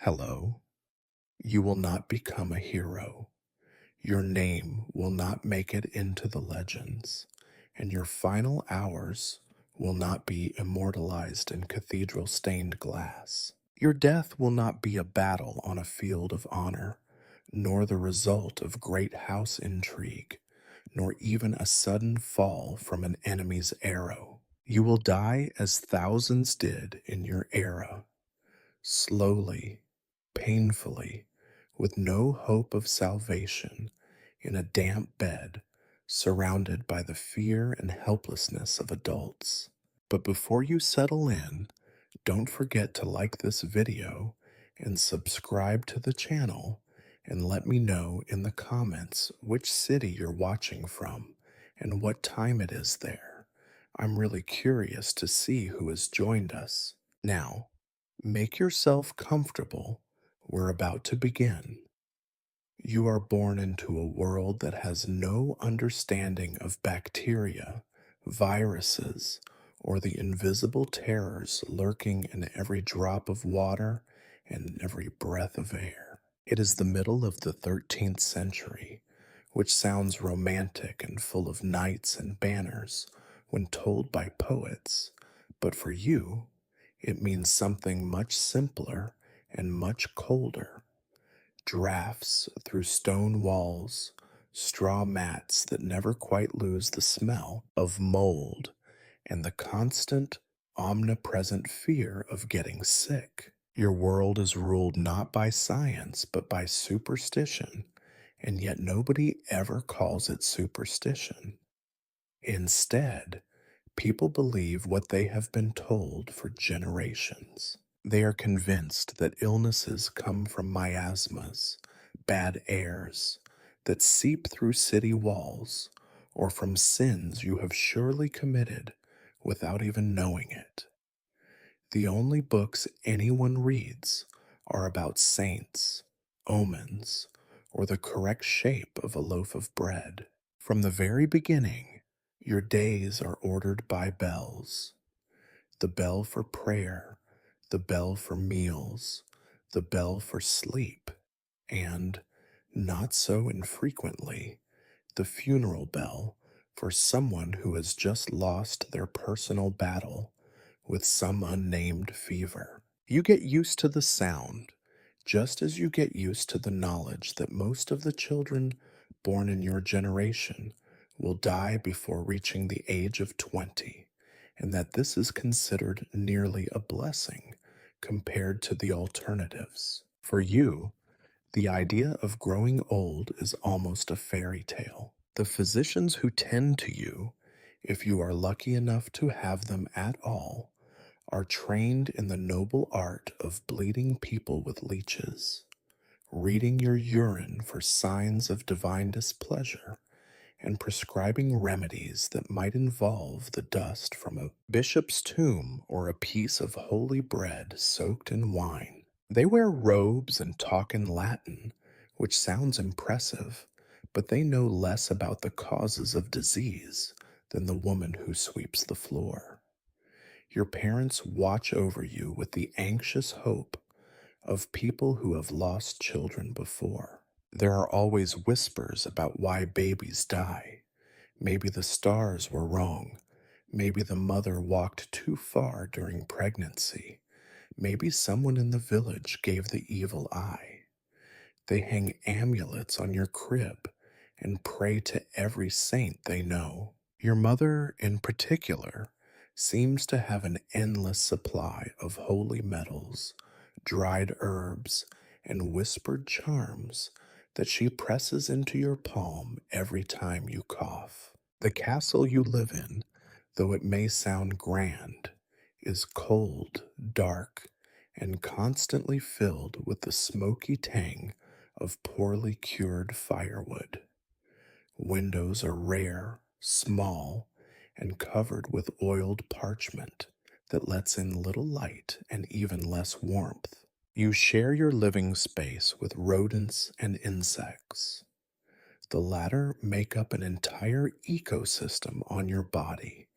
Hello. You will not become a hero. Your name will not make it into the legends, and your final hours will not be immortalized in cathedral stained glass. Your death will not be a battle on a field of honor, nor the result of great house intrigue, nor even a sudden fall from an enemy's arrow. You will die as thousands did in your era, slowly, painfully, with no hope of salvation, in a damp bed, surrounded by the fear and helplessness of adults. But before you settle in, don't forget to like this video and subscribe to the channel, and let me know in the comments which city you're watching from and what time it is there. I'm really curious to see who has joined us. Now, make yourself comfortable. We're about to begin. You are born into a world that has no understanding of bacteria, viruses, or the invisible terrors lurking in every drop of water and every breath of air. It is the middle of the 13th century, which sounds romantic and full of knights and banners when told by poets, but for you, it means something much simpler and much colder. Drafts through stone walls, straw mats that never quite lose the smell of mold, and the constant, omnipresent fear of getting sick. Your world is ruled not by science, but by superstition, and yet nobody ever calls it superstition. Instead, people believe what they have been told for generations. They are convinced that illnesses come from miasmas, bad airs that seep through city walls, or from sins you have surely committed without even knowing it. The only books anyone reads are about saints, omens, or the correct shape of a loaf of bread. From the very beginning, your days are ordered by bells: the bell for prayer, the bell for meals, the bell for sleep, and, not so infrequently, the funeral bell for someone who has just lost their personal battle with some unnamed fever. You get used to the sound, just as you get used to the knowledge that most of the children born in your generation will die before reaching the age of 20, and that this is considered nearly a blessing compared to the alternatives. For you, the idea of growing old is almost a fairy tale. The physicians who tend to you, if you are lucky enough to have them at all, are trained in the noble art of bleeding people with leeches, reading your urine for signs of divine displeasure, and prescribing remedies that might involve the dust from a bishop's tomb or a piece of holy bread soaked in wine. They wear robes and talk in Latin, which sounds impressive, but they know less about the causes of disease than the woman who sweeps the floor. Your parents watch over you with the anxious hope of people who have lost children before. There are always whispers about why babies die. Maybe the stars were wrong. Maybe the mother walked too far during pregnancy. Maybe someone in the village gave the evil eye. They hang amulets on your crib and pray to every saint they know. Your mother, in particular, seems to have an endless supply of holy metals, dried herbs, and whispered charms that she presses into your palm every time you cough. The castle you live in, though it may sound grand, is cold, dark, and constantly filled with the smoky tang of poorly cured firewood. Windows are rare, small, and covered with oiled parchment that lets in little light and even less warmth. You share your living space with rodents and insects. The latter make up an entire ecosystem on your body,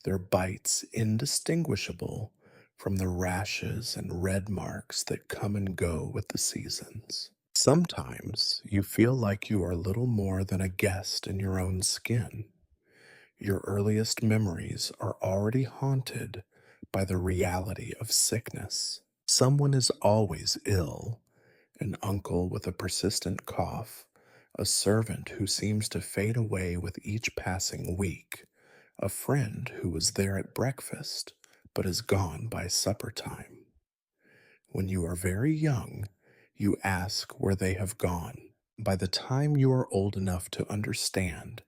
their bites indistinguishable from the rashes and red marks that come and go with the seasons. Sometimes you feel like you are little more than a guest in your own skin. Your earliest memories are already haunted by the reality of sickness. Someone is always ill: an uncle with a persistent cough, a servant who seems to fade away with each passing week, a friend who was there at breakfast but is gone by supper time. When you are very young, you ask where they have gone. By the time you are old enough to understand,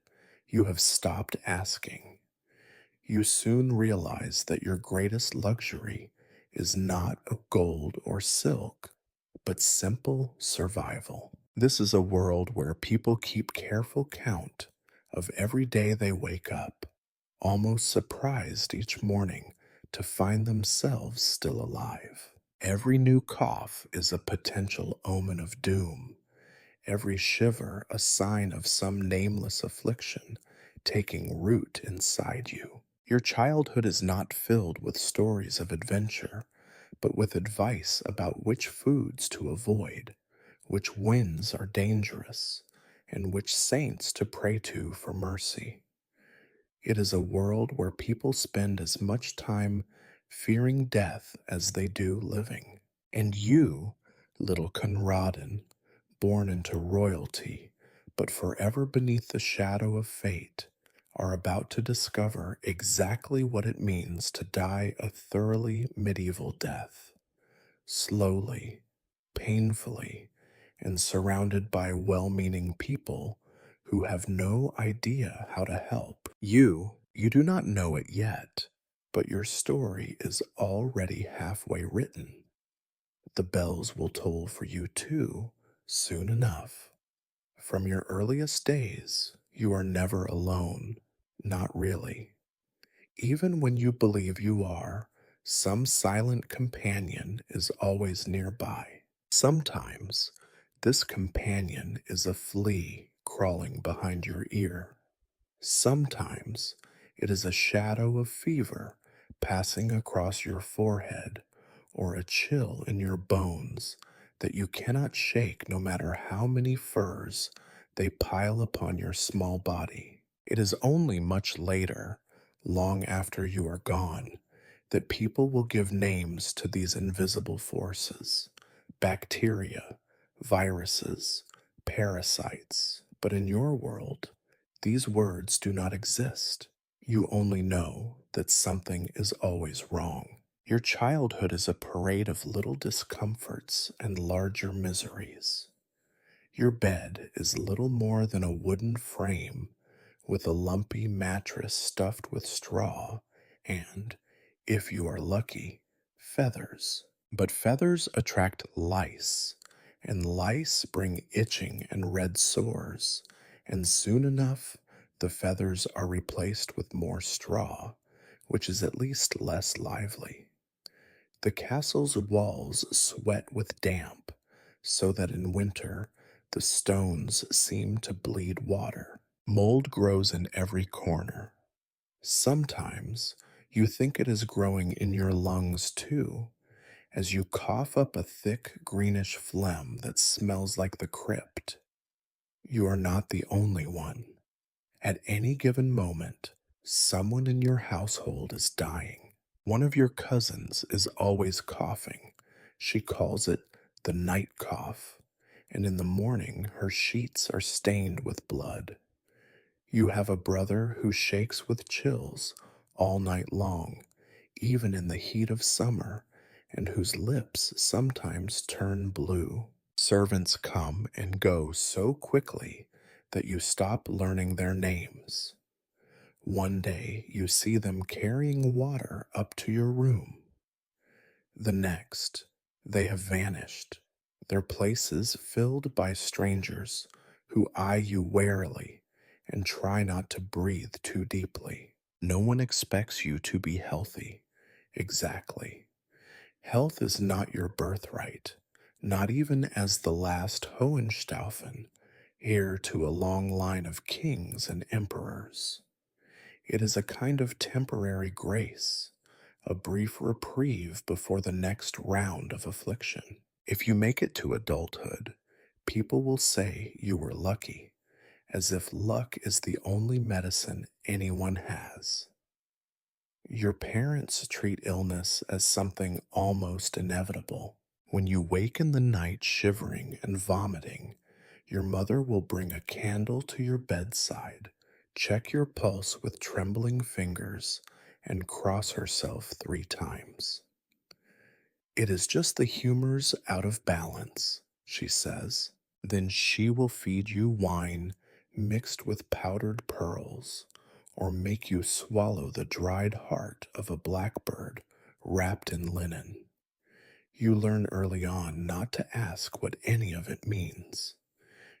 you have stopped asking. You soon realize that your greatest luxury is not a gold or silk, but simple survival. This is a world where people keep careful count of every day they wake up, almost surprised each morning to find themselves still alive. Every new cough is a potential omen of doom, every shiver a sign of some nameless affliction taking root inside you. Your childhood is not filled with stories of adventure, but with advice about which foods to avoid, which winds are dangerous, and which saints to pray to for mercy. It is a world where people spend as much time fearing death as they do living. And you, little Conradin, born into royalty, but forever beneath the shadow of fate, are about to discover exactly what it means to die a thoroughly medieval death. Slowly, painfully, and surrounded by well meaning people who have no idea how to help. You do not know it yet, but your story is already halfway written. The bells will toll for you too, soon enough. From your earliest days, you are never alone. Not really. Even when you believe you are, some silent companion is always nearby. Sometimes, this companion is a flea crawling behind your ear. Sometimes, it is a shadow of fever passing across your forehead, or a chill in your bones that you cannot shake no matter how many furs they pile upon your small body. It is only much later, long after you are gone, that people will give names to these invisible forces: bacteria, viruses, parasites. But in your world, these words do not exist. You only know that something is always wrong. Your childhood is a parade of little discomforts and larger miseries. Your bed is little more than a wooden frame with a lumpy mattress stuffed with straw and, if you are lucky, feathers. But feathers attract lice, and lice bring itching and red sores, and soon enough the feathers are replaced with more straw, which is at least less lively. The castle's walls sweat with damp, so that in winter the stones seem to bleed water. Mold grows in every corner. Sometimes you think it is growing in your lungs too, as you cough up a thick greenish phlegm that smells like the crypt. You are not the only one. At any given moment, someone in your household is dying. One of your cousins is always coughing. She calls it the night cough, and in the morning her sheets are stained with blood. You have a brother who shakes with chills all night long, even in the heat of summer, and whose lips sometimes turn blue. Servants come and go so quickly that you stop learning their names. One day you see them carrying water up to your room. The next, they have vanished, their places filled by strangers who eye you warily and try not to breathe too deeply. No one expects you to be healthy. Exactly. Health is not your birthright, not even as the last Hohenstaufen, heir to a long line of kings and emperors. It is a kind of temporary grace, a brief reprieve before the next round of affliction. If you make it to adulthood, people will say you were lucky, as if luck is the only medicine anyone has. Your parents treat illness as something almost inevitable. When you wake in the night shivering and vomiting, your mother will bring a candle to your bedside, check your pulse with trembling fingers, and cross herself 3 times. It is just the humors out of balance, she says. Then she will feed you wine mixed with powdered pearls, or make you swallow the dried heart of a blackbird wrapped in linen. You learn early on not to ask what any of it means.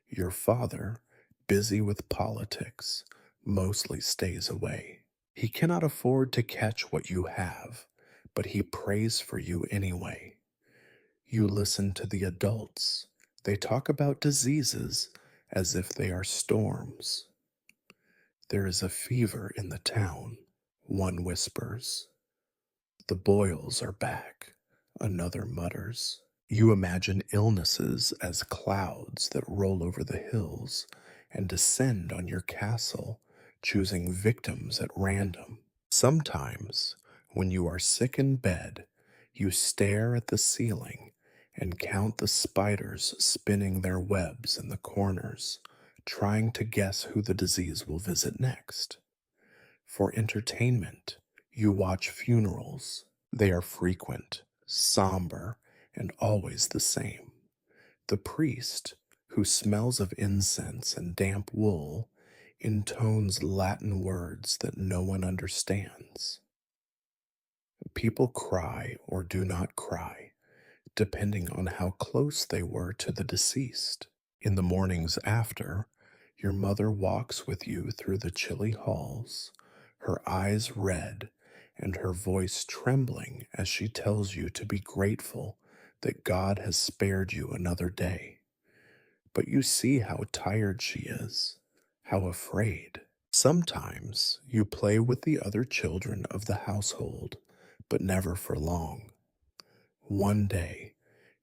Your father, busy with politics, mostly stays away. He cannot afford to catch what you have, but he prays for you anyway. You listen to the adults. They talk about diseases as if they are storms. There is a fever in the town, one whispers. The boils are back, another mutters. You imagine illnesses as clouds that roll over the hills and descend on your castle, choosing victims at random. Sometimes, when you are sick in bed, you stare at the ceiling and count the spiders spinning their webs in the corners, trying to guess who the disease will visit next. For entertainment, you watch funerals. They are frequent, somber, and always the same. The priest, who smells of incense and damp wool, intones Latin words that no one understands. People cry or do not cry, depending on how close they were to the deceased. In the mornings after, your mother walks with you through the chilly halls, her eyes red and her voice trembling as she tells you to be grateful that God has spared you another day. But you see how tired she is, how afraid. Sometimes you play with the other children of the household, but never for long. One day,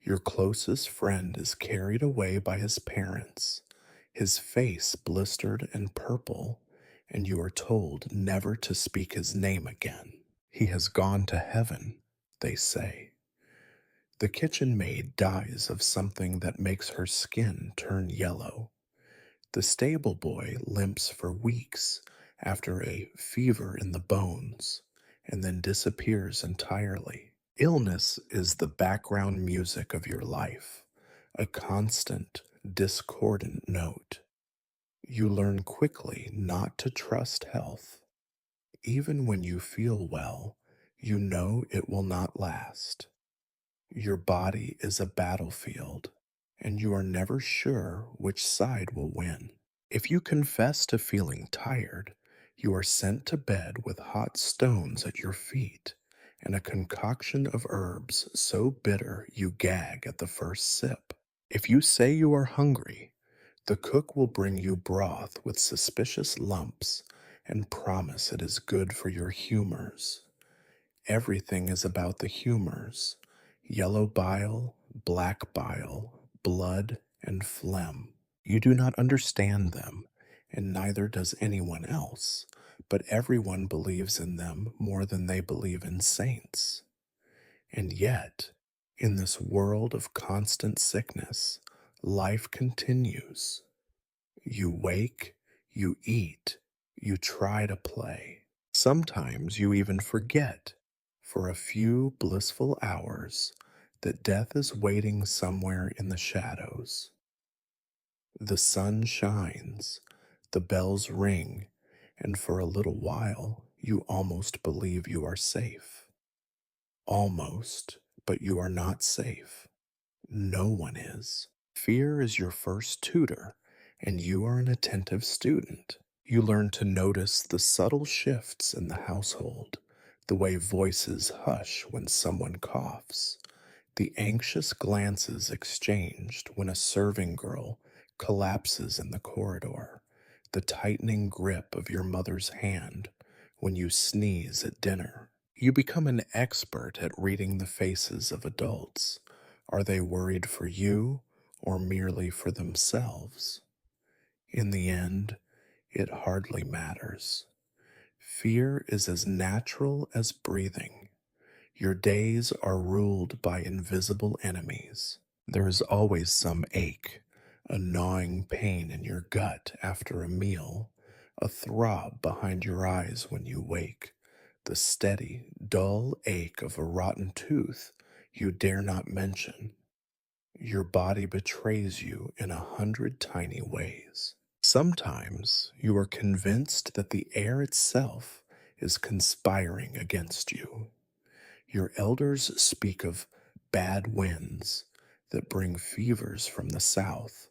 your closest friend is carried away by his parents, his face blistered and purple, and you are told never to speak his name again. He has gone to heaven, they say. The kitchen maid dies of something that makes her skin turn yellow. The stable boy limps for weeks after a fever in the bones and then disappears entirely. Illness is the background music of your life, a constant, discordant note. You learn quickly not to trust health. Even when you feel well, you know it will not last. Your body is a battlefield, and you are never sure which side will win. If you confess to feeling tired, you are sent to bed with hot stones at your feet and a concoction of herbs so bitter you gag at the first sip. If you say you are hungry, the cook will bring you broth with suspicious lumps and promise it is good for your humors. Everything is about the humors: yellow bile, black bile, blood, and phlegm. You do not understand them, and neither does anyone else, but everyone believes in them more than they believe in saints. And yet, in this world of constant sickness, life continues. You wake, you eat, you try to play. Sometimes you even forget, for a few blissful hours, that death is waiting somewhere in the shadows. The sun shines, the bells ring, and for a little while you almost believe you are safe. Almost, but you are not safe. No one is. Fear is your first tutor, and you are an attentive student. You learn to notice the subtle shifts in the household, the way voices hush when someone coughs, the anxious glances exchanged when a serving girl collapses in the corridor, the tightening grip of your mother's hand when you sneeze at dinner. You become an expert at reading the faces of adults. Are they worried for you or merely for themselves? In the end, it hardly matters. Fear is as natural as breathing. Your days are ruled by invisible enemies. There is always some ache, a gnawing pain in your gut after a meal, a throb behind your eyes when you wake, the steady, dull ache of a rotten tooth you dare not mention. Your body betrays you in 100 tiny ways. Sometimes you are convinced that the air itself is conspiring against you. Your elders speak of bad winds that bring fevers from the south,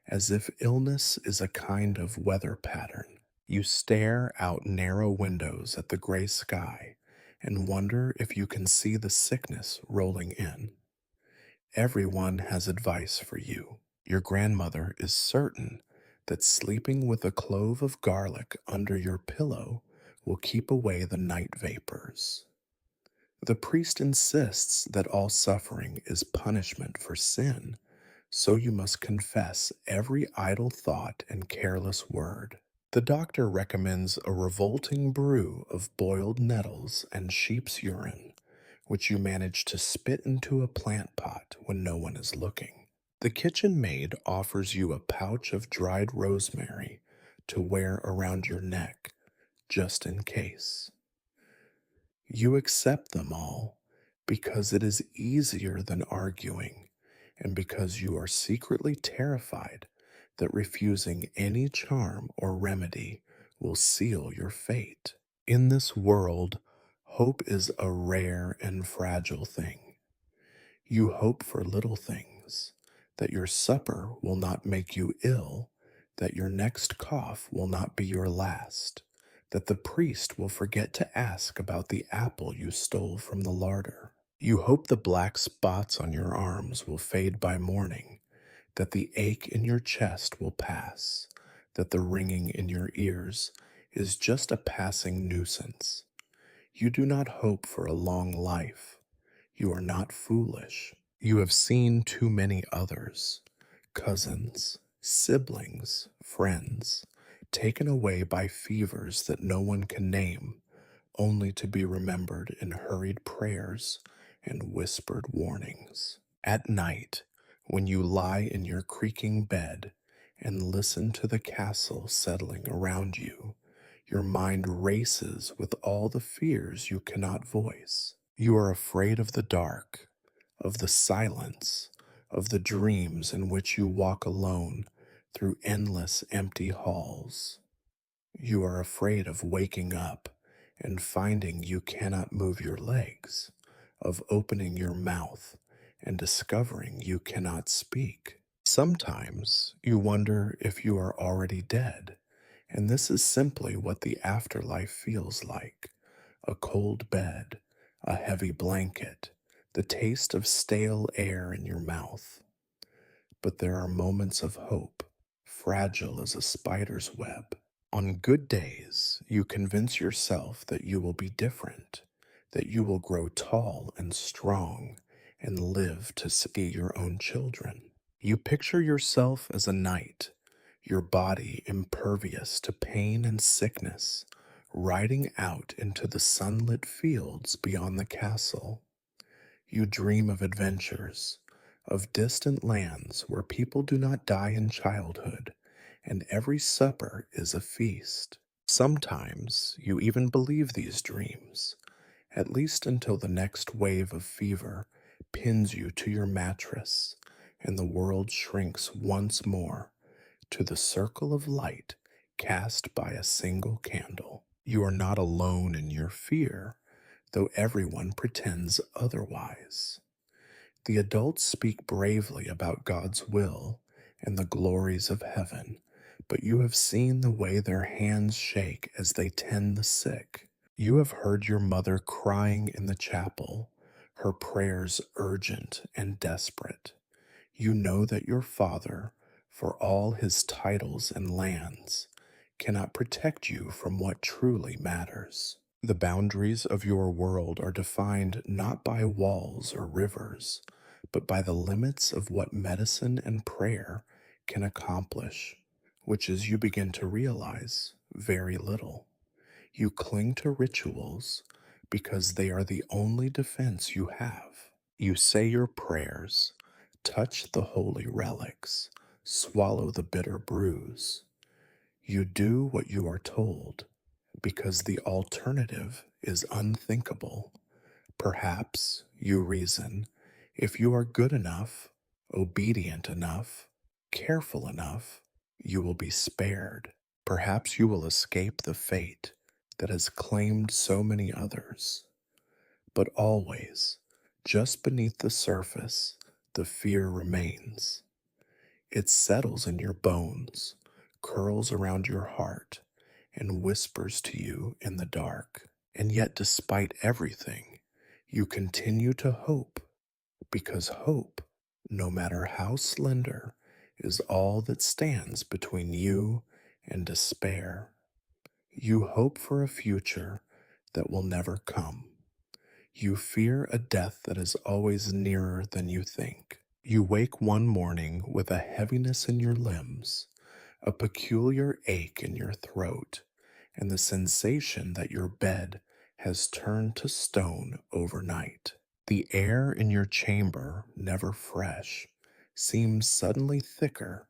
as if illness is a kind of weather pattern. You stare out narrow windows at the gray sky and wonder if you can see the sickness rolling in. Everyone has advice for you. Your grandmother is certain that sleeping with a clove of garlic under your pillow will keep away the night vapors. The priest insists that all suffering is punishment for sin, so you must confess every idle thought and careless word. The doctor recommends a revolting brew of boiled nettles and sheep's urine, which you manage to spit into a plant pot when no one is looking. The kitchen maid offers you a pouch of dried rosemary to wear around your neck, just in case. You accept them all because it is easier than arguing, and because you are secretly terrified that refusing any charm or remedy will seal your fate. In this world, hope is a rare and fragile thing. You hope for little things, that your supper will not make you ill, that your next cough will not be your last, that the priest will forget to ask about the apple you stole from the larder. You hope the black spots on your arms will fade by morning, that the ache in your chest will pass, that the ringing in your ears is just a passing nuisance. You do not hope for a long life. You are not foolish. You have seen too many others, cousins, siblings, friends, taken away by fevers that no one can name, only to be remembered in hurried prayers and whispered warnings. At night, when you lie in your creaking bed and listen to the castle settling around you, your mind races with all the fears you cannot voice. You are afraid of the dark, of the silence, of the dreams in which you walk alone through endless empty halls. You are afraid of waking up and finding you cannot move your legs, of opening your mouth and discovering you cannot speak. Sometimes you wonder if you are already dead, and this is simply what the afterlife feels like: a cold bed, a heavy blanket, the taste of stale air in your mouth. But there are moments of hope, fragile as a spider's web. On good days, you convince yourself that you will be different, that you will grow tall and strong and live to see your own children. You picture yourself as a knight, your body impervious to pain and sickness, riding out into the sunlit fields beyond the castle. You dream of adventures, of distant lands where people do not die in childhood, and every supper is a feast. Sometimes you even believe these dreams, at least until the next wave of fever pins you to your mattress and the world shrinks once more to the circle of light cast by a single candle. You are not alone in your fear, though everyone pretends otherwise. The adults speak bravely about God's will and the glories of heaven, but you have seen the way their hands shake as they tend the sick. You have heard your mother crying in the chapel, her prayers urgent and desperate. You know that your father, for all his titles and lands, cannot protect you from what truly matters. The boundaries of your world are defined not by walls or rivers, but by the limits of what medicine and prayer can accomplish, which is, you begin to realize, very little. You cling to rituals because they are the only defense you have. You say your prayers, touch the holy relics, swallow the bitter bruise. You do what you are told because the alternative is unthinkable. Perhaps, you reason, if you are good enough, obedient enough, careful enough, you will be spared. Perhaps you will escape the fate that has claimed so many others. But always, just beneath the surface, the fear remains. It settles in your bones, curls around your heart, and whispers to you in the dark. And yet, despite everything, you continue to hope, because hope, no matter how slender, is all that stands between you and despair. You hope for a future that will never come. You fear a death that is always nearer than you think. You wake one morning with a heaviness in your limbs, a peculiar ache in your throat, and the sensation that your bed has turned to stone overnight. The air in your chamber, never fresh, seems suddenly thicker,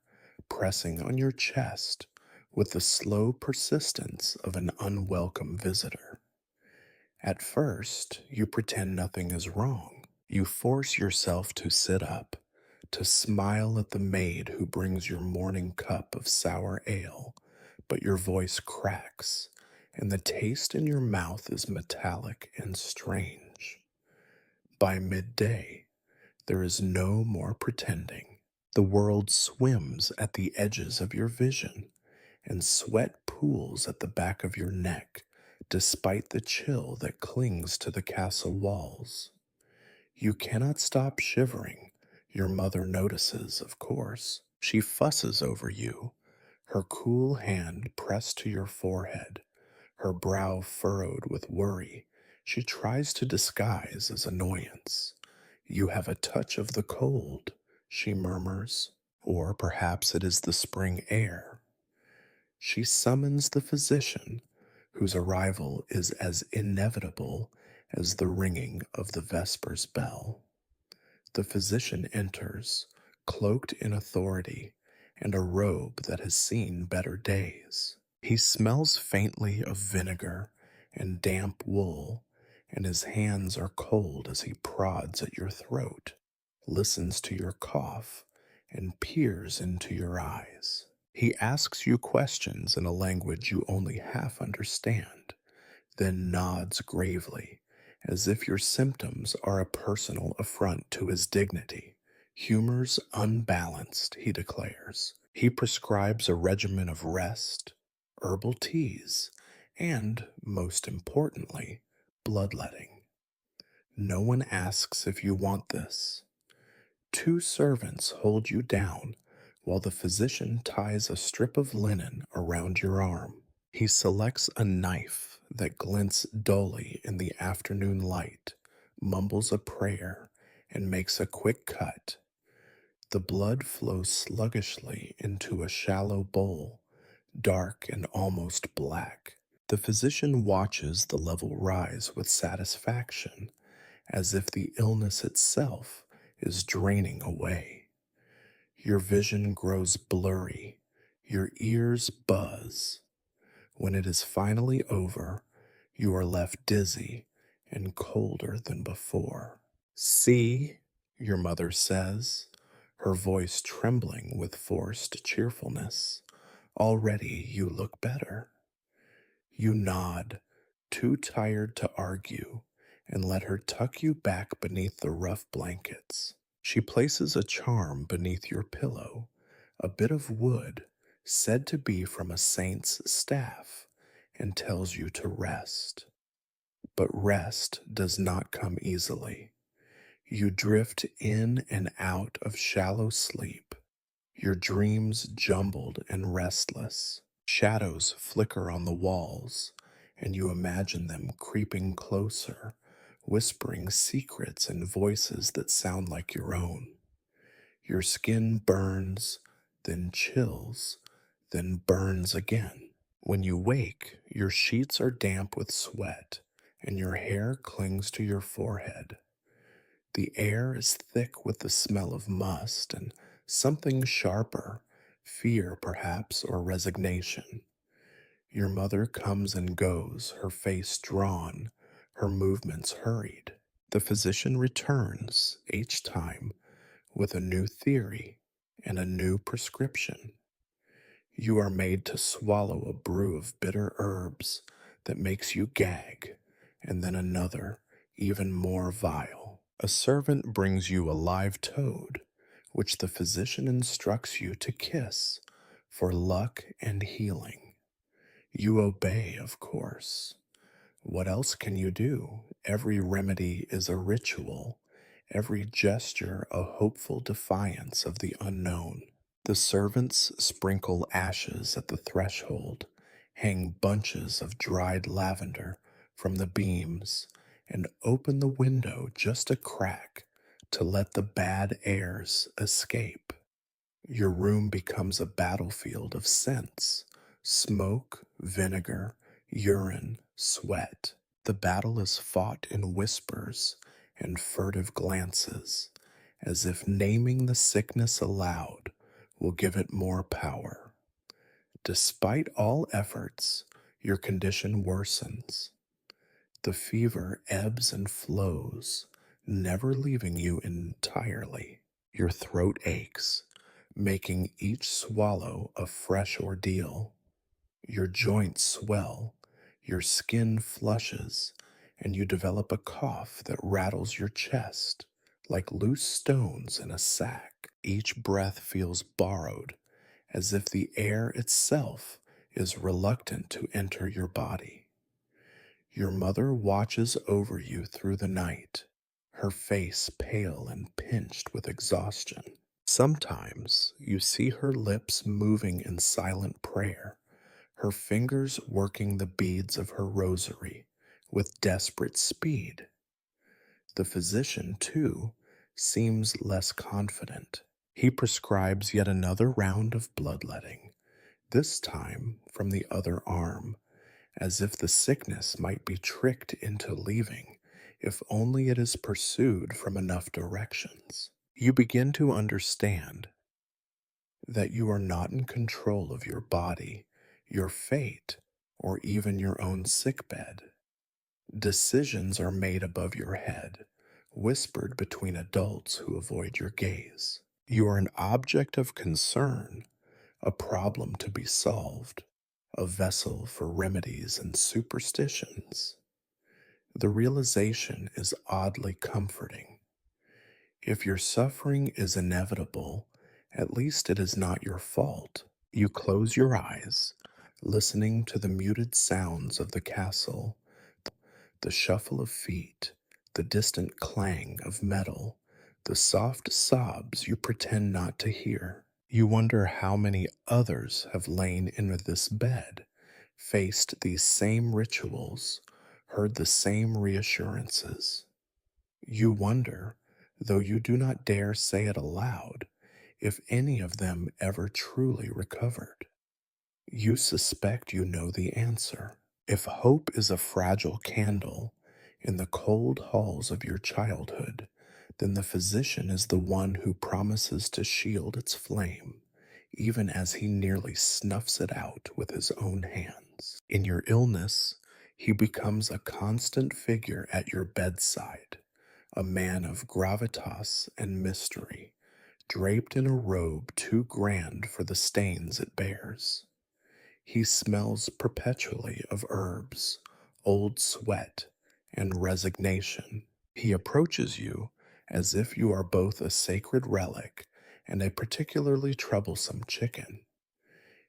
pressing on your chest with the slow persistence of an unwelcome visitor. At first, you pretend nothing is wrong. You force yourself to sit up, to smile at the maid who brings your morning cup of sour ale, but your voice cracks, and the taste in your mouth is metallic and strange. By midday, there is no more pretending. The world swims at the edges of your vision, and sweat pools at the back of your neck, despite the chill that clings to the castle walls. You cannot stop shivering. Your mother notices, of course. She fusses over you, her cool hand pressed to your forehead, her brow furrowed with worry. She tries to disguise as annoyance. You have a touch of the cold, she murmurs, or perhaps it is the spring air. She summons the physician, whose arrival is as inevitable as the ringing of the Vespers bell. The physician enters, cloaked in authority and a robe that has seen better days. He smells faintly of vinegar and damp wool, and his hands are cold as he prods at your throat, listens to your cough, and peers into your eyes. He asks you questions in a language you only half understand, then nods gravely, as if your symptoms are a personal affront to his dignity. Humor's unbalanced, he declares. He prescribes a regimen of rest, herbal teas, and, most importantly, bloodletting. No one asks if you want this. Two servants hold you down while the physician ties a strip of linen around your arm. He selects a knife that glints dully in the afternoon light, mumbles a prayer, and makes a quick cut. The blood flows sluggishly into a shallow bowl, dark and almost black. The physician watches the level rise with satisfaction, as if the illness itself is draining away. Your vision grows blurry, your ears buzz. When it is finally over, you are left dizzy and colder than before. See, your mother says, her voice trembling with forced cheerfulness. Already you look better. You nod, too tired to argue, and let her tuck you back beneath the rough blankets. She places a charm beneath your pillow, a bit of wood said to be from a saint's staff, and tells you to rest. But rest does not come easily. You drift in and out of shallow sleep, your dreams jumbled and restless. Shadows flicker on the walls, and you imagine them creeping closer, whispering secrets and voices that sound like your own. Your skin burns, then chills, then burns again. When you wake, your sheets are damp with sweat, and your hair clings to your forehead. The air is thick with the smell of must and something sharper, fear perhaps, or resignation. Your mother comes and goes, her face drawn, her movements hurried. The physician returns each time with a new theory and a new prescription. You are made to swallow a brew of bitter herbs that makes you gag, and then another, even more vile. A servant brings you a live toad, which the physician instructs you to kiss for luck and healing. You obey, of course. What else can you do? Every remedy is a ritual, every gesture a hopeful defiance of the unknown. The servants sprinkle ashes at the threshold, hang bunches of dried lavender from the beams, and open the window just a crack to let the bad airs escape. Your room becomes a battlefield of scents: smoke, vinegar, urine, sweat. The battle is fought in whispers and furtive glances, as if naming the sickness aloud will give it more power. Despite all efforts, your condition worsens. The fever ebbs and flows, never leaving you entirely. Your throat aches, making each swallow a fresh ordeal. Your joints swell, your skin flushes, and you develop a cough that rattles your chest like loose stones in a sack. Each breath feels borrowed, as if the air itself is reluctant to enter your body. Your mother watches over you through the night, her face pale and pinched with exhaustion. Sometimes you see her lips moving in silent prayer, her fingers working the beads of her rosary with desperate speed. The physician, too, seems less confident. He prescribes yet another round of bloodletting, this time from the other arm, as if the sickness might be tricked into leaving if only it is pursued from enough directions. You begin to understand that you are not in control of your body, your fate, or even your own sickbed. Decisions are made above your head, whispered between adults who avoid your gaze. You are an object of concern, a problem to be solved, a vessel for remedies and superstitions. The realization is oddly comforting. If your suffering is inevitable, at least it is not your fault. You close your eyes, listening to the muted sounds of the castle, the shuffle of feet, the distant clang of metal, the soft sobs you pretend not to hear. You wonder how many others have lain in this bed, faced these same rituals, heard the same reassurances. You wonder, though you do not dare say it aloud, if any of them ever truly recovered. You suspect you know the answer. If hope is a fragile candle in the cold halls of your childhood, then the physician is the one who promises to shield its flame, even as he nearly snuffs it out with his own hands. In your illness, he becomes a constant figure at your bedside, a man of gravitas and mystery, draped in a robe too grand for the stains it bears. He smells perpetually of herbs, old sweat, and resignation. He approaches you as if you are both a sacred relic and a particularly troublesome chicken.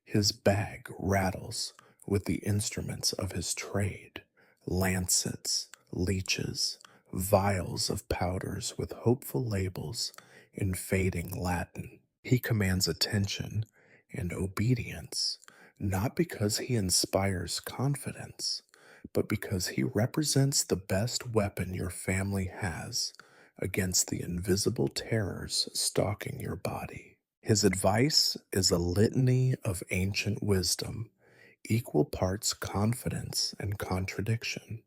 His bag rattles with the instruments of his trade: lancets, leeches, vials of powders with hopeful labels in fading Latin. He commands attention and obedience, not because he inspires confidence, but because he represents the best weapon your family has against the invisible terrors stalking your body. His advice is a litany of ancient wisdom, equal parts confidence and contradiction.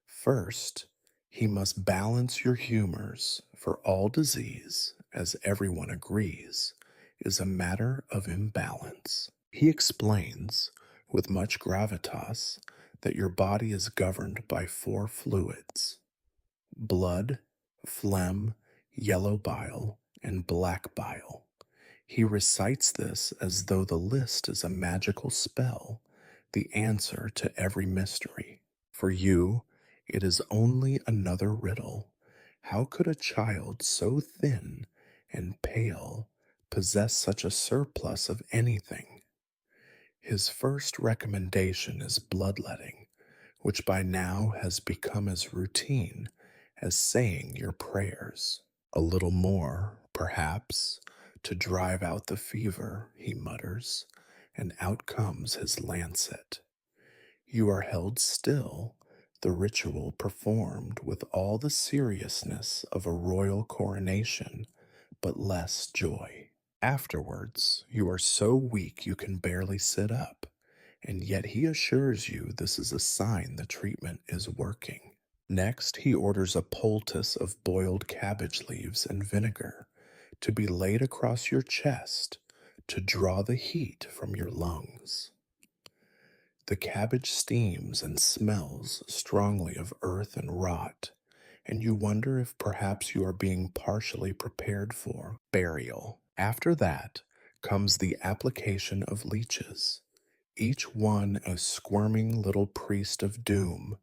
First, he must balance your humors, for all disease, as everyone agrees, is a matter of imbalance. He explains, with much gravitas, that your body is governed by four fluids: blood, phlegm, yellow bile, and black bile. He recites this as though the list is a magical spell, the answer to every mystery. For you, it is only another riddle. How could a child so thin and pale possess such a surplus of anything? His first recommendation is bloodletting, which by now has become as routine as saying your prayers. A little more, perhaps, to drive out the fever, he mutters, and out comes his lancet. You are held still, the ritual performed with all the seriousness of a royal coronation, but less joy. Afterwards, you are so weak you can barely sit up, and yet he assures you this is a sign the treatment is working. Next, he orders a poultice of boiled cabbage leaves and vinegar to be laid across your chest to draw the heat from your lungs. The cabbage steams and smells strongly of earth and rot, and you wonder if perhaps you are being partially prepared for burial. After that comes the application of leeches, each one a squirming little priest of doom,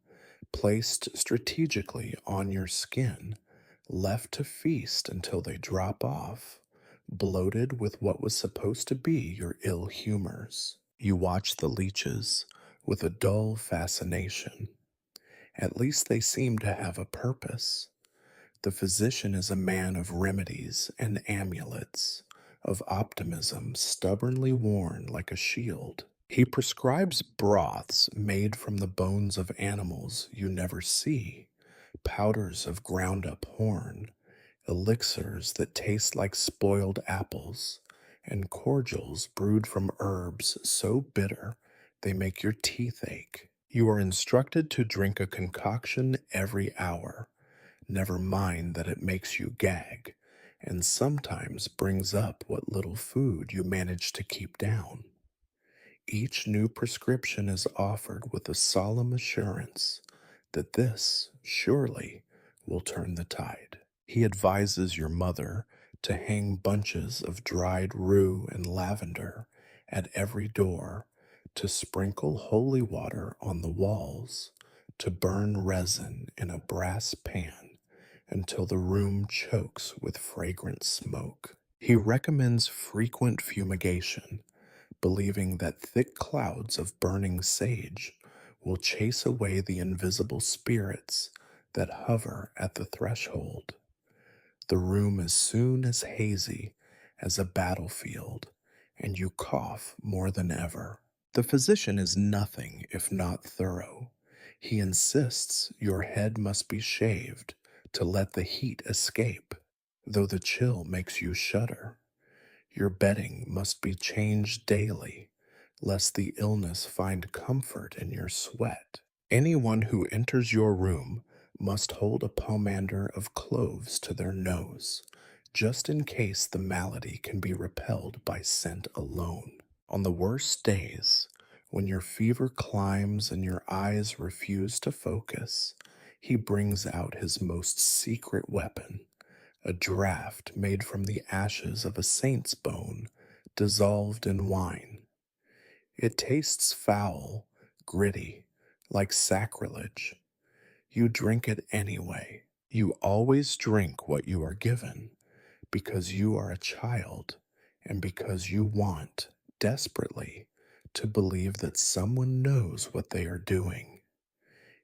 placed strategically on your skin, left to feast until they drop off, bloated with what was supposed to be your ill humors. You watch the leeches with a dull fascination. At least they seem to have a purpose. The physician is a man of remedies and amulets, of optimism stubbornly worn like a shield. He prescribes broths made from the bones of animals you never see, powders of ground up horn, elixirs that taste like spoiled apples, and cordials brewed from herbs so bitter they make your teeth ache. You are instructed to drink a concoction every hour. Never mind that it makes you gag, and sometimes brings up what little food you manage to keep down. Each new prescription is offered with a solemn assurance that this, surely, will turn the tide. He advises your mother to hang bunches of dried rue and lavender at every door, to sprinkle holy water on the walls, to burn resin in a brass pan until the room chokes with fragrant smoke. He recommends frequent fumigation, believing that thick clouds of burning sage will chase away the invisible spirits that hover at the threshold. The room is soon as hazy as a battlefield, and you cough more than ever. The physician is nothing if not thorough. He insists your head must be shaved to let the heat escape, though the chill makes you shudder. Your bedding must be changed daily, lest the illness find comfort in your sweat. Anyone who enters your room must hold a pomander of cloves to their nose, just in case the malady can be repelled by scent alone. On the worst days, when your fever climbs and your eyes refuse to focus, he brings out his most secret weapon, a draught made from the ashes of a saint's bone dissolved in wine. It tastes foul, gritty, like sacrilege. You drink it anyway. You always drink what you are given, because you are a child and because you want, desperately, to believe that someone knows what they are doing.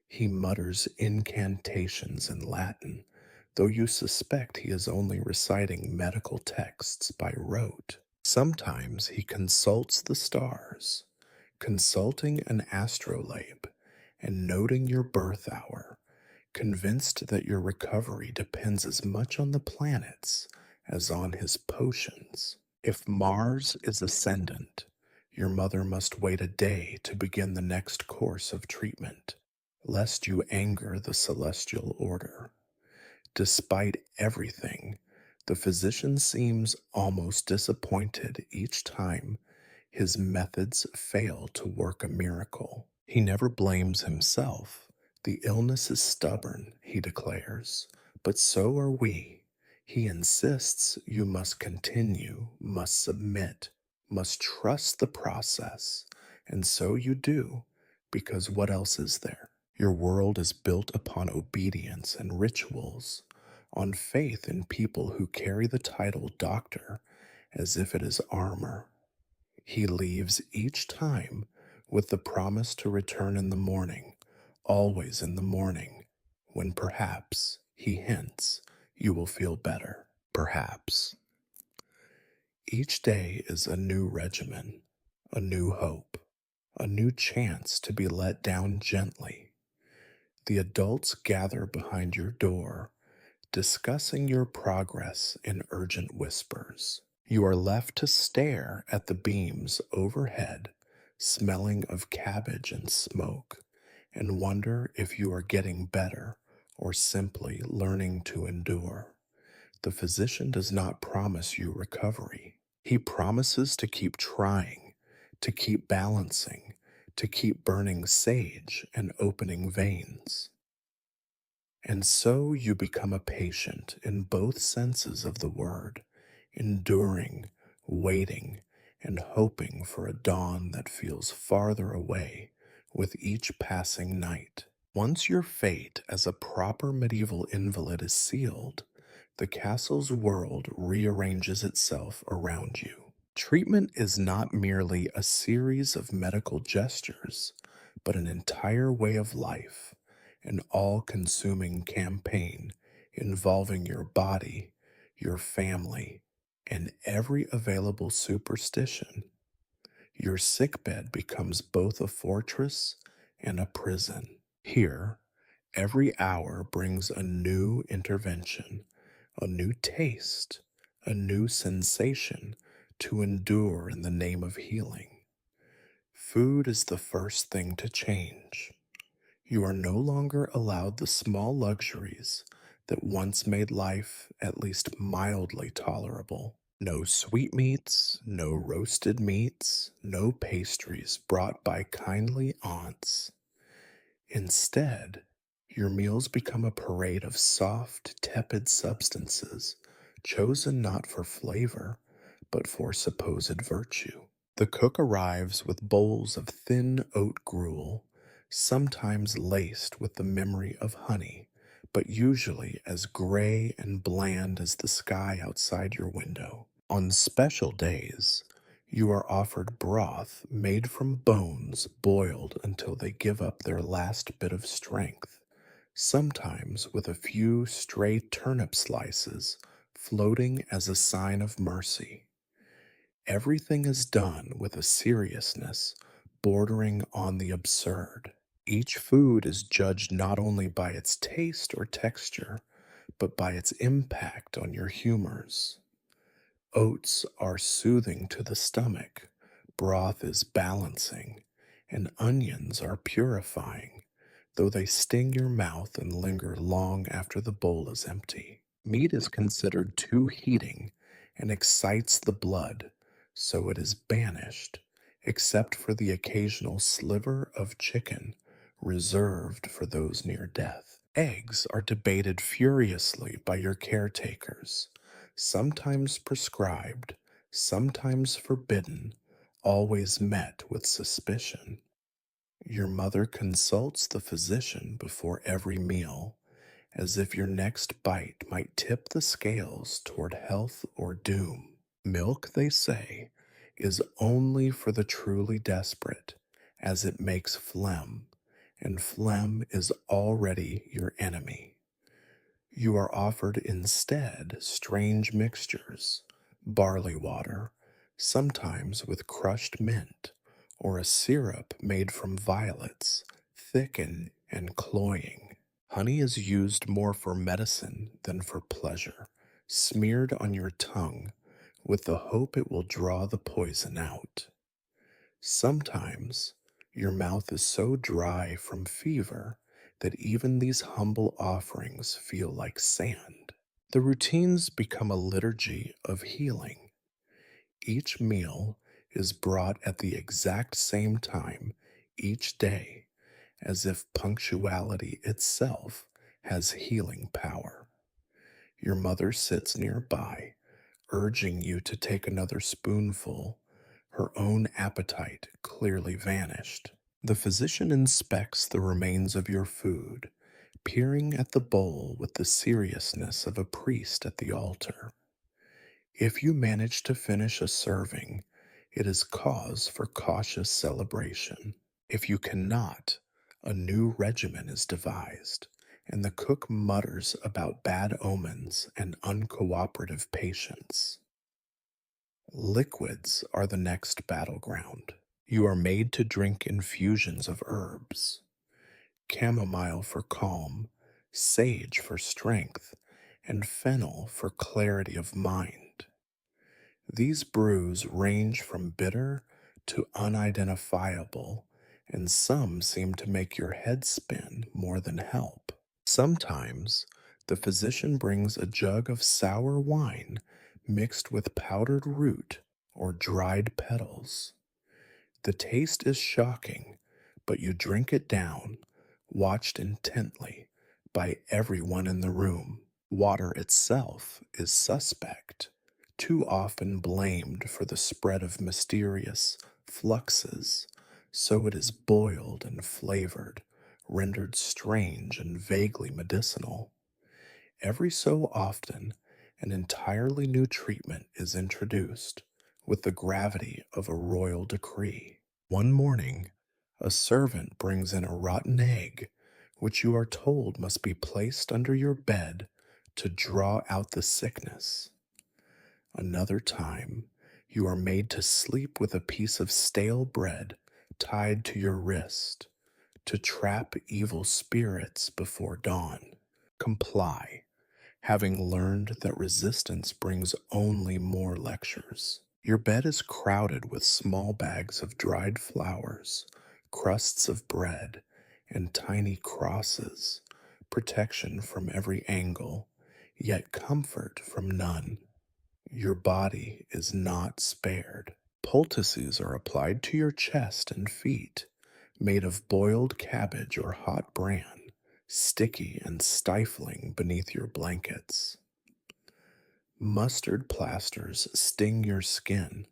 He mutters incantations in Latin, though you suspect he is only reciting medical texts by rote. Sometimes he consults the stars, consulting an astrolabe, and noting your birth hour, convinced that your recovery depends as much on the planets as on his potions. If Mars is ascendant, your mother must wait a day to begin the next course of treatment, lest you anger the celestial order. Despite everything, the physician seems almost disappointed each time his methods fail to work a miracle. He never blames himself. The illness is stubborn, he declares, but so are we. He insists you must continue, must submit, must trust the process. And so you do, because what else is there? Your world is built upon obedience and rituals, on faith in people who carry the title doctor as if it is armor. He leaves each time with the promise to return in the morning, always in the morning, when perhaps, he hints, you will feel better. Perhaps. Each day is a new regimen, a new hope, a new chance to be let down gently. The adults gather behind your door, discussing your progress in urgent whispers. You are left to stare at the beams overhead, smelling of cabbage and smoke, and wonder if you are getting better or simply learning to endure. The physician does not promise you recovery. He promises to keep trying, to keep balancing, to keep burning sage and opening veins. And so you become a patient in both senses of the word, enduring, waiting, and hoping for a dawn that feels farther away with each passing night. Once your fate as a proper medieval invalid is sealed, the castle's world rearranges itself around you. Treatment is not merely a series of medical gestures, but an entire way of life, an all consuming campaign involving your body, your family, and every available superstition. Your sickbed becomes both a fortress and a prison. Here, every hour brings a new intervention, a new taste, a new sensation to endure in the name of healing. Food is the first thing to change. You are no longer allowed the small luxuries that once made life at least mildly tolerable. No sweetmeats, no roasted meats, no pastries brought by kindly aunts. Instead, your meals become a parade of soft, tepid substances, chosen not for flavor, but for supposed virtue. The cook arrives with bowls of thin oat gruel, sometimes laced with the memory of honey, but usually as gray and bland as the sky outside your window. On special days, you are offered broth made from bones boiled until they give up their last bit of strength, sometimes with a few stray turnip slices floating as a sign of mercy. Everything is done with a seriousness bordering on the absurd. Each food is judged not only by its taste or texture, but by its impact on your humors. Oats are soothing to the stomach, broth is balancing, and onions are purifying, though they sting your mouth and linger long after the bowl is empty. Meat is considered too heating and excites the blood, so it is banished, except for the occasional sliver of chicken reserved for those near death. Eggs are debated furiously by your caretakers, sometimes prescribed, sometimes forbidden, always met with suspicion. Your mother consults the physician before every meal, as if your next bite might tip the scales toward health or doom. Milk, they say, is only for the truly desperate, as it makes phlegm, and phlegm is already your enemy. You are offered instead strange mixtures, barley water, sometimes with crushed mint, or a syrup made from violets, thick and cloying. Honey is used more for medicine than for pleasure, smeared on your tongue with the hope it will draw the poison out. Sometimes your mouth is so dry from fever that even these humble offerings feel like sand. The routines become a liturgy of healing. Each meal is brought at the exact same time each day, as if punctuality itself has healing power. Your mother sits nearby, urging you to take another spoonful, her own appetite clearly vanished. The physician inspects the remains of your food, peering at the bowl with the seriousness of a priest at the altar. If you manage to finish a serving, it is cause for cautious celebration. If you cannot, a new regimen is devised, and the cook mutters about bad omens and uncooperative patients. Liquids are the next battleground. You are made to drink infusions of herbs, chamomile for calm, sage for strength, and fennel for clarity of mind. These brews range from bitter to unidentifiable, and some seem to make your head spin more than help. Sometimes the physician brings a jug of sour wine mixed with powdered root or dried petals. The taste is shocking, but you drink it down, watched intently by everyone in the room. Water itself is suspect, too often blamed for the spread of mysterious fluxes, so it is boiled and flavored, rendered strange and vaguely medicinal. Every so often, an entirely new treatment is introduced with the gravity of a royal decree. One morning, a servant brings in a rotten egg, which you are told must be placed under your bed to draw out the sickness. Another time, you are made to sleep with a piece of stale bread tied to your wrist to trap evil spirits before dawn. Comply, having learned that resistance brings only more lectures. Your bed is crowded with small bags of dried flowers, crusts of bread, and tiny crosses, protection from every angle, yet comfort from none. Your body is not spared. Poultices are applied to your chest and feet, made of boiled cabbage or hot bran, sticky and stifling beneath your blankets. Mustard plasters sting your skin,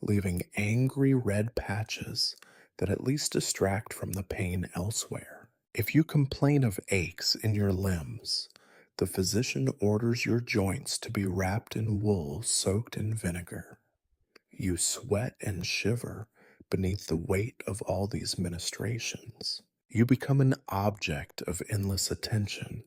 leaving angry red patches that at least distract from the pain elsewhere. If you complain of aches in your limbs, the physician orders your joints to be wrapped in wool soaked in vinegar. You sweat and shiver beneath the weight of all these ministrations. You become an object of endless attention,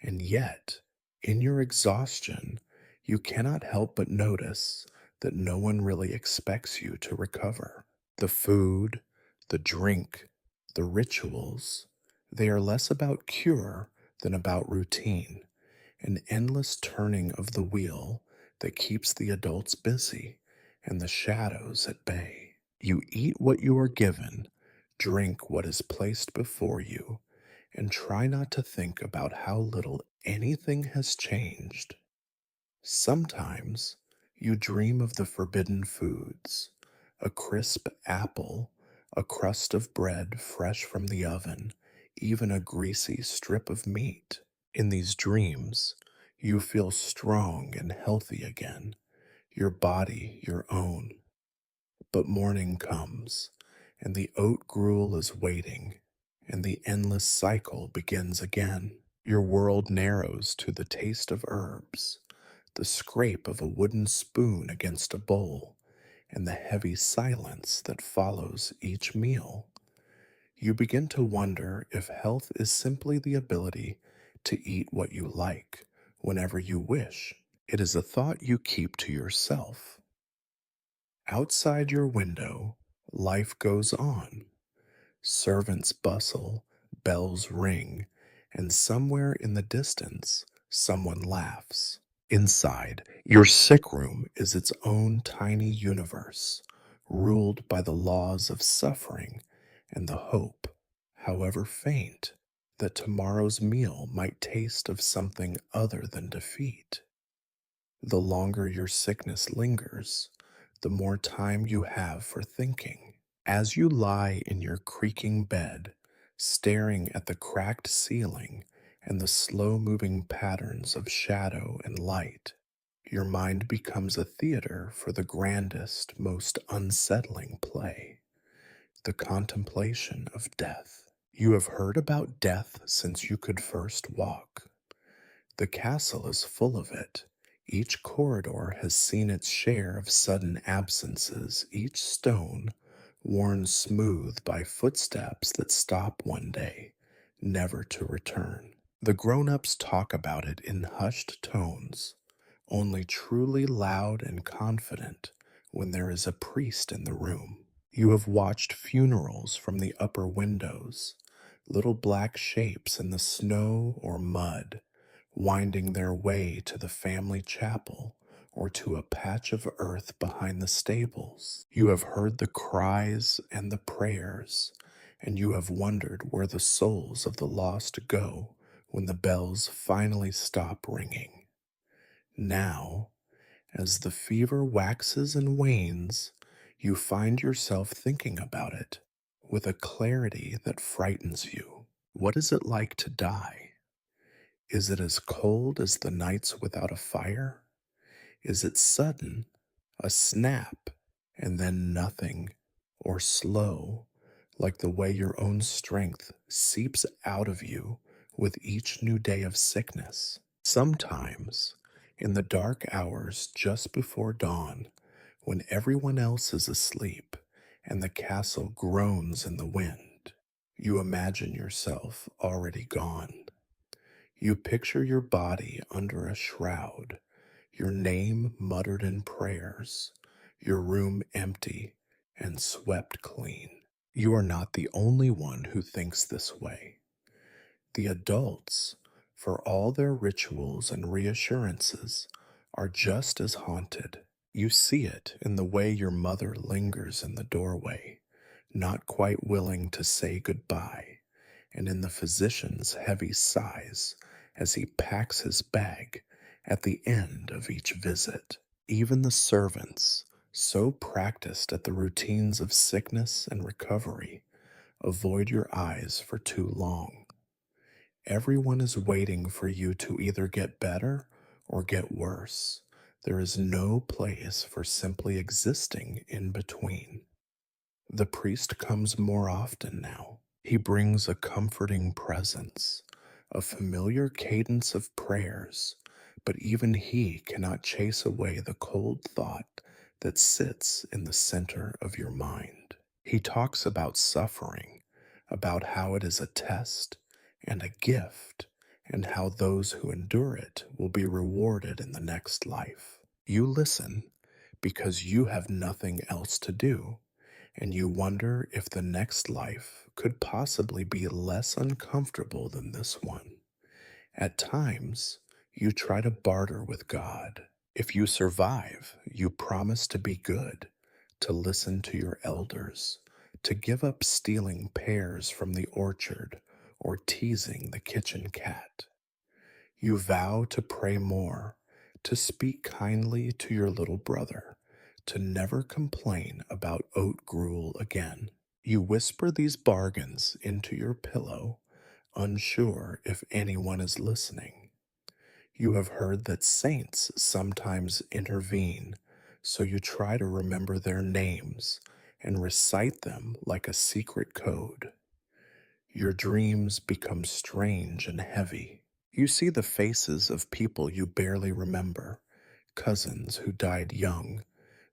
and yet, in your exhaustion, you cannot help but notice that no one really expects you to recover. The food, the drink, the rituals, they are less about cure than about routine, an endless turning of the wheel that keeps the adults busy and the shadows at bay. You eat what you are given, drink what is placed before you, and try not to think about how little anything has changed. Sometimes you dream of the forbidden foods, a crisp apple, a crust of bread fresh from the oven, even a greasy strip of meat. In these dreams, you feel strong and healthy again, your body your own. But morning comes, and the oat gruel is waiting, and the endless cycle begins again. Your world narrows to the taste of herbs, the scrape of a wooden spoon against a bowl, and the heavy silence that follows each meal. You begin to wonder if health is simply the ability to eat what you like whenever you wish. It is a thought you keep to yourself. Outside your window, life goes on. Servants bustle, bells ring, and somewhere in the distance, someone laughs. Inside, your sick room is its own tiny universe, ruled by the laws of suffering and the hope, however faint, that tomorrow's meal might taste of something other than defeat. The longer your sickness lingers, the more time you have for thinking. As you lie in your creaking bed, staring at the cracked ceiling and the slow moving patterns of shadow and light, your mind becomes a theater for the grandest, most unsettling play, the contemplation of death. You have heard about death since you could first walk. The castle is full of it. Each corridor has seen its share of sudden absences, each stone worn smooth by footsteps that stop one day, never to return. The grown ups talk about it in hushed tones, only truly loud and confident when there is a priest in the room. You have watched funerals from the upper windows, little black shapes in the snow or mud, winding their way to the family chapel or to a patch of earth behind the stables. You have heard the cries and the prayers, and you have wondered where the souls of the lost go when the bells finally stop ringing. Now, as the fever waxes and wanes, you find yourself thinking about it with a clarity that frightens you. What is it like to die? Is it as cold as the nights without a fire? Is it sudden, a snap, and then nothing, or slow, like the way your own strength seeps out of you with each new day of sickness? Sometimes, in the dark hours just before dawn, when everyone else is asleep and the castle groans in the wind, you imagine yourself already gone. You picture your body under a shroud, your name muttered in prayers, your room empty and swept clean. You are not the only one who thinks this way. The adults, for all their rituals and reassurances, are just as haunted. You see it in the way your mother lingers in the doorway, not quite willing to say goodbye, and in the physician's heavy sighs as he packs his bag at the end of each visit. Even the servants, so practiced at the routines of sickness and recovery, avoid your eyes for too long. Everyone is waiting for you to either get better or get worse. There is no place for simply existing in between. The priest comes more often now. He brings a comforting presence, a familiar cadence of prayers, but even he cannot chase away the cold thought that sits in the center of your mind. He talks about suffering, about how it is a test and a gift, and how those who endure it will be rewarded in the next life. You listen because you have nothing else to do, and you wonder if the next life could possibly be less uncomfortable than this one. At times, you try to barter with God. If you survive, you promise to be good, to listen to your elders, to give up stealing pears from the orchard or teasing the kitchen cat. You vow to pray more, to speak kindly to your little brother, to never complain about oat gruel again. You whisper these bargains into your pillow, unsure if anyone is listening. You have heard that saints sometimes intervene, so you try to remember their names and recite them like a secret code. Your dreams become strange and heavy. You see the faces of people you barely remember, cousins who died young,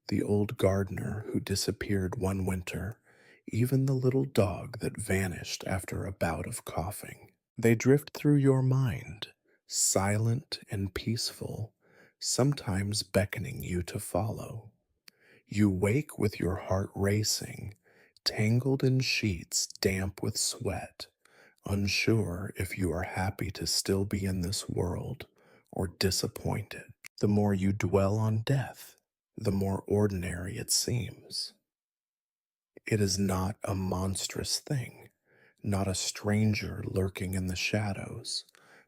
the old gardener who disappeared one winter, even the little dog that vanished after a bout of coughing. They drift through your mind, silent and peaceful, sometimes beckoning you to follow. You wake with your heart racing, tangled in sheets damp with sweat, unsure if you are happy to still be in this world or disappointed. The more you dwell on death, the more ordinary it seems. It is not a monstrous thing, not a stranger lurking in the shadows,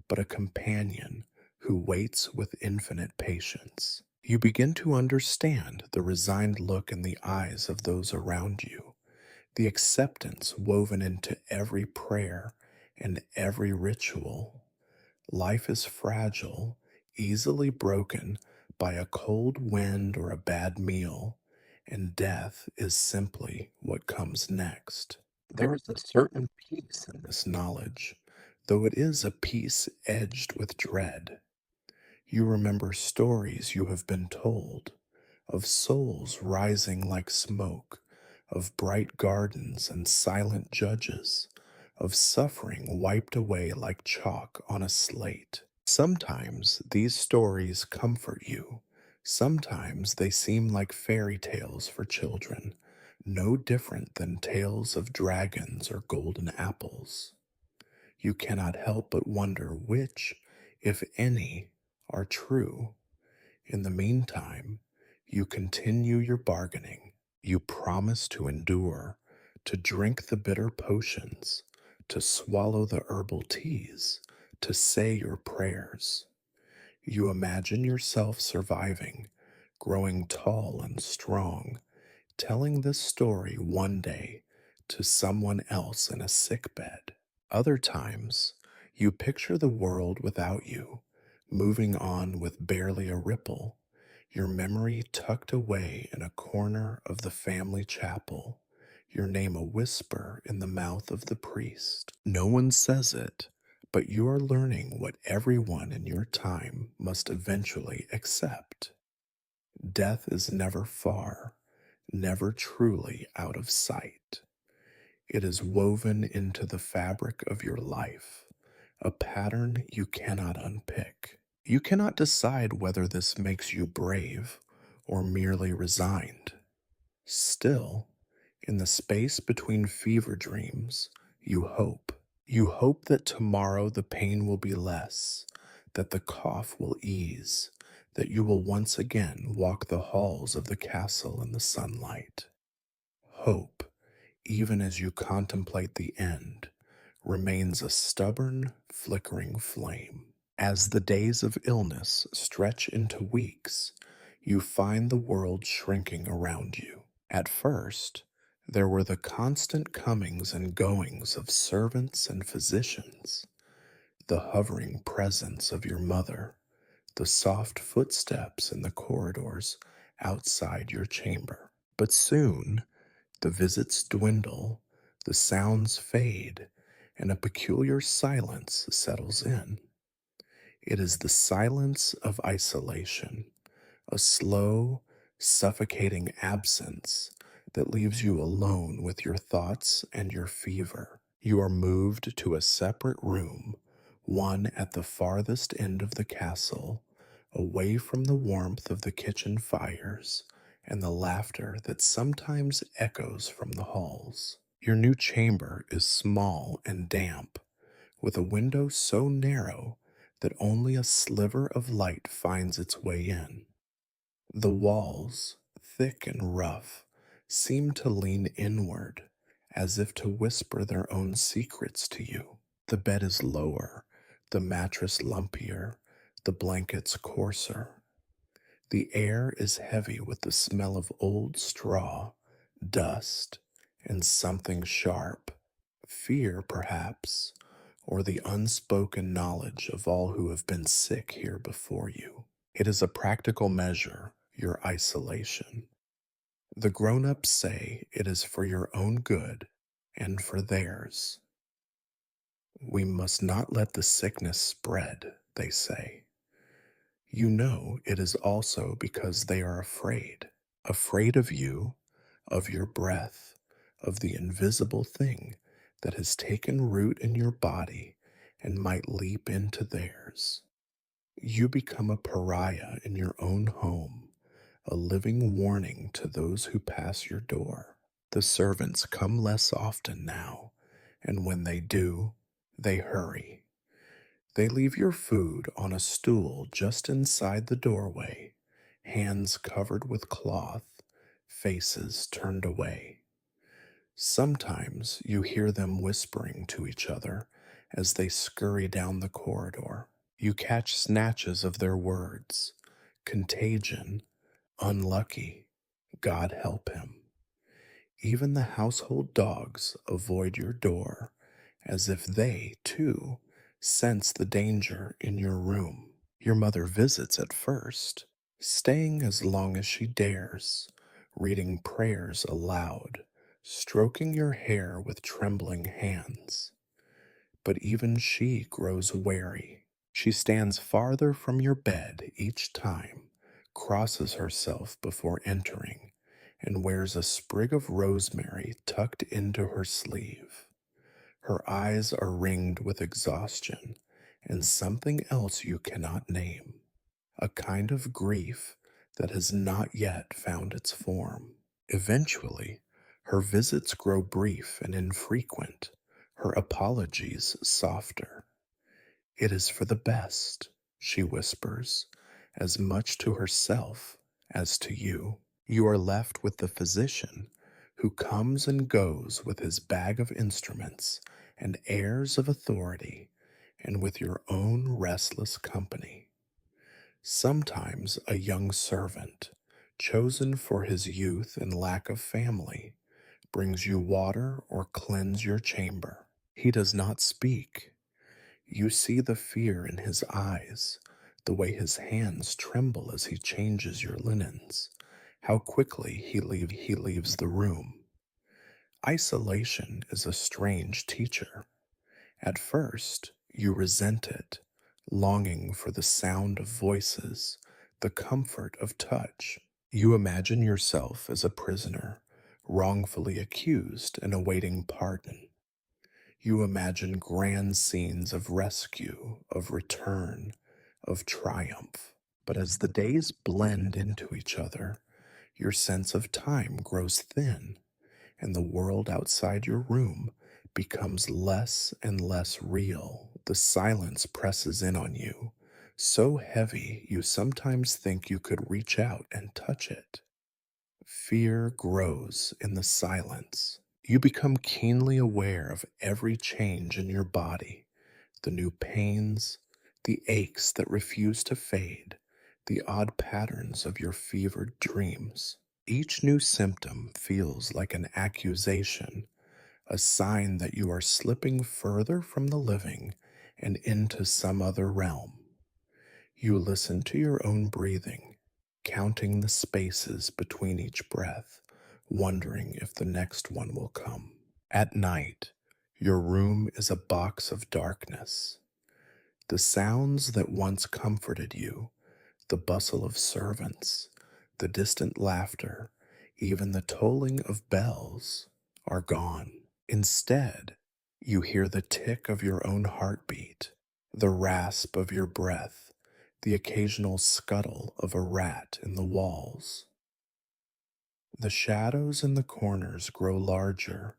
but a companion who waits with infinite patience. You begin to understand the resigned look in the eyes of those around you, the acceptance woven into every prayer and every ritual. Life is fragile, easily broken by a cold wind or a bad meal, and death is simply what comes next. There is a certain peace in this knowledge, though it is a peace edged with dread. You remember stories you have been told of souls rising like smoke, of bright gardens and silent judges, of suffering wiped away like chalk on a slate. Sometimes these stories comfort you. Sometimes they seem like fairy tales for children, no different than tales of dragons or golden apples. You cannot help but wonder which, if any, are true. In the meantime, you continue your bargaining. You promise to endure, to drink the bitter potions, to swallow the herbal teas, to say your prayers. You imagine yourself surviving, growing tall and strong, telling this story one day to someone else in a sick bed. Other times, you picture the world without you, moving on with barely a ripple, your memory tucked away in a corner of the family chapel, your name a whisper in the mouth of the priest. No one says it, but you are learning what everyone in your time must eventually accept. Death is never far, never truly out of sight. It is woven into the fabric of your life, a pattern you cannot unpick. You cannot decide whether this makes you brave or merely resigned. Still, in the space between fever dreams, you hope. You hope that tomorrow the pain will be less, that the cough will ease, that you will once again walk the halls of the castle in the sunlight. Hope, even as you contemplate the end, remains a stubborn, flickering flame. As the days of illness stretch into weeks, you find the world shrinking around you. At first, there were the constant comings and goings of servants and physicians, the hovering presence of your mother, the soft footsteps in the corridors outside your chamber. But soon, the visits dwindle, the sounds fade, and a peculiar silence settles in. It is the silence of isolation, a slow, suffocating absence that leaves you alone with your thoughts and your fever. You are moved to a separate room, one at the farthest end of the castle, away from the warmth of the kitchen fires and the laughter that sometimes echoes from the halls. Your new chamber is small and damp, with a window so narrow that only a sliver of light finds its way in. The walls, thick and rough, seem to lean inward, as if to whisper their own secrets to you. The bed is lower, the mattress lumpier, the blankets coarser. The air is heavy with the smell of old straw, dust, and something sharp. Fear, perhaps, or the unspoken knowledge of all who have been sick here before you. It is a practical measure, your isolation. The grown ups say it is for your own good and for theirs. We must not let the sickness spread, they say. You know it is also because they are afraid, afraid of you, of your breath, of the invisible thing that has taken root in your body and might leap into theirs. You become a pariah in your own home, a living warning to those who pass your door. The servants come less often now, and when they do, They hurry. They leave your food on a stool just inside the doorway, hands covered with cloth, faces turned away. Sometimes you hear them whispering to each other as they scurry down the corridor. You catch snatches of their words: contagion, unlucky, God help him. Even the household dogs avoid your door as if they, too, sense the danger in your room. Your mother visits at first, staying as long as she dares, reading prayers aloud, stroking your hair with trembling hands. But even she grows wary. She stands farther from your bed each time, crosses herself before entering, and wears a sprig of rosemary tucked into her sleeve. Her eyes are ringed with exhaustion and something else you cannot name, a kind of grief that has not yet found its form. Eventually, her visits grow brief and infrequent, her apologies softer. It is for the best, she whispers, as much to herself as to you. You are left with the physician who comes and goes with his bag of instruments and airs of authority, and with your own restless company. Sometimes a young servant, chosen for his youth and lack of family, brings you water or cleanse your chamber. He does not speak. You see the fear in his eyes, the way his hands tremble as he changes your linens, how quickly he leaves the room. Isolation is a strange teacher. At first, you resent it, longing for the sound of voices, the comfort of touch. You imagine yourself as a prisoner, wrongfully accused and awaiting pardon. You imagine grand scenes of rescue, of return, of triumph. But as the days blend into each other, your sense of time grows thin, and the world outside your room becomes less and less real. The silence presses in on you, so heavy you sometimes think you could reach out and touch it. Fear grows in the silence. You become keenly aware of every change in your body, the new pains, the aches that refuse to fade, the odd patterns of your fevered dreams. Each new symptom feels like an accusation, a sign that you are slipping further from the living and into some other realm. You listen to your own breathing, counting the spaces between each breath, wondering if the next one will come. At night, your room is a box of darkness. The sounds that once comforted you, the bustle of servants, the distant laughter, even the tolling of bells, are gone. Instead, you hear the tick of your own heartbeat, the rasp of your breath, the occasional scuttle of a rat in the walls. The shadows in the corners grow larger,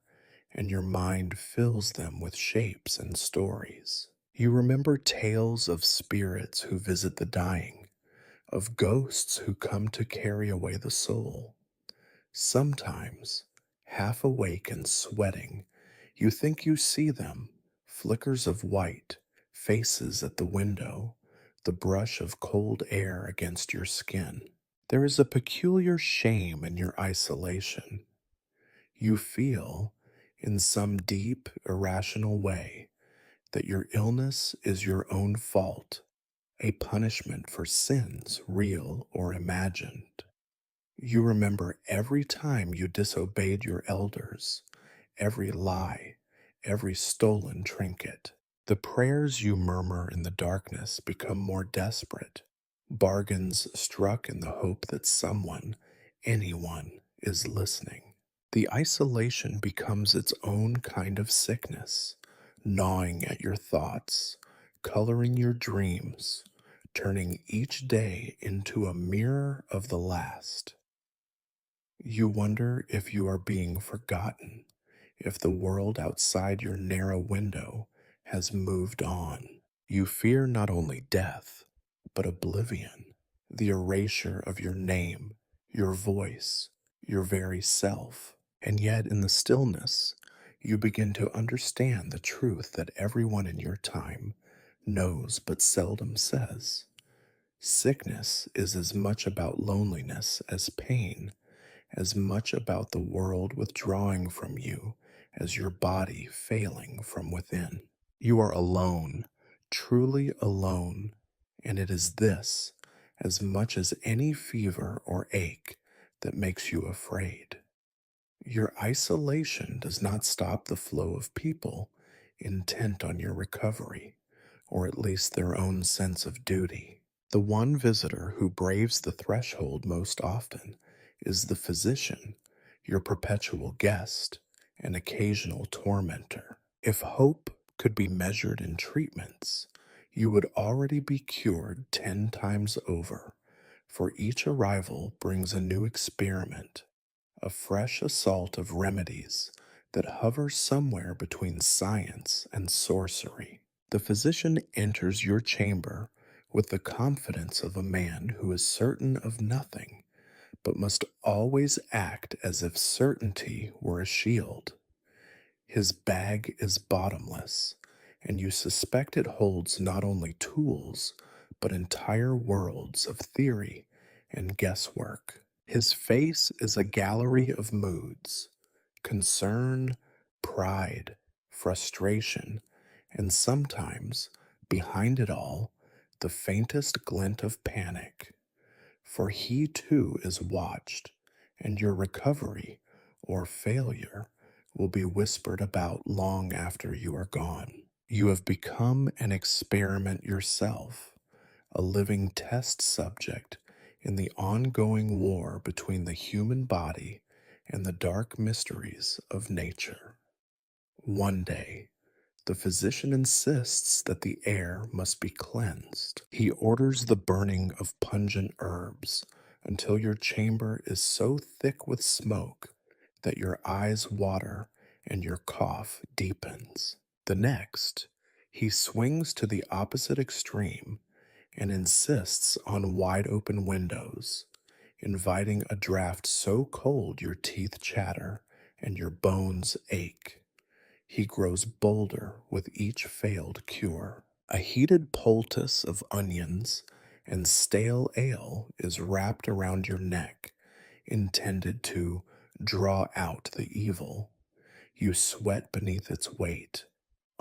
and your mind fills them with shapes and stories. You remember tales of spirits who visit the dying, of ghosts who come to carry away the soul. Sometimes, half awake and sweating, you think you see them, flickers of white, faces at the window, the brush of cold air against your skin. There is a peculiar shame in your isolation. You feel, in some deep, irrational way, that your illness is your own fault, a punishment for sins, real or imagined. You remember every time you disobeyed your elders, every lie, every stolen trinket. The prayers you murmur in the darkness become more desperate, bargains struck in the hope that someone, anyone, is listening. The isolation becomes its own kind of sickness, gnawing at your thoughts, coloring your dreams, turning each day into a mirror of the last. You wonder if you are being forgotten, if the world outside your narrow window has moved on. You fear not only death, but oblivion, the erasure of your name, your voice, your very self. And yet, in the stillness, you begin to understand the truth that everyone in your time knows but seldom says. Sickness is as much about loneliness as pain, as much about the world withdrawing from you as your body failing from within. You are alone, truly alone, and it is this, as much as any fever or ache, that makes you afraid. Your isolation does not stop the flow of people intent on your recovery, or at least their own sense of duty. The one visitor who braves the threshold most often is the physician, your perpetual guest, and occasional tormentor. If hope could be measured in treatments, you would already be cured 10 times over, for each arrival brings a new experiment, a fresh assault of remedies that hover somewhere between science and sorcery. The physician enters your chamber with the confidence of a man who is certain of nothing, but must always act as if certainty were a shield. His bag is bottomless, and you suspect it holds not only tools, but entire worlds of theory and guesswork. His face is a gallery of moods: concern, pride, frustration, and sometimes, behind it all, the faintest glint of panic. For he too is watched, and your recovery or failure will be whispered about long after you are gone. You have become an experiment yourself, a living test subject in the ongoing war between the human body and the dark mysteries of nature. One day, the physician insists that the air must be cleansed. He orders the burning of pungent herbs until your chamber is so thick with smoke that your eyes water and your cough deepens. The next, he swings to the opposite extreme and insists on wide open windows, inviting a draft so cold your teeth chatter and your bones ache. He grows bolder with each failed cure. A heated poultice of onions and stale ale is wrapped around your neck, intended to draw out the evil. You sweat beneath its weight,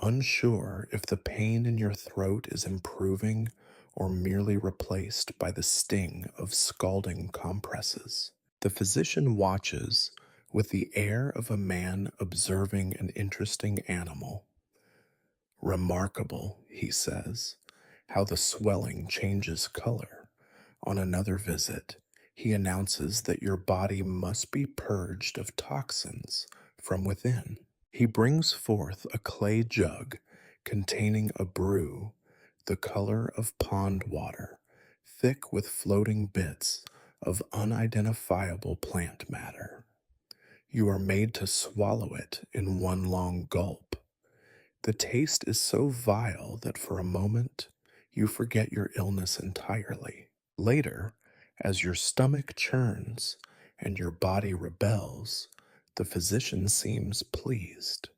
unsure if the pain in your throat is improving or merely replaced by the sting of scalding compresses. The physician watches with the air of a man observing an interesting animal. Remarkable, he says, how the swelling changes color. On another visit, he announces that your body must be purged of toxins from within. He brings forth a clay jug containing a brew the color of pond water, thick with floating bits of unidentifiable plant matter. You are made to swallow it in one long gulp. The taste is so vile that for a moment you forget your illness entirely. Later, as your stomach churns and your body rebels, the physician seems pleased.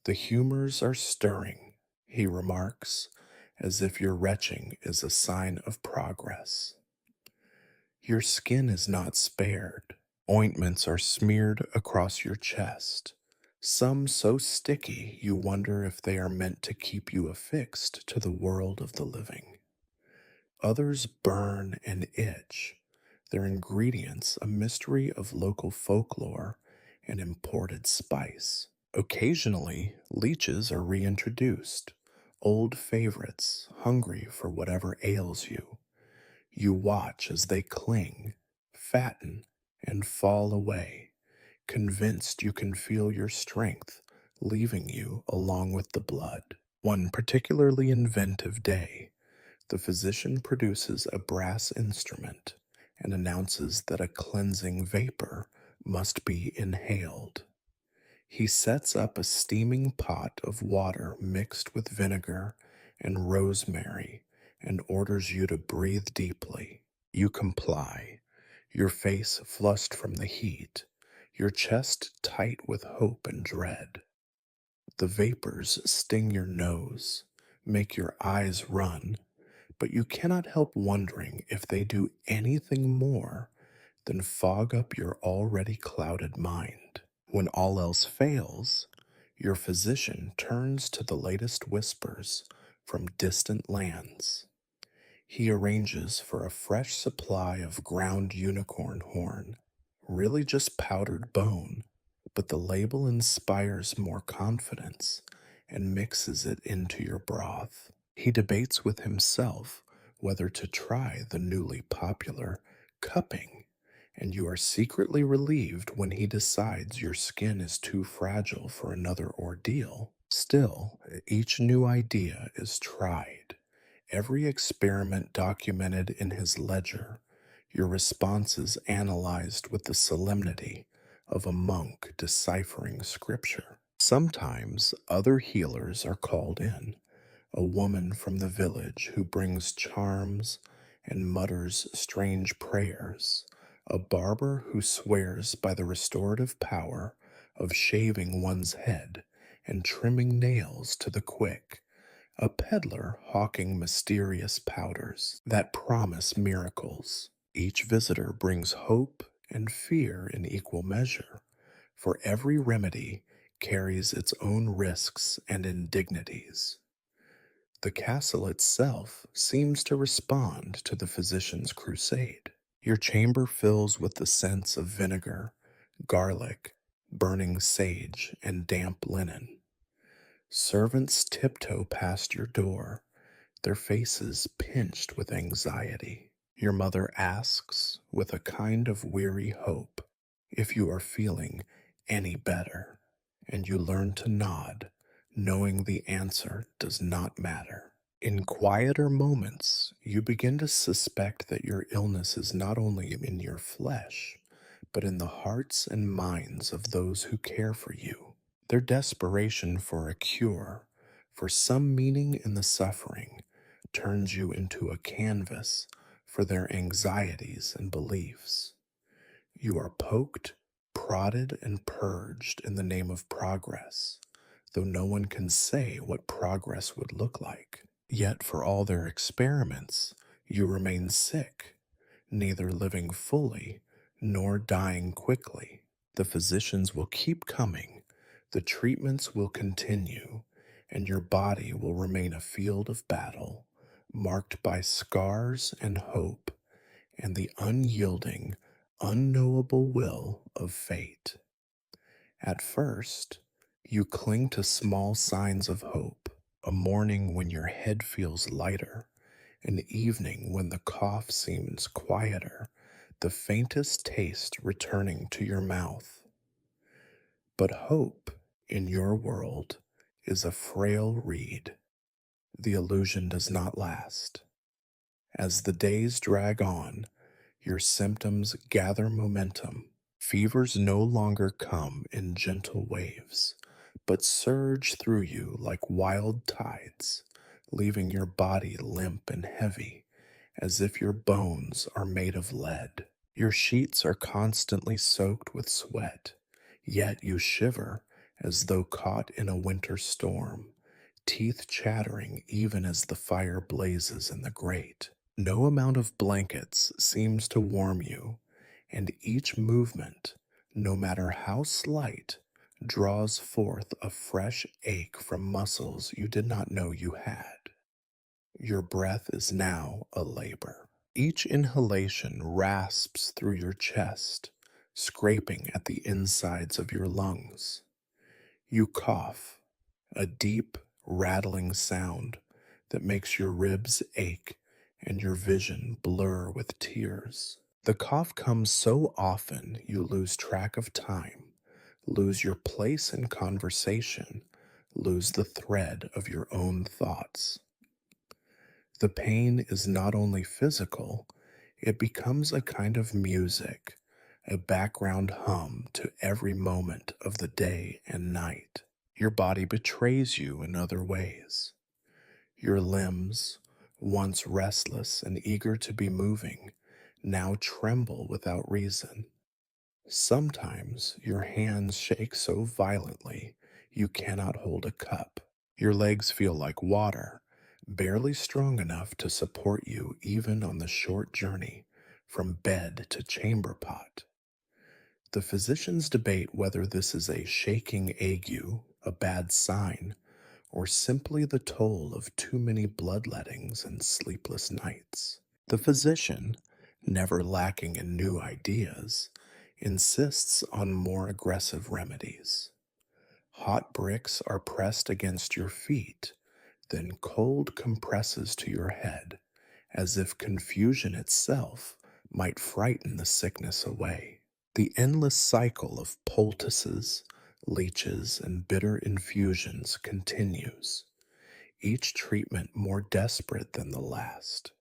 The humors are stirring, he remarks, as if your retching is a sign of progress. Your skin is not spared. Ointments are smeared across your chest, some so sticky you wonder if they are meant to keep you affixed to the world of the living. Others burn and itch, their ingredients a mystery of local folklore and imported spice. Occasionally, leeches are reintroduced, old favorites hungry for whatever ails you. You watch as they cling, fatten, and fall away, convinced you can feel your strength leaving you along with the blood. One particularly inventive day, the physician produces a brass instrument and announces that a cleansing vapor must be inhaled. He sets up a steaming pot of water mixed with vinegar and rosemary and orders you to breathe deeply. You comply, your face flushed from the heat, your chest tight with hope and dread. The vapors sting your nose, make your eyes run, but you cannot help wondering if they do anything more than fog up your already clouded mind. When all else fails, your physician turns to the latest whispers from distant lands. He arranges for a fresh supply of ground unicorn horn, really just powdered bone, but the label inspires more confidence and mixes it into your broth. He debates with himself whether to try the newly popular cupping, and you are secretly relieved when he decides your skin is too fragile for another ordeal. Still, each new idea is tried, every experiment documented in his ledger, your responses analyzed with the solemnity of a monk deciphering scripture. Sometimes other healers are called in, a woman from the village who brings charms and mutters strange prayers, a barber who swears by the restorative power of shaving one's head and trimming nails to the quick, a peddler hawking mysterious powders that promise miracles. Each visitor brings hope and fear in equal measure, for every remedy carries its own risks and indignities. The castle itself seems to respond to the physician's crusade. Your chamber fills with the scents of vinegar, garlic, burning sage, and damp linen. Servants tiptoe past your door, their faces pinched with anxiety. Your mother asks, with a kind of weary hope, if you are feeling any better, and you learn to nod, knowing the answer does not matter. In quieter moments, you begin to suspect that your illness is not only in your flesh, but in the hearts and minds of those who care for you. Their desperation for a cure, for some meaning in the suffering, turns you into a canvas for their anxieties and beliefs. You are poked, prodded, and purged in the name of progress, though no one can say what progress would look like. Yet, for all their experiments, you remain sick, neither living fully nor dying quickly. The physicians will keep coming, the treatments will continue, and your body will remain a field of battle, marked by scars and hope, and the unyielding, unknowable will of fate. At first, you cling to small signs of hope, a morning when your head feels lighter, an evening when the cough seems quieter, the faintest taste returning to your mouth. But hope, in your world, is a frail reed. The illusion does not last. As the days drag on, your symptoms gather momentum. Fevers no longer come in gentle waves, but surge through you like wild tides, leaving your body limp and heavy, as if your bones are made of lead. Your sheets are constantly soaked with sweat, yet you shiver as though caught in a winter storm, teeth chattering even as the fire blazes in the grate. No amount of blankets seems to warm you, and each movement, no matter how slight, draws forth a fresh ache from muscles you did not know you had. Your breath is now a labor. Each inhalation rasps through your chest, scraping at the insides of your lungs. You cough, a deep, rattling sound that makes your ribs ache and your vision blur with tears. The cough comes so often you lose track of time, lose your place in conversation, lose the thread of your own thoughts. The pain is not only physical, it becomes a kind of music, a background hum to every moment of the day and night. Your body betrays you in other ways. Your limbs, once restless and eager to be moving, now tremble without reason. Sometimes your hands shake so violently you cannot hold a cup. Your legs feel like water, barely strong enough to support you even on the short journey from bed to chamber pot. The physicians debate whether this is a shaking ague, a bad sign, or simply the toll of too many bloodlettings and sleepless nights. The physician, never lacking in new ideas, insists on more aggressive remedies. Hot bricks are pressed against your feet, then cold compresses to your head, as if confusion itself might frighten the sickness away. The endless cycle of poultices, leeches, and bitter infusions continues, each treatment more desperate than the last.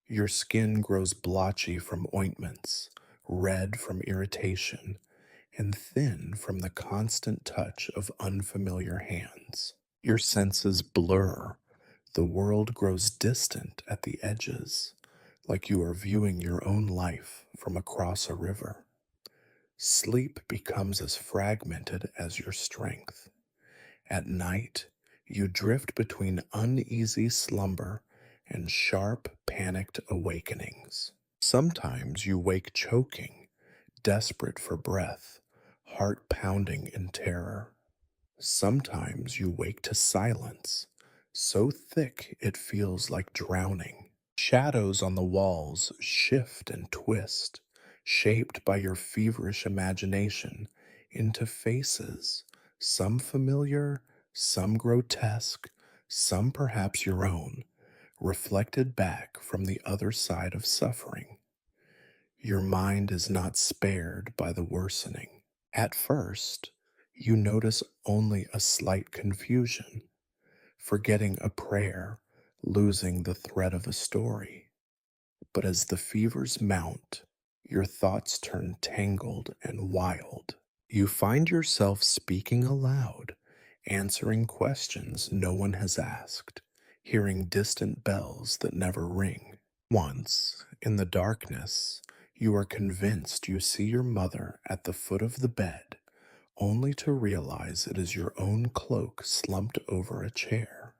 Your skin grows blotchy from ointments, red from irritation, and thin from the constant touch of unfamiliar hands. Your senses blur. The world grows distant at the edges, like you are viewing your own life from across a river. Sleep becomes as fragmented as your strength. At night, you drift between uneasy slumber and sharp, panicked awakenings. Sometimes you wake choking, desperate for breath, heart pounding in terror. Sometimes you wake to silence, so thick it feels like drowning. Shadows on the walls shift and twist, shaped by your feverish imagination into faces, some familiar, some grotesque, some perhaps your own, reflected back from the other side of suffering. Your mind is not spared by the worsening. At first, you notice only a slight confusion, forgetting a prayer, losing the thread of a story. But as the fevers mount, your thoughts turn tangled and wild. You find yourself speaking aloud, answering questions no one has asked, hearing distant bells that never ring. Once, in the darkness, you are convinced you see your mother at the foot of the bed, only to realize it is your own cloak slumped over a chair.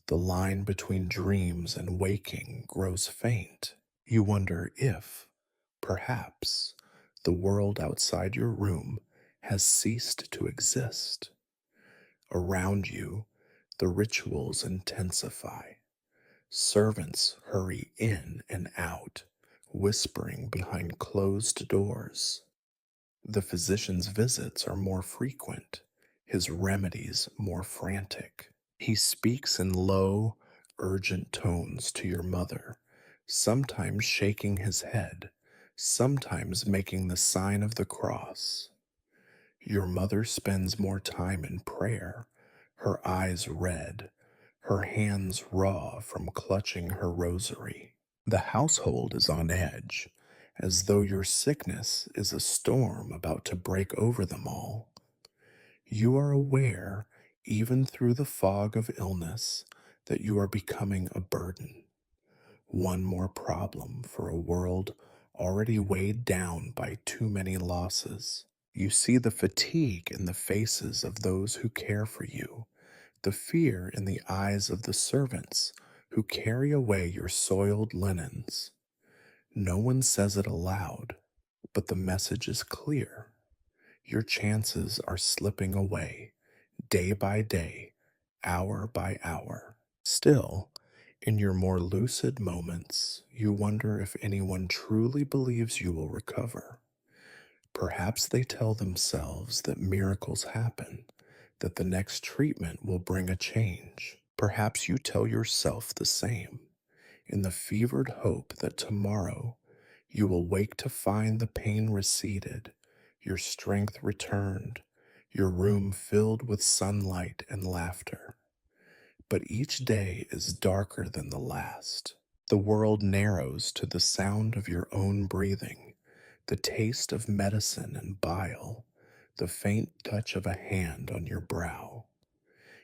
The line between dreams and waking grows faint. You wonder if, perhaps, the world outside your room has ceased to exist. Around you, the rituals intensify. Servants hurry in and out, whispering behind closed doors. The physician's visits are more frequent, his remedies more frantic. He speaks in low, urgent tones to your mother, sometimes shaking his head, sometimes making the sign of the cross. Your mother spends more time in prayer, her eyes red, her hands raw from clutching her rosary. The household is on edge, as though your sickness is a storm about to break over them all. You are aware, even through the fog of illness, that you are becoming a burden. One more problem for a world already weighed down by too many losses. You see the fatigue in the faces of those who care for you, the fear in the eyes of the servants who carry away your soiled linens. No one says it aloud, but the message is clear. Your chances are slipping away, day by day, hour by hour. Still, in your more lucid moments, you wonder if anyone truly believes you will recover. Perhaps they tell themselves that miracles happen, that the next treatment will bring a change. Perhaps you tell yourself the same, in the fevered hope that tomorrow you will wake to find the pain receded, your strength returned, your room filled with sunlight and laughter. But each day is darker than the last. The world narrows to the sound of your own breathing, the taste of medicine and bile, the faint touch of a hand on your brow.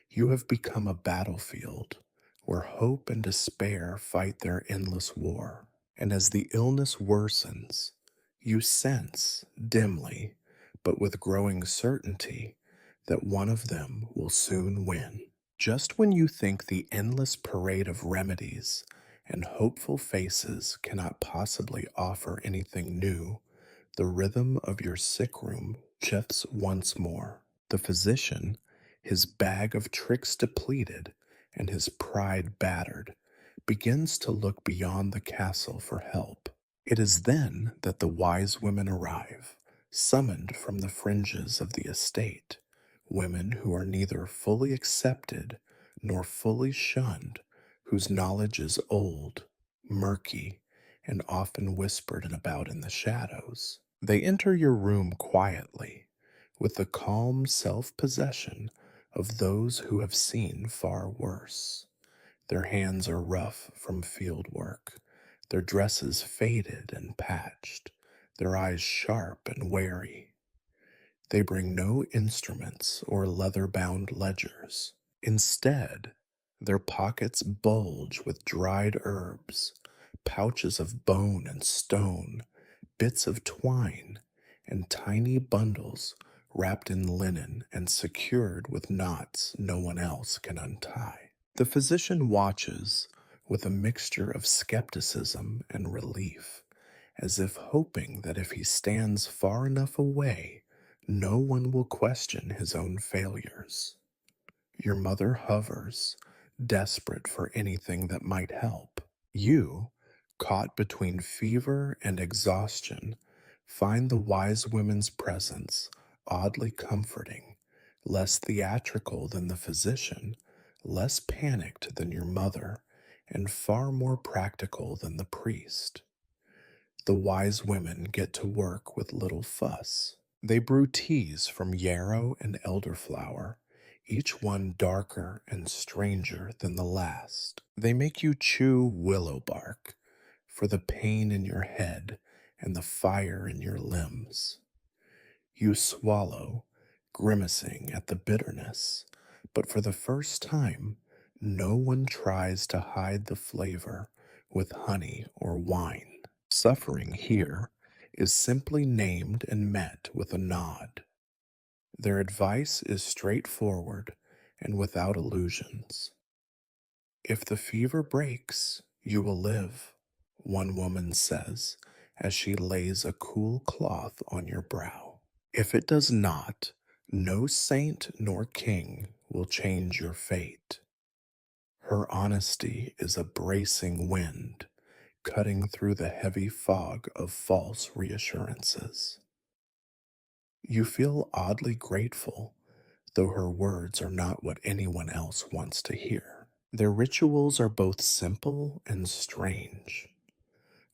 You have become a battlefield where hope and despair fight their endless war. And as the illness worsens, you sense, dimly, but with growing certainty, that one of them will soon win. Just when you think the endless parade of remedies and hopeful faces cannot possibly offer anything new, the rhythm of your sick room shifts once more. The physician, his bag of tricks depleted and his pride battered, begins to look beyond the castle for help. It is then that the wise women arrive, summoned from the fringes of the estate, women who are neither fully accepted nor fully shunned, whose knowledge is old, murky, and often whispered about in the shadows. They enter your room quietly, with the calm self possession of those who have seen far worse. Their hands are rough from field work, their dresses faded and patched, their eyes sharp and wary. They bring no instruments or leather bound ledgers. Instead, their pockets bulge with dried herbs, pouches of bone and stone, bits of twine, and tiny bundles wrapped in linen and secured with knots no one else can untie. The physician watches with a mixture of skepticism and relief, as if hoping that if he stands far enough away, no one will question his own failures. Your mother hovers, desperate for anything that might help. You, caught between fever and exhaustion, find the wise women's presence oddly comforting, less theatrical than the physician, less panicked than your mother, and far more practical than the priest. The wise women get to work with little fuss. They brew teas from yarrow and elderflower, each one darker and stranger than the last. They make you chew willow bark for the pain in your head and the fire in your limbs. You swallow, grimacing at the bitterness, but for the first time, no one tries to hide the flavor with honey or wine. Suffering here is simply named and met with a nod. Their advice is straightforward and without illusions. If the fever breaks, you will live, one woman says as she lays a cool cloth on your brow. If it does not, no saint nor king will change your fate. Her honesty is a bracing wind, cutting through the heavy fog of false reassurances. You feel oddly grateful, though her words are not what anyone else wants to hear. Their rituals are both simple and strange.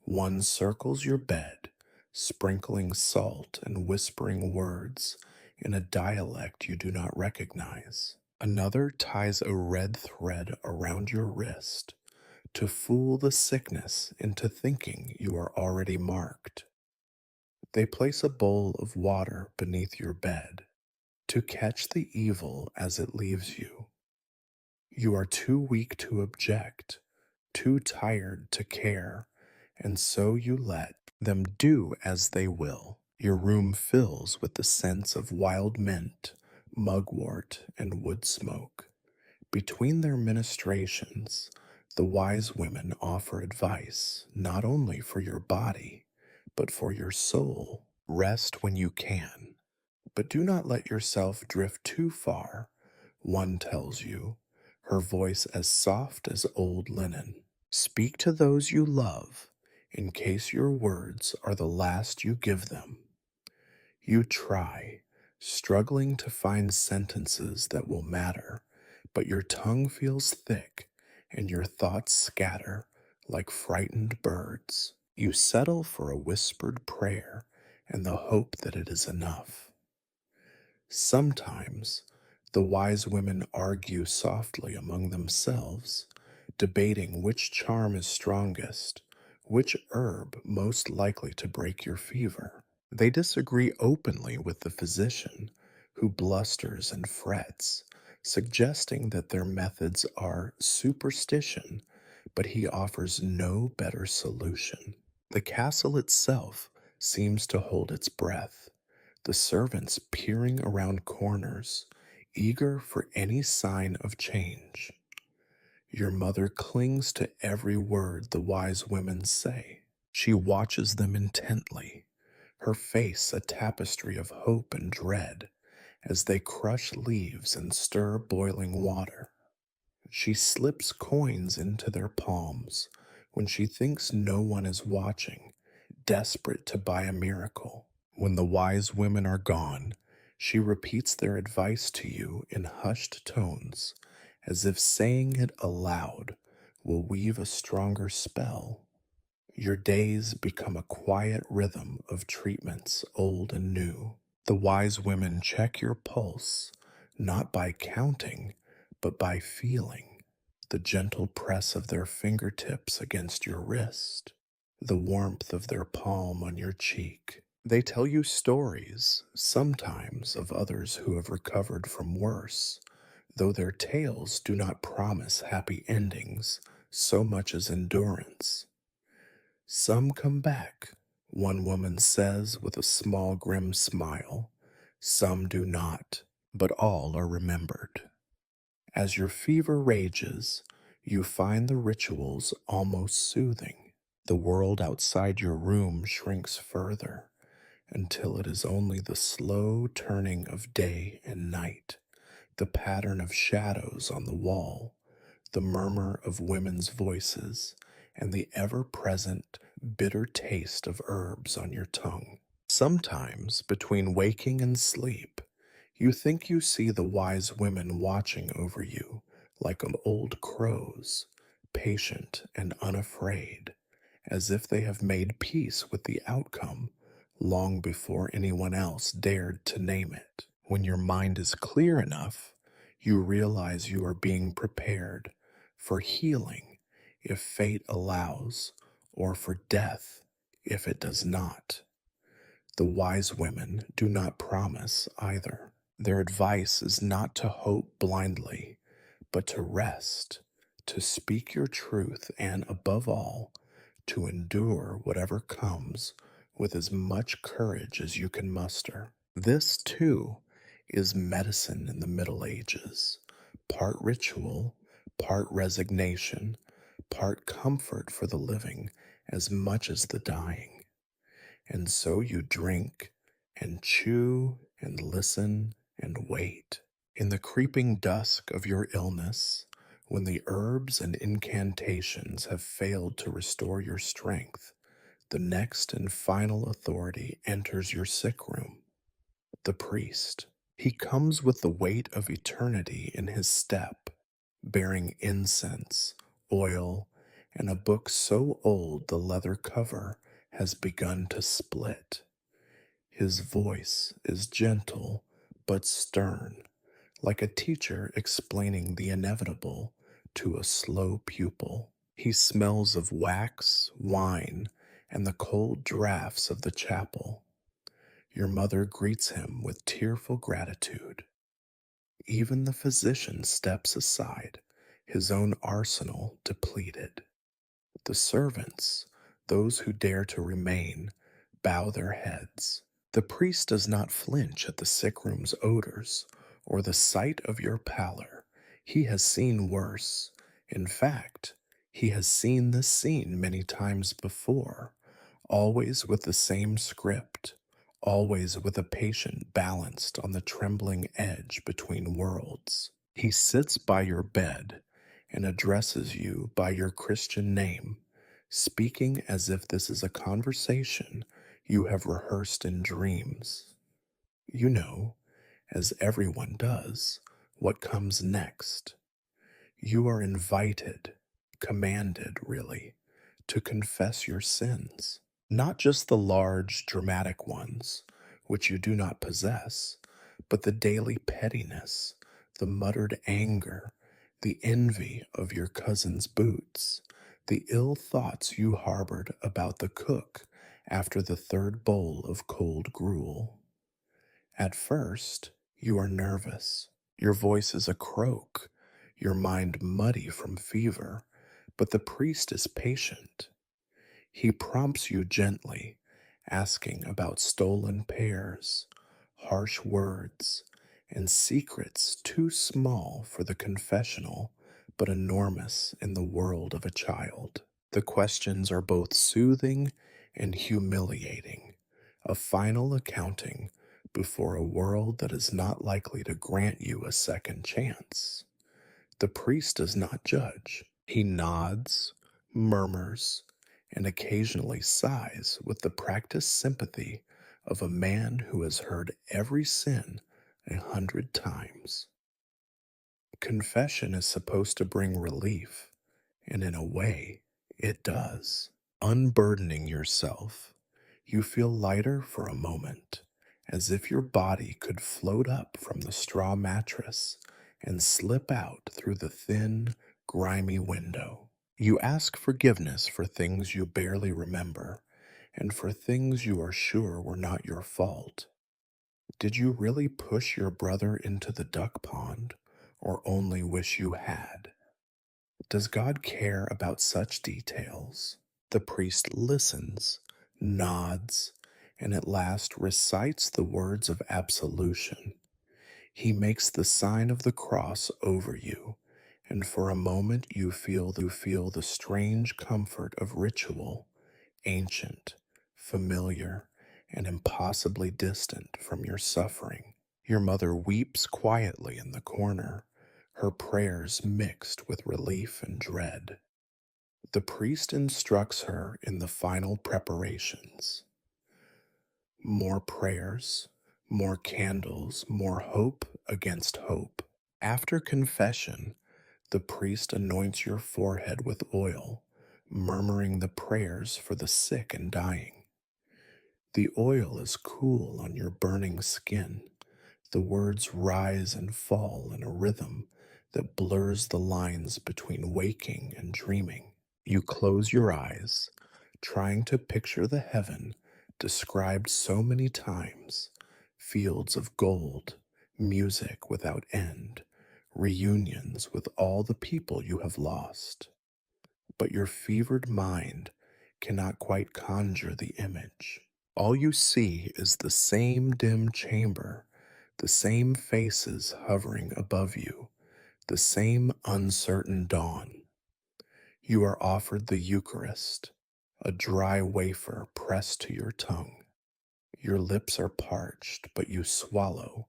One circles your bed, sprinkling salt and whispering words in a dialect you do not recognize. Another ties a red thread around your wrist to fool the sickness into thinking you are already marked. They place a bowl of water beneath your bed to catch the evil as it leaves you. You are too weak to object, too tired to care, and so you let them do as they will. Your room fills with the scents of wild mint, mugwort, and wood smoke. Between their ministrations, the wise women offer advice not only for your body, but for your soul. Rest when you can, but do not let yourself drift too far, one tells you, her voice as soft as old linen. Speak to those you love, in case your words are the last you give them. You try, struggling to find sentences that will matter, but your tongue feels thick and your thoughts scatter like frightened birds. You settle for a whispered prayer and the hope that it is enough. Sometimes the wise women argue softly among themselves, debating which charm is strongest, Which herb most likely to break your fever? They disagree openly with the physician, who blusters and frets, suggesting that their methods are superstition, but he offers no better solution. The castle itself seems to hold its breath, the servants peering around corners, eager for any sign of change. Your mother clings to every word the wise women say. She watches them intently, her face a tapestry of hope and dread, as they crush leaves and stir boiling water. She slips coins into their palms when she thinks no one is watching, desperate to buy a miracle. When the wise women are gone, she repeats their advice to you in hushed tones, as if saying it aloud will weave a stronger spell. Your days become a quiet rhythm of treatments old and new. The wise women check your pulse, not by counting, but by feeling. The gentle press of their fingertips against your wrist, the warmth of their palm on your cheek. They tell you stories, sometimes of others who have recovered from worse, though their tales do not promise happy endings so much as endurance. Some come back, one woman says with a small grim smile. Some do not, but all are remembered. As your fever rages, you find the rituals almost soothing. The world outside your room shrinks further until it is only the slow turning of day and night, the pattern of shadows on the wall, the murmur of women's voices, and the ever present bitter taste of herbs on your tongue. Sometimes, between waking and sleep, you think you see the wise women watching over you like old crows, patient and unafraid, as if they have made peace with the outcome long before anyone else dared to name it. When your mind is clear enough, you realize you are being prepared for healing if fate allows, or for death if it does not. The wise women do not promise either. Their advice is not to hope blindly, but to rest, to speak your truth, and above all, to endure whatever comes with as much courage as you can muster. This, too, is medicine in the Middle Ages, part ritual, part resignation, part comfort for the living as much as the dying. And so you drink and chew and listen and wait. In the creeping dusk of your illness, when the herbs and incantations have failed to restore your strength, the next and final authority enters your sick room, the priest. He comes with the weight of eternity in his step, bearing incense, oil, and a book so old the leather cover has begun to split. His voice is gentle but stern, like a teacher explaining the inevitable to a slow pupil. He smells of wax, wine, and the cold draughts of the chapel. Your mother greets him with tearful gratitude. Even the physician steps aside, his own arsenal depleted. The servants, those who dare to remain, bow their heads. The priest does not flinch at the sick room's odors or the sight of your pallor. He has seen worse. In fact, he has seen this scene many times before, always with the same script, always with a patient balanced on the trembling edge between worlds. He sits by your bed and addresses you by your Christian name, speaking as if this is a conversation you have rehearsed in dreams. You know, as everyone does, what comes next. You are invited, commanded, really, to confess your sins, not just the large, dramatic ones, which you do not possess, but the daily pettiness, the muttered anger, the envy of your cousin's boots, the ill thoughts you harbored about the cook after the third bowl of cold gruel. At first, you are nervous. Your voice is a croak, your mind muddy from fever, but the priest is patient. He prompts you gently, asking about stolen pears, harsh words, and secrets too small for the confessional but enormous in the world of a child. The questions are both soothing and humiliating, a final accounting before a world that is not likely to grant you a second chance. The priest does not judge. He nods, murmurs, and occasionally sighs with the practiced sympathy of a man who has heard every sin 100 times. Confession is supposed to bring relief, and in a way, it does. Unburdening yourself, you feel lighter for a moment, as if your body could float up from the straw mattress and slip out through the thin, grimy window. You ask forgiveness for things you barely remember and for things you are sure were not your fault. Did you really push your brother into the duck pond or only wish you had? Does God care about such details? The priest listens, nods, and at last recites the words of absolution. He makes the sign of the cross over you, and for a moment you feel the strange comfort of ritual, ancient, familiar, and impossibly distant from your suffering. Your mother weeps quietly in the corner, her prayers mixed with relief and dread. The priest instructs her in the final preparations. More prayers, more candles, more hope against hope. After confession, the priest anoints your forehead with oil, murmuring the prayers for the sick and dying. The oil is cool on your burning skin. The words rise and fall in a rhythm that blurs the lines between waking and dreaming. You close your eyes, trying to picture the heaven described so many times, fields of gold, music without end, reunions with all the people you have lost. But your fevered mind cannot quite conjure the image. All you see is the same dim chamber, the same faces hovering above you, the same uncertain dawn. You are offered the Eucharist, a dry wafer pressed to your tongue. Your lips are parched, but you swallow,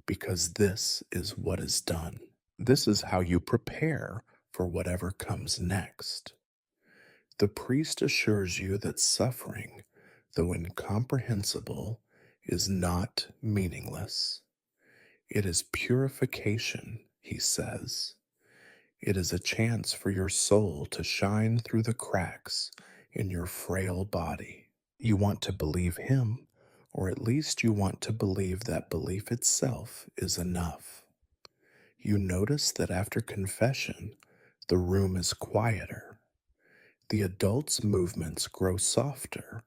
because this is what is done. This is how you prepare for whatever comes next. The priest assures you that suffering, though incomprehensible, is not meaningless. It is purification, he says. It is a chance for your soul to shine through the cracks in your frail body. You want to believe him, or at least you want to believe that belief itself is enough. You notice that after confession, the room is quieter. The adults' movements grow softer,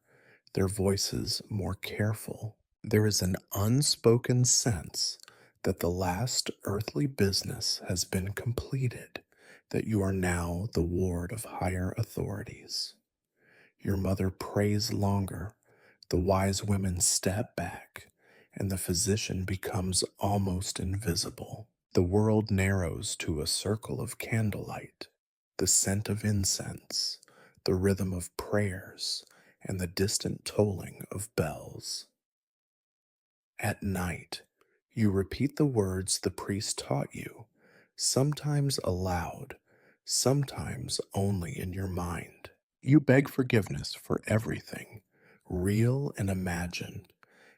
their voices more careful. There is an unspoken sense that the last earthly business has been completed, that you are now the ward of higher authorities. Your mother prays longer, the wise women step back, and the physician becomes almost invisible. The world narrows to a circle of candlelight, the scent of incense, the rhythm of prayers, and the distant tolling of bells. At night, you repeat the words the priest taught you, sometimes aloud, sometimes only in your mind. You beg forgiveness for everything, real and imagined,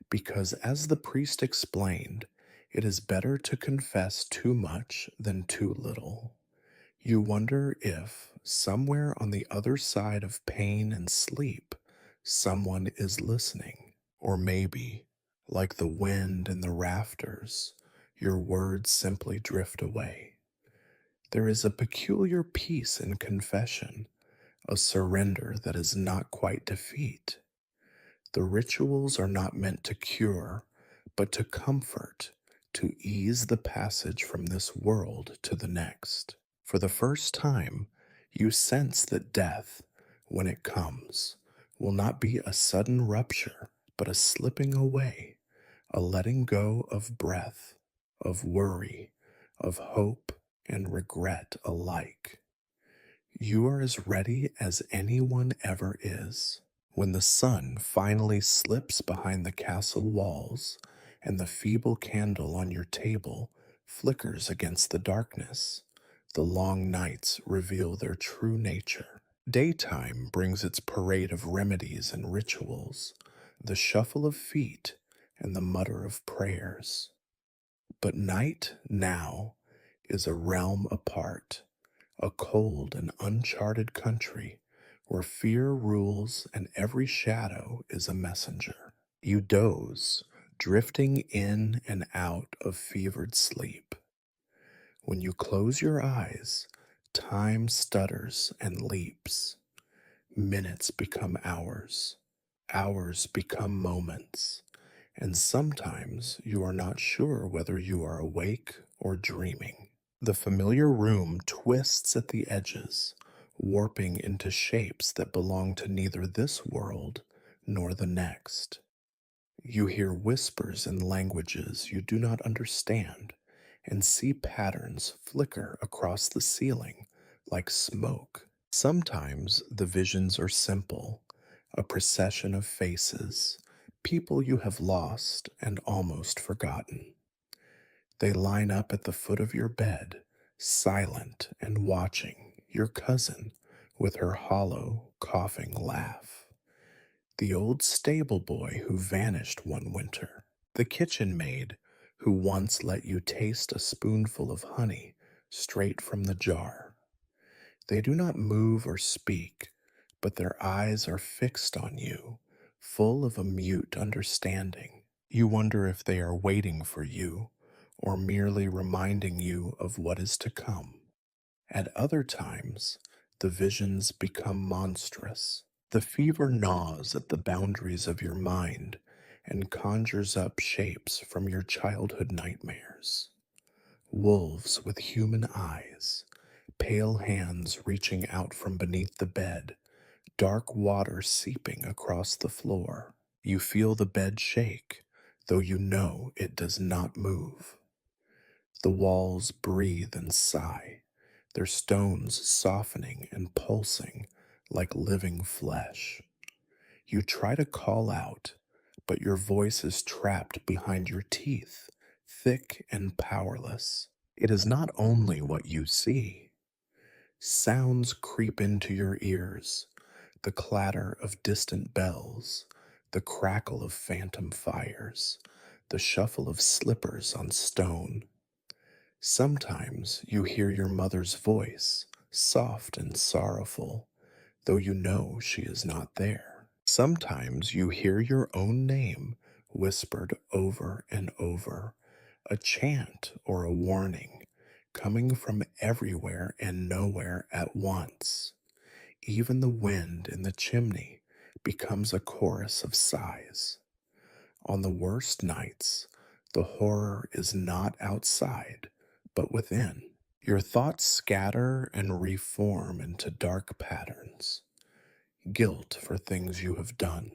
because as the priest explained, it is better to confess too much than too little. You wonder if, somewhere on the other side of pain and sleep, someone is listening. Or maybe, like the wind in the rafters, your words simply drift away. There is a peculiar peace in confession, a surrender that is not quite defeat. The rituals are not meant to cure, but to comfort, to ease the passage from this world to the next. For the first time, you sense that death, when it comes, will not be a sudden rupture, but a slipping away, a letting go of breath, of worry, of hope, and regret alike. You are as ready as anyone ever is. When the sun finally slips behind the castle walls and the feeble candle on your table flickers against the darkness, the long nights reveal their true nature. Daytime brings its parade of remedies and rituals, the shuffle of feet and the mutter of prayers. But night now is a realm apart, a cold and uncharted country where fear rules and every shadow is a messenger. You doze, drifting in and out of fevered sleep. When you close your eyes, time stutters and leaps. Minutes become hours, hours become moments, and sometimes you are not sure whether you are awake or dreaming. The familiar room twists at the edges, warping into shapes that belong to neither this world nor the next. You hear whispers in languages you do not understand and see patterns flicker across the ceiling like smoke. Sometimes the visions are simple, a procession of faces, people you have lost and almost forgotten. They line up at the foot of your bed, silent and watching, your cousin with her hollow, coughing laugh. The old stable boy who vanished one winter. The kitchen maid who once let you taste a spoonful of honey straight from the jar. They do not move or speak, but their eyes are fixed on you, full of a mute understanding. You wonder if they are waiting for you or merely reminding you of what is to come. At other times, the visions become monstrous. The fever gnaws at the boundaries of your mind and conjures up shapes from your childhood nightmares. Wolves with human eyes, pale hands reaching out from beneath the bed, dark water seeping across the floor. You feel the bed shake, though you know it does not move. The walls breathe and sigh, their stones softening and pulsing like living flesh. You try to call out, but your voice is trapped behind your teeth, thick and powerless. It is not only what you see. Sounds creep into your ears, the clatter of distant bells, the crackle of phantom fires, the shuffle of slippers on stone. Sometimes you hear your mother's voice, soft and sorrowful, though you know she is not there. Sometimes you hear your own name whispered over and over, a chant or a warning, coming from everywhere and nowhere at once. Even the wind in the chimney becomes a chorus of sighs. On the worst nights, the horror is not outside, but within. Your thoughts scatter and reform into dark patterns. Guilt for things you have done,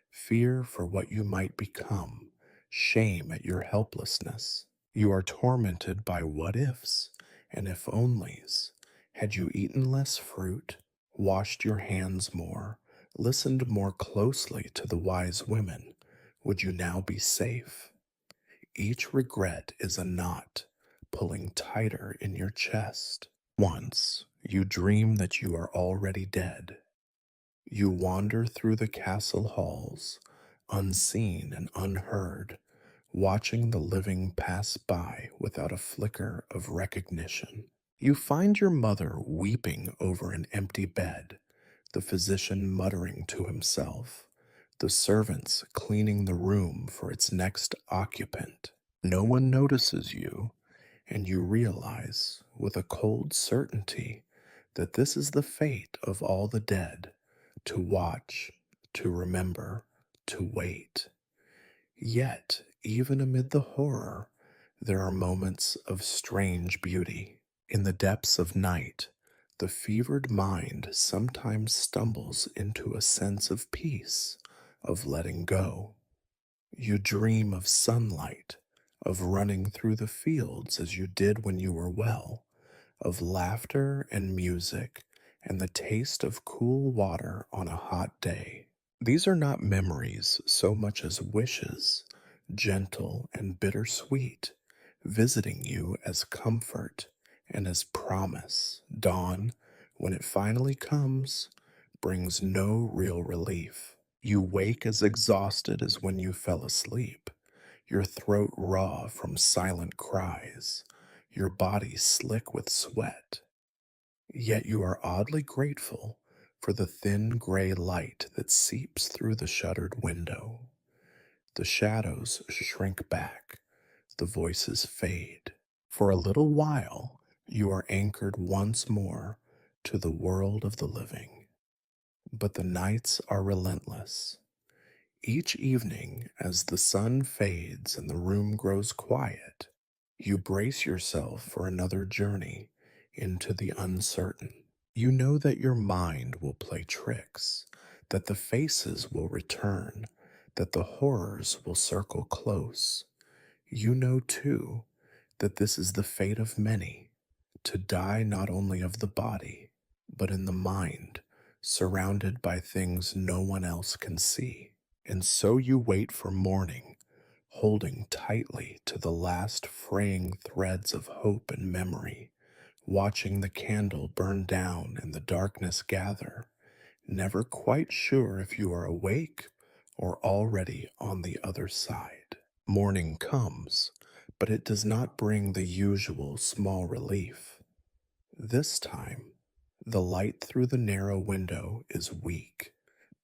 fear for what you might become, shame at your helplessness. You are tormented by what ifs and if onlys. Had you eaten less fruit, washed your hands more, listened more closely to the wise women, would you now be safe? Each regret is a knot pulling tighter in your chest. Once you dream that you are already dead. You wander through the castle halls, unseen and unheard, watching the living pass by without a flicker of recognition. You find your mother weeping over an empty bed, the physician muttering to himself, the servants cleaning the room for its next occupant. No one notices you, and you realize, with a cold certainty, that this is the fate of all the dead, to watch, to remember, to wait. Yet, even amid the horror, there are moments of strange beauty. In the depths of night, the fevered mind sometimes stumbles into a sense of peace, of letting go. You dream of sunlight, of running through the fields as you did when you were well, of laughter and music and the taste of cool water on a hot day. These are not memories so much as wishes, gentle and bittersweet, visiting you as comfort and as promise. Dawn, when it finally comes, brings no real relief. You wake as exhausted as when you fell asleep, your throat raw from silent cries, your body slick with sweat. Yet you are oddly grateful for the thin gray light that seeps through the shuttered window. The shadows shrink back, the voices fade. For a little while, you are anchored once more to the world of the living. But the nights are relentless. Each evening, as the sun fades and the room grows quiet, you brace yourself for another journey into the uncertain. You know that your mind will play tricks, that the faces will return, that the horrors will circle close. You know, too, that this is the fate of many, to die not only of the body, but in the mind, surrounded by things no one else can see. And so you wait for morning, holding tightly to the last fraying threads of hope and memory, watching the candle burn down and the darkness gather, never quite sure if you are awake or already on the other side. Morning comes, but it does not bring the usual small relief. This time, the light through the narrow window is weak,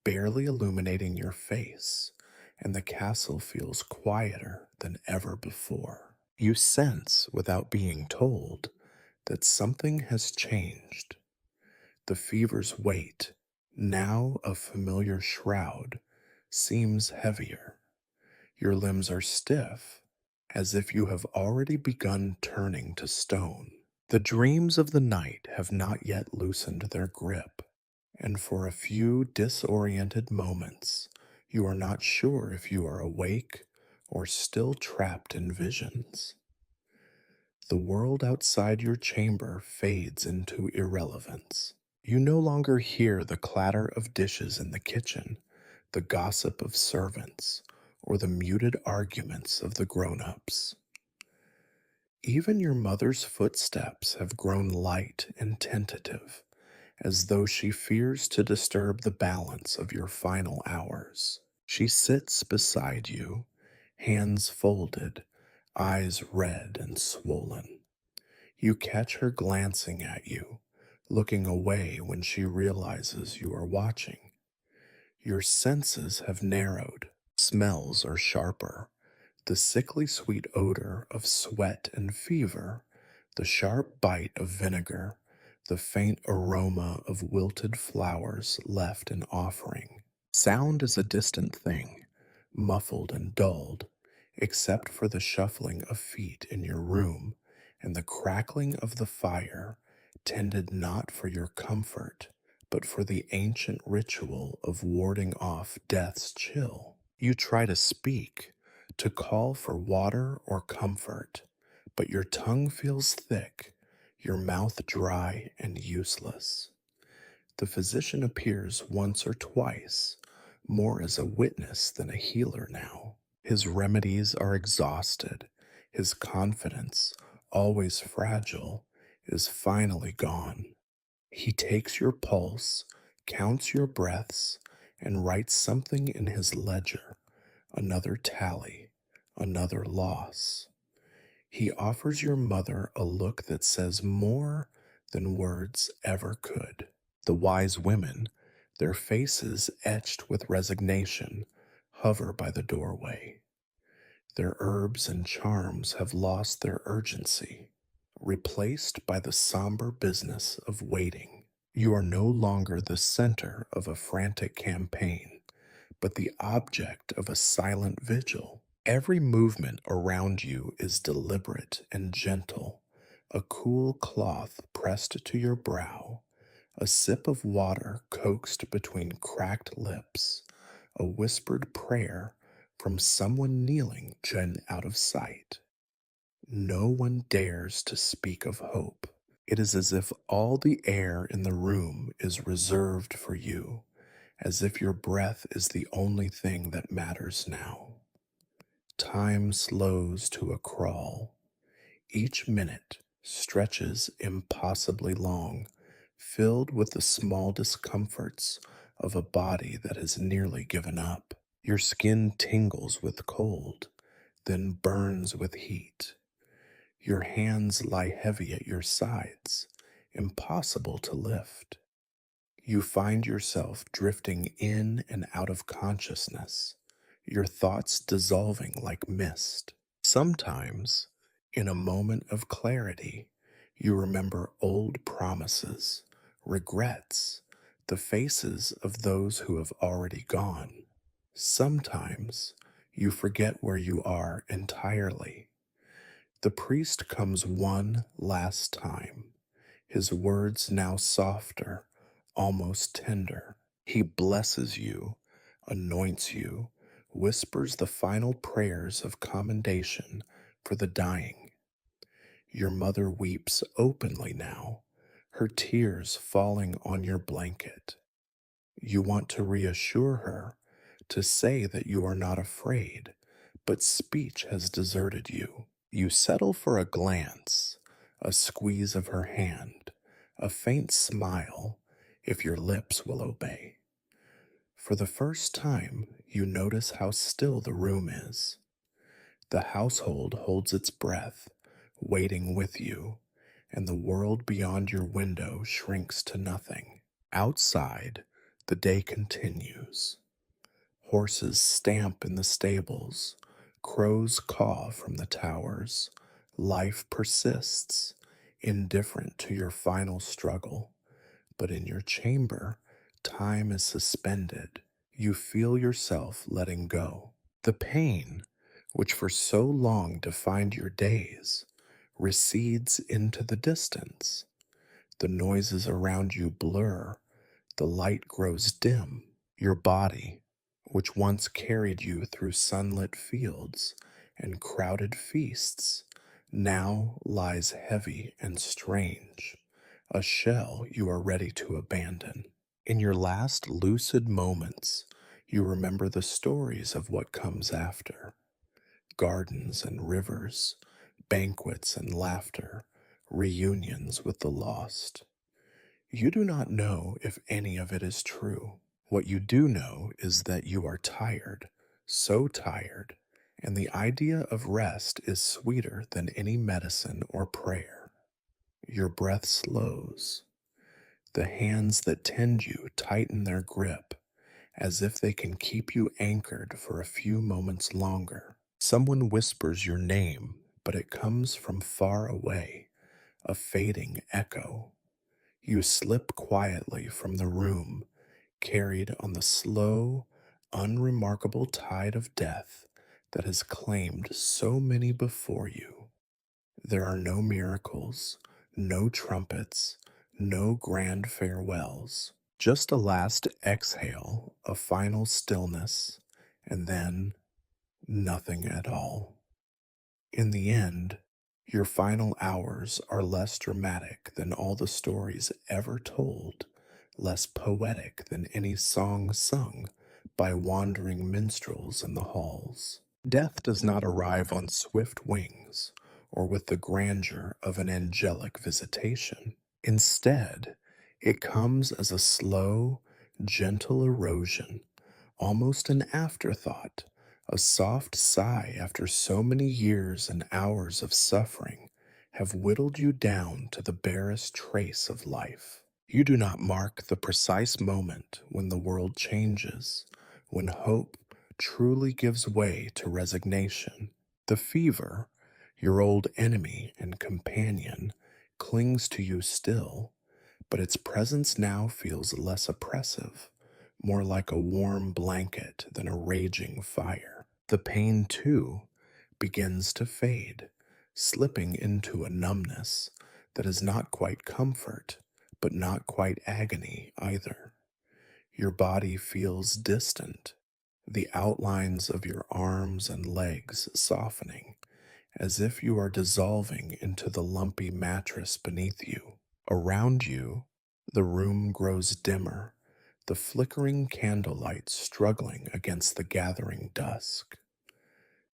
barely illuminating your face, and the castle feels quieter than ever before. You sense, without being told, that something has changed. The fever's weight, now a familiar shroud, seems heavier. Your limbs are stiff, as if you have already begun turning to stone. The dreams of the night have not yet loosened their grip, and for a few disoriented moments, you are not sure if you are awake or still trapped in visions. The world outside your chamber fades into irrelevance. You no longer hear the clatter of dishes in the kitchen, the gossip of servants, or the muted arguments of the grown-ups. Even your mother's footsteps have grown light and tentative, as though she fears to disturb the balance of your final hours. She sits beside you, hands folded, eyes red and swollen. You catch her glancing at you, looking away when she realizes you are watching. Your senses have narrowed, smells are sharper, the sickly sweet odor of sweat and fever, the sharp bite of vinegar, the faint aroma of wilted flowers left in offering. Sound is a distant thing, muffled and dulled, except for the shuffling of feet in your room and the crackling of the fire, tended not for your comfort, but for the ancient ritual of warding off death's chill. You try to speak, to call for water or comfort, but your tongue feels thick, your mouth dry and useless. The physician appears once or twice, more as a witness than a healer now. His remedies are exhausted, his confidence, always fragile, is finally gone. He takes your pulse, counts your breaths, and writes something in his ledger, another tally, another loss. He offers your mother a look that says more than words ever could. The wise women, their faces etched with resignation, hover by the doorway. Their herbs and charms have lost their urgency, replaced by the somber business of waiting. You are no longer the center of a frantic campaign, but the object of a silent vigil. Every movement around you is deliberate and gentle. A cool cloth pressed to your brow, a sip of water coaxed between cracked lips, a whispered prayer from someone kneeling out of sight. No one dares to speak of hope. It is as if all the air in the room is reserved for you, as if your breath is the only thing that matters now. Time slows to a crawl. Each minute stretches impossibly long, filled with the small discomforts of a body that has nearly given up. Your skin tingles with cold, then burns with heat. Your hands lie heavy at your sides, impossible to lift. You find yourself drifting in and out of consciousness, your thoughts dissolving like mist. Sometimes, in a moment of clarity, you remember old promises, regrets, the faces of those who have already gone. Sometimes, you forget where you are entirely. The priest comes one last time, his words now softer, almost tender. He blesses you, anoints you, whispers the final prayers of commendation for the dying. Your mother weeps openly now, her tears falling on your blanket. You want to reassure her, to say that you are not afraid, but speech has deserted you. You settle for a glance, a squeeze of her hand, a faint smile, if your lips will obey. For the first time, you notice how still the room is. The household holds its breath, waiting with you, and the world beyond your window shrinks to nothing. Outside, the day continues. Horses stamp in the stables, crows caw from the towers. Life persists, indifferent to your final struggle. But in your chamber, time is suspended. You feel yourself letting go. The pain, which for so long defined your days, recedes into the distance. The noises around you blur, the light grows dim. Your body, which once carried you through sunlit fields and crowded feasts, now lies heavy and strange, a shell you are ready to abandon. In your last lucid moments, you remember the stories of what comes after: gardens and rivers, banquets and laughter, reunions with the lost. You do not know if any of it is true. What you do know is that you are tired, so tired, and the idea of rest is sweeter than any medicine or prayer. Your breath slows. The hands that tend you tighten their grip, as if they can keep you anchored for a few moments longer. Someone whispers your name, but it comes from far away, a fading echo. You slip quietly from the room, carried on the slow, unremarkable tide of death that has claimed so many before you. There are no miracles, no trumpets, no grand farewells, just a last exhale, a final stillness, and then nothing at all. In the end, your final hours are less dramatic than all the stories ever told, less poetic than any song sung by wandering minstrels in the halls. Death does not arrive on swift wings or with the grandeur of an angelic visitation. Instead, it comes as a slow, gentle erosion, almost an afterthought, a soft sigh after so many years and hours of suffering have whittled you down to the barest trace of life. You do not mark the precise moment when the world changes, when hope truly gives way to resignation. The fever, your old enemy and companion, clings to you still, but its presence now feels less oppressive, more like a warm blanket than a raging fire. The pain, too, begins to fade, slipping into a numbness that is not quite comfort, but not quite agony either. Your body feels distant, the outlines of your arms and legs softening, as if you are dissolving into the lumpy mattress beneath you. Around you, the room grows dimmer, the flickering candlelight struggling against the gathering dusk.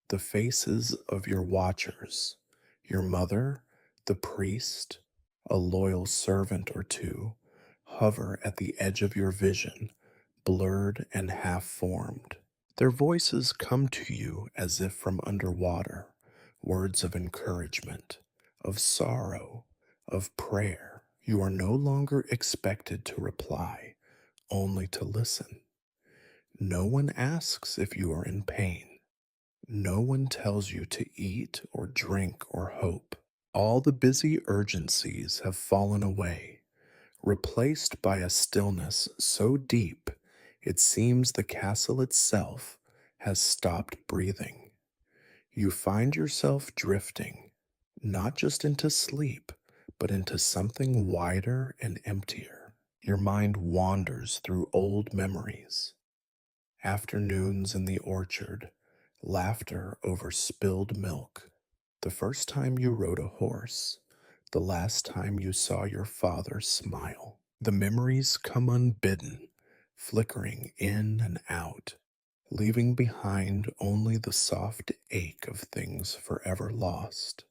The faces of your watchers, your mother, the priest, a loyal servant or two, hover at the edge of your vision, blurred and half formed. Their voices come to you as if from underwater, words of encouragement, of sorrow, of prayer. You are no longer expected to reply, only to listen. No one asks if you are in pain. No one tells you to eat or drink or hope. All the busy urgencies have fallen away, replaced by a stillness so deep it seems the castle itself has stopped breathing. You find yourself drifting, not just into sleep, but into something wider and emptier. Your mind wanders through old memories, afternoons in the orchard, laughter over spilled milk, the first time you rode a horse, the last time you saw your father smile. The memories come unbidden, flickering in and out, leaving behind only the soft ache of things forever lost.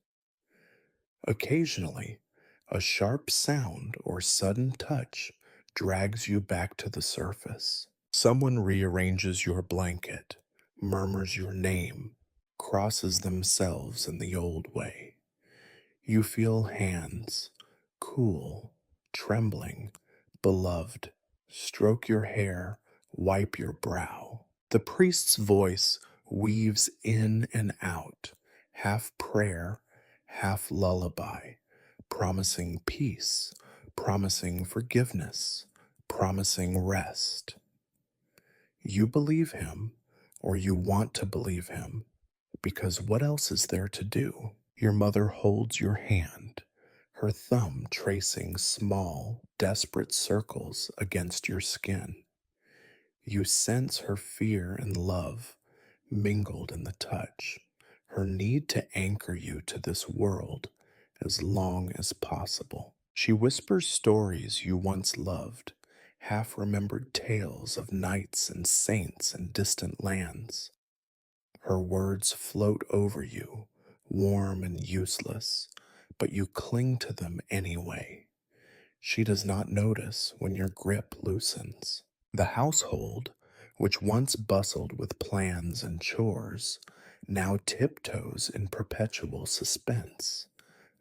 Occasionally, a sharp sound or sudden touch drags you back to the surface. Someone rearranges your blanket, murmurs your name, crosses themselves in the old way. You feel hands, cool, trembling, beloved, stroke your hair, wipe your brow. The priest's voice weaves in and out, half prayer, half lullaby, promising peace, promising forgiveness, promising rest. You believe him, or you want to believe him, because what else is there to do? Your mother holds your hand, her thumb tracing small, desperate circles against your skin. You sense her fear and love mingled in the touch, her need to anchor you to this world as long as possible. She whispers stories you once loved, half remembered tales of knights and saints in distant lands. Her words float over you, warm and useless, but you cling to them anyway. She does not notice when your grip loosens. The household, which once bustled with plans and chores, now tiptoes in perpetual suspense.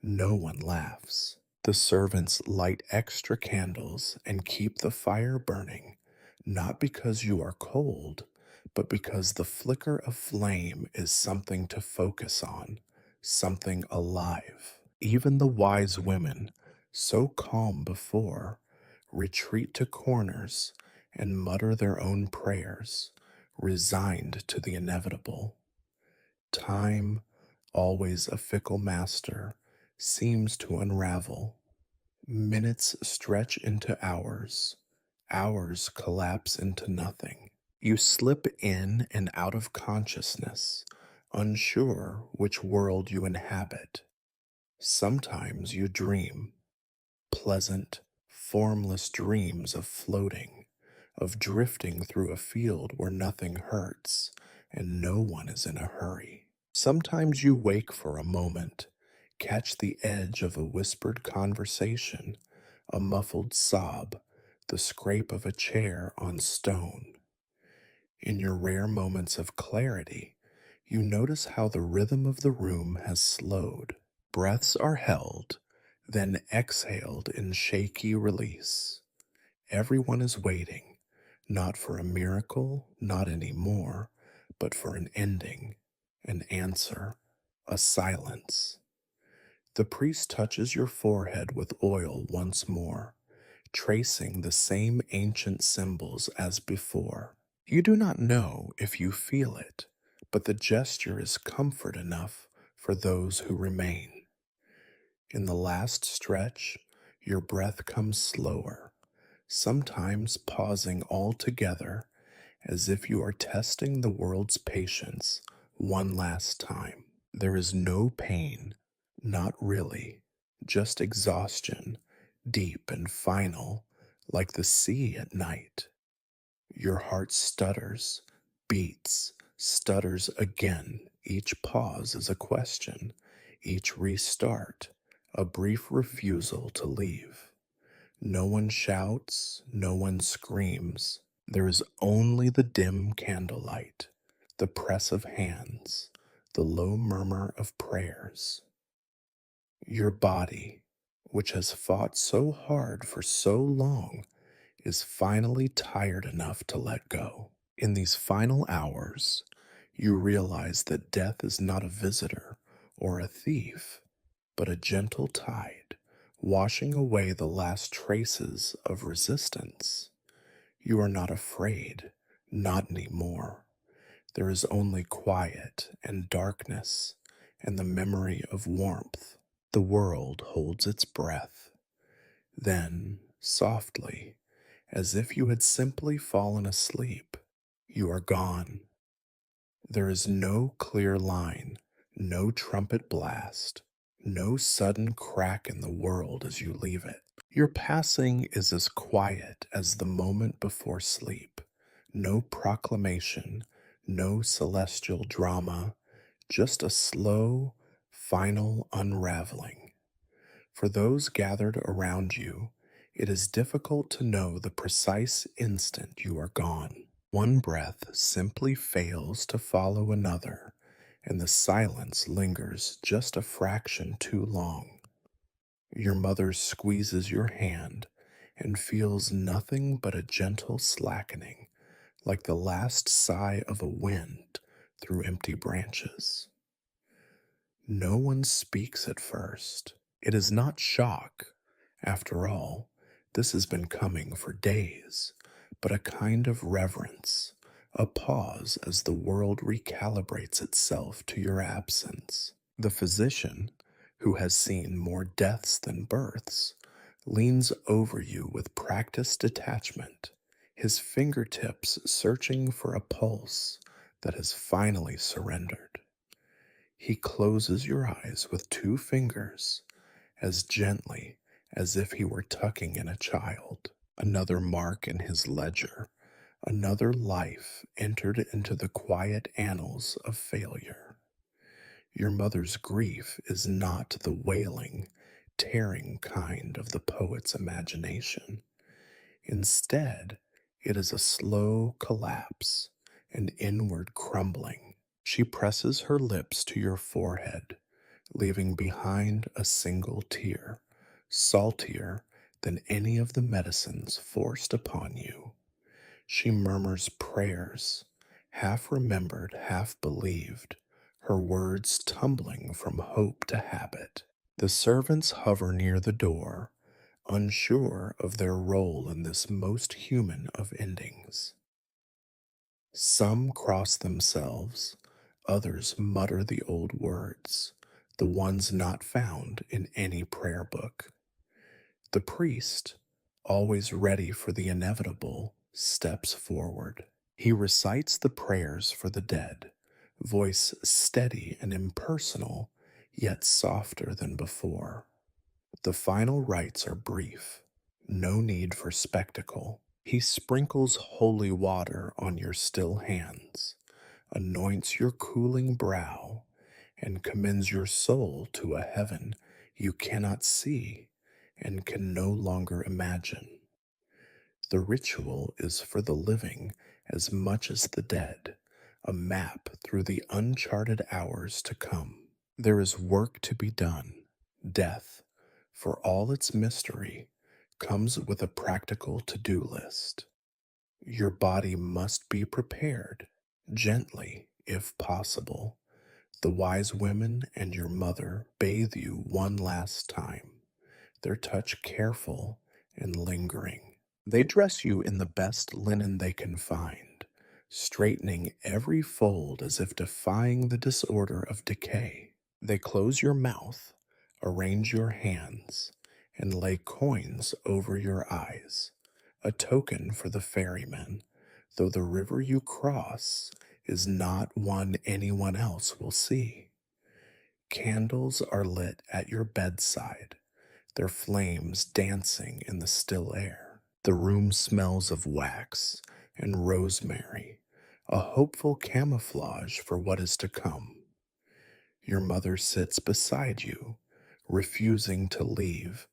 No one laughs. The servants light extra candles and keep the fire burning, not because you are cold, but because the flicker of flame is something to focus on, something alive. Even the wise women, so calm before, retreat to corners and mutter their own prayers, resigned to the inevitable. Time, always a fickle master, seems to unravel. Minutes stretch into hours, hours collapse into nothing. You slip in and out of consciousness, unsure which world you inhabit. Sometimes you dream, pleasant, formless dreams of floating, of drifting through a field where nothing hurts and no one is in a hurry. Sometimes you wake for a moment, catch the edge of a whispered conversation, a muffled sob, the scrape of a chair on stone. In your rare moments of clarity, you notice how the rhythm of the room has slowed. Breaths are held, then exhaled in shaky release. Everyone is waiting, not for a miracle, not anymore, but for an ending, an answer, a silence. The priest touches your forehead with oil once more, tracing the same ancient symbols as before. You do not know if you feel it, but the gesture is comfort enough for those who remain. In the last stretch, your breath comes slower, sometimes pausing altogether as if you are testing the world's patience one last time. There is no pain, not really, just exhaustion, deep and final, like the sea at night. Your heart stutters, beats, stutters again. Each pause is a question, each restart, a brief refusal to leave. No one shouts, no one screams. There is only the dim candlelight, the press of hands, the low murmur of prayers. Your body, which has fought so hard for so long, is finally tired enough to let go. In these final hours, you realize that death is not a visitor or a thief, but a gentle tide, washing away the last traces of resistance. You are not afraid, not anymore. There is only quiet and darkness and the memory of warmth. The world holds its breath. Then, softly, as if you had simply fallen asleep, you are gone. There is no clear line, no trumpet blast, no sudden crack in the world as you leave it. Your passing is as quiet as the moment before sleep. No proclamation, no celestial drama, just a slow, final unraveling. For those gathered around you, it is difficult to know the precise instant you are gone. One breath simply fails to follow another, and the silence lingers just a fraction too long. Your mother squeezes your hand and feels nothing but a gentle slackening, like the last sigh of a wind through empty branches. No one speaks at first. It is not shock. After all, this has been coming for days, but a kind of reverence, a pause as the world recalibrates itself to your absence. The physician, who has seen more deaths than births, leans over you with practiced detachment, his fingertips searching for a pulse that has finally surrendered. He closes your eyes with two fingers, as gently as if he were tucking in a child. Another mark in his ledger, another life entered into the quiet annals of failure. Your mother's grief is not the wailing, tearing kind of the poet's imagination. Instead, it is a slow collapse, an inward crumbling. She presses her lips to your forehead, leaving behind a single tear, saltier than any of the medicines forced upon you. She murmurs prayers, half remembered, half believed, her words tumbling from hope to habit. The servants hover near the door, unsure of their role in this most human of endings. Some cross themselves, others mutter the old words, the ones not found in any prayer book. The priest, always ready for the inevitable, steps forward. He recites the prayers for the dead, voice steady and impersonal, yet softer than before. The final rites are brief, no need for spectacle. He sprinkles holy water on your still hands, anoints your cooling brow, and commends your soul to a heaven you cannot see and can no longer imagine. The ritual is for the living as much as the dead, a map through the uncharted hours to come. There is work to be done. Death, for all its mystery, comes with a practical to-do list. Your body must be prepared, gently, if possible. The wise women and your mother bathe you one last time, their touch careful and lingering. They dress you in the best linen they can find, straightening every fold as if defying the disorder of decay. They close your mouth, arrange your hands, and lay coins over your eyes, a token for the ferryman, though the river you cross is not one anyone else will see. Candles are lit at your bedside, their flames dancing in the still air. The room smells of wax and rosemary, a hopeful camouflage for what is to come. Your mother sits beside you, refusing to leave,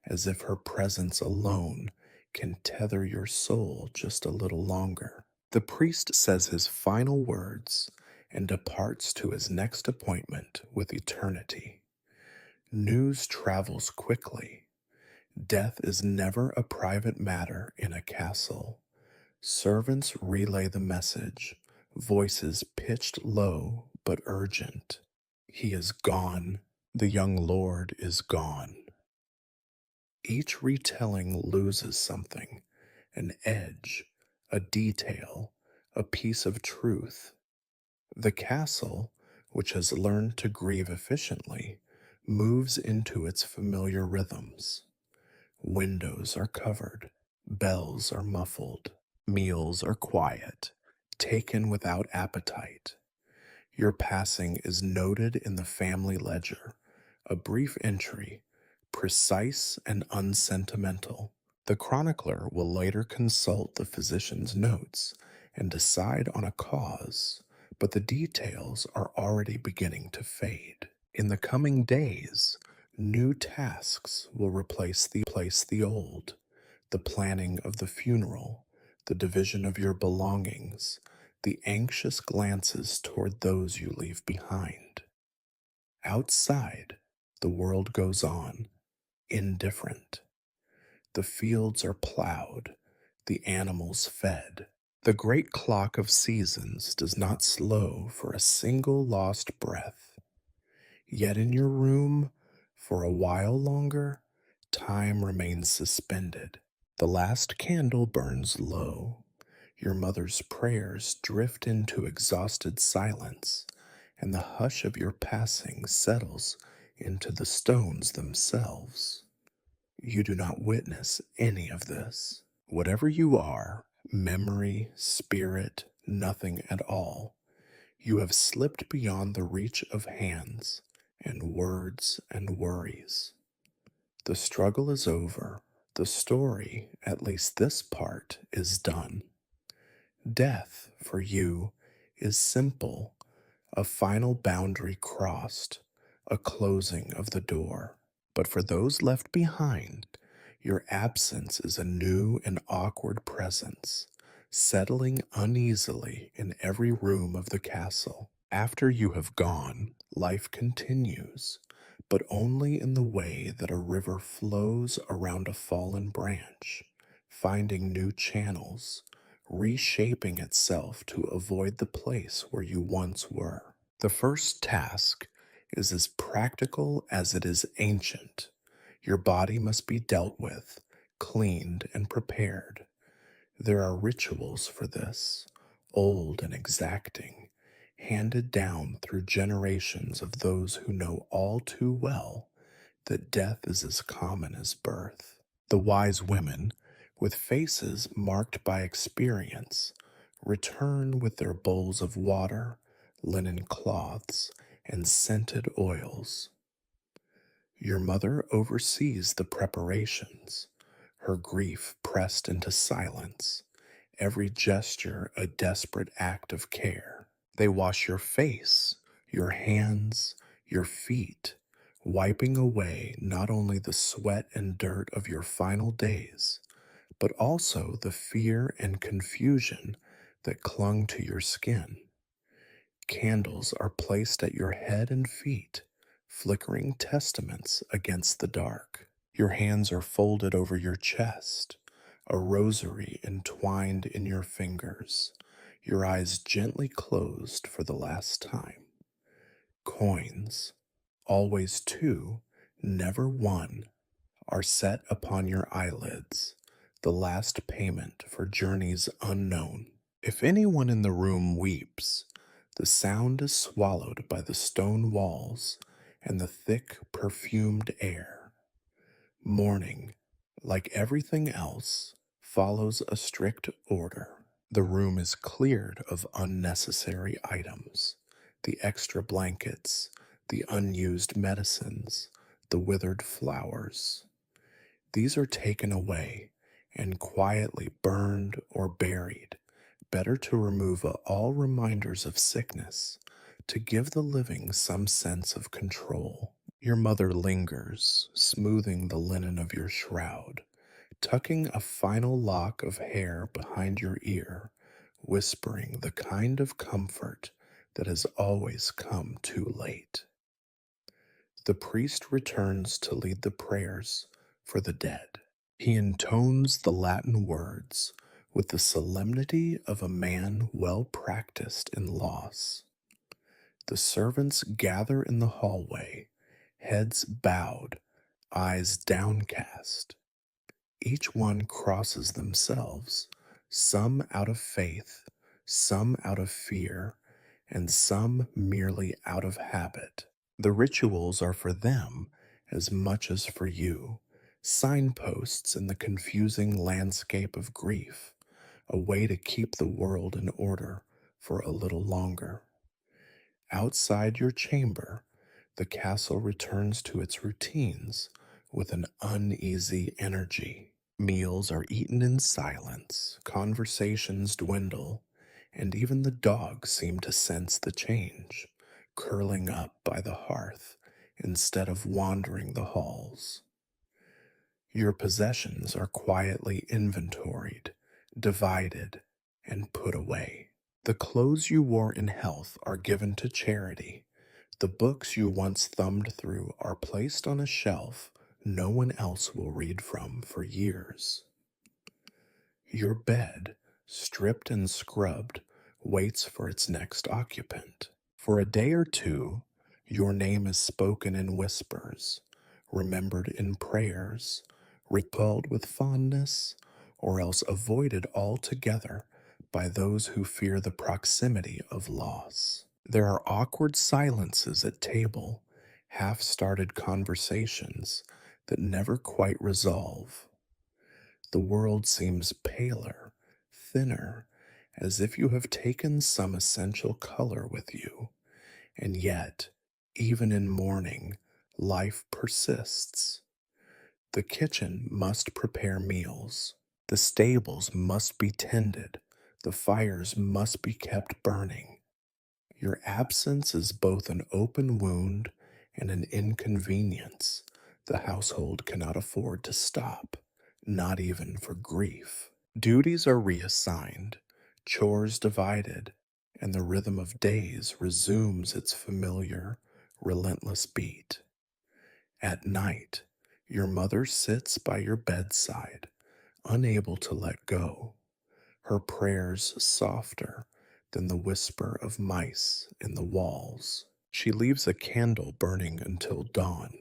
as if her presence alone can tether your soul just a little longer. The priest says his final words and departs to his next appointment with eternity. News travels quickly. Death is never a private matter in a castle. Servants relay the message, voices pitched low but urgent. He is gone. The young lord is gone. Each retelling loses something, an edge, a detail, a piece of truth. The castle, which has learned to grieve efficiently, moves into its familiar rhythms. Windows are covered, bells are muffled, meals are quiet, taken without appetite. Your passing is noted in the family ledger, a brief entry, precise and unsentimental. The chronicler will later consult the physician's notes and decide on a cause, but the details are already beginning to fade. In the coming days, new tasks will replace the old, the planning of the funeral, the division of your belongings, the anxious glances toward those you leave behind. Outside, the world goes on, indifferent. The fields are plowed, the animals fed. The great clock of seasons does not slow for a single lost breath. Yet in your room, for a while longer, time remains suspended. The last candle burns low. Your mother's prayers drift into exhausted silence, and the hush of your passing settles into the stones themselves. You do not witness any of this. Whatever you are, memory, spirit, nothing at all, you have slipped beyond the reach of hands and words and worries. The struggle is over. The story, at least this part, is done. Death, for you, is simple, a final boundary crossed, a closing of the door. But for those left behind, your absence is a new and awkward presence, settling uneasily in every room of the castle. After you have gone, life continues, but only in the way that a river flows around a fallen branch, finding new channels, reshaping itself to avoid the place where you once were. The first task is as practical as it is ancient. Your body must be dealt with, cleaned, and prepared. There are rituals for this, old and exacting, handed down through generations of those who know all too well that death is as common as birth. The wise women, with faces marked by experience, return with their bowls of water, linen cloths, and scented oils. Your mother oversees the preparations, her grief pressed into silence, every gesture a desperate act of care. They wash your face, your hands, your feet, wiping away not only the sweat and dirt of your final days, but also the fear and confusion that clung to your skin. Candles are placed at your head and feet, flickering testaments against the dark. Your hands are folded over your chest, a rosary entwined in your fingers, your eyes gently closed for the last time. Coins, always two, never one, are set upon your eyelids, the last payment for journeys unknown. If anyone in the room weeps, the sound is swallowed by the stone walls and the thick, perfumed air. Mourning, like everything else, follows a strict order. The room is cleared of unnecessary items, the extra blankets, the unused medicines, the withered flowers. These are taken away and quietly burned or buried. Better to remove all reminders of sickness, to give the living some sense of control. Your mother lingers, smoothing the linen of your shroud, tucking a final lock of hair behind your ear, whispering the kind of comfort that has always come too late. The priest returns to lead the prayers for the dead. He intones the Latin words with the solemnity of a man well practiced in loss. The servants gather in the hallway, heads bowed, eyes downcast. Each one crosses themselves, some out of faith, some out of fear, and some merely out of habit. The rituals are for them as much as for you, signposts in the confusing landscape of grief, a way to keep the world in order for a little longer. Outside your chamber, the castle returns to its routines with an uneasy energy. Meals are eaten in silence, conversations dwindle, and even the dogs seem to sense the change, curling up by the hearth instead of wandering the halls. Your possessions are quietly inventoried, divided, and put away. The clothes you wore in health are given to charity. The books you once thumbed through are placed on a shelf no one else will read from for years. Your bed, stripped and scrubbed, waits for its next occupant. For a day or two, your name is spoken in whispers, remembered in prayers, recalled with fondness, or else avoided altogether by those who fear the proximity of loss. There are awkward silences at table, half started conversations that never quite resolve. The world seems paler, thinner, as if you have taken some essential color with you. And yet, even in mourning, life persists. The kitchen must prepare meals. The stables must be tended. The fires must be kept burning. Your absence is both an open wound and an inconvenience the household cannot afford to stop, not even for grief. Duties are reassigned, chores divided, and the rhythm of days resumes its familiar, relentless beat. At night, your mother sits by your bedside, unable to let go, her prayers softer than the whisper of mice in the walls. She leaves a candle burning until dawn,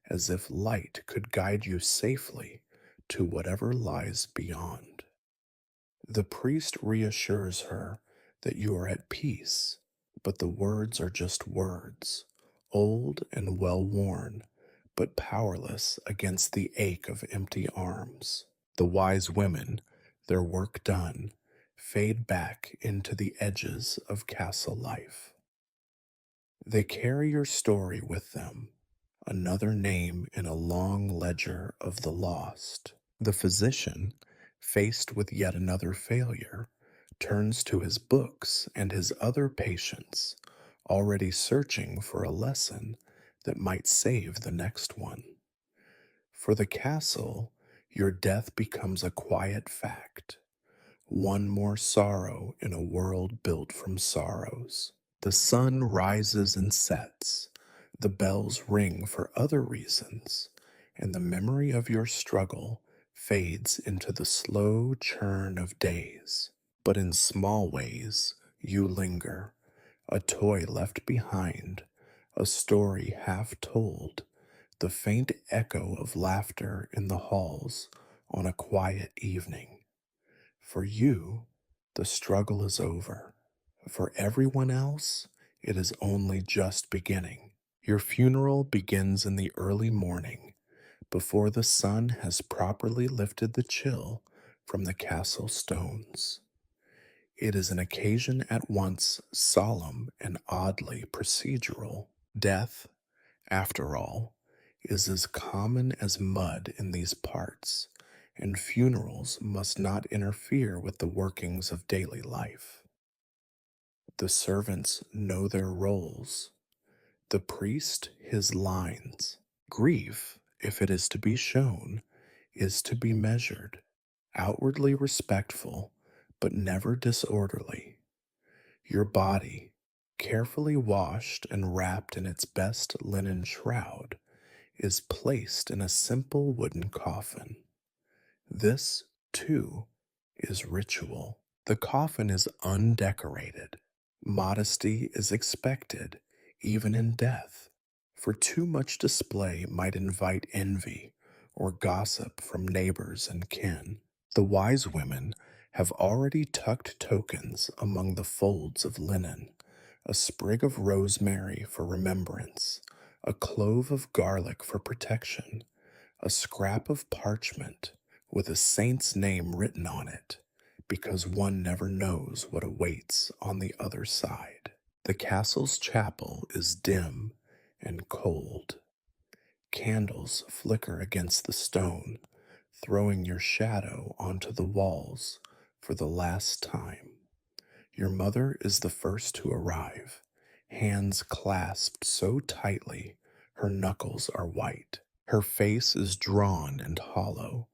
as if light could guide you safely to whatever lies beyond. The priest reassures her that you are at peace, but the words are just words, old and well worn, but powerless against the ache of empty arms. The wise women, their work done, fade back into the edges of castle life. They carry your story with them, another name in a long ledger of the lost. The physician, faced with yet another failure, turns to his books and his other patients, already searching for a lesson that might save the next one. For the castle, your death becomes a quiet fact, one more sorrow in a world built from sorrows. The sun rises and sets, the bells ring for other reasons, and the memory of your struggle fades into the slow churn of days. But in small ways, you linger, a toy left behind, a story half told, the faint echo of laughter in the halls on a quiet evening. For you, the struggle is over. For everyone else, it is only just beginning. Your funeral begins in the early morning, before the sun has properly lifted the chill from the castle stones. It is an occasion at once solemn and oddly procedural. Death, after all, is as common as mud in these parts, and funerals must not interfere with the workings of daily life. The servants know their roles, the priest his lines. Grief, if it is to be shown, is to be measured, outwardly respectful, but never disorderly. Your body, carefully washed and wrapped in its best linen shroud, is placed in a simple wooden coffin. This, too, is ritual. The coffin is undecorated. Modesty is expected, even in death, for too much display might invite envy or gossip from neighbors and kin. The wise women have already tucked tokens among the folds of linen, a sprig of rosemary for remembrance, a clove of garlic for protection, a scrap of parchment with a saint's name written on it, because one never knows what awaits on the other side. The castle's chapel is dim and cold. Candles flicker against the stone, throwing your shadow onto the walls for the last time. Your mother is the first to arrive, hands clasped so tightly her knuckles are white. Her face is drawn and hollow,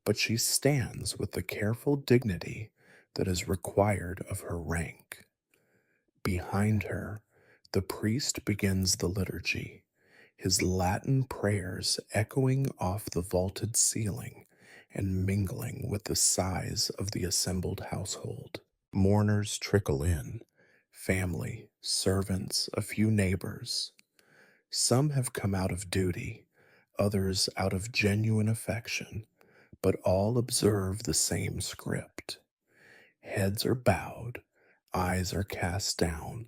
but she stands with the careful dignity that is required of her rank. Behind her, the priest begins the liturgy, his Latin prayers echoing off the vaulted ceiling and mingling with the sighs of the assembled household. Mourners trickle in, family, servants, a few neighbors. Some have come out of duty, others out of genuine affection, but all observe the same script. Heads are bowed, eyes are cast down,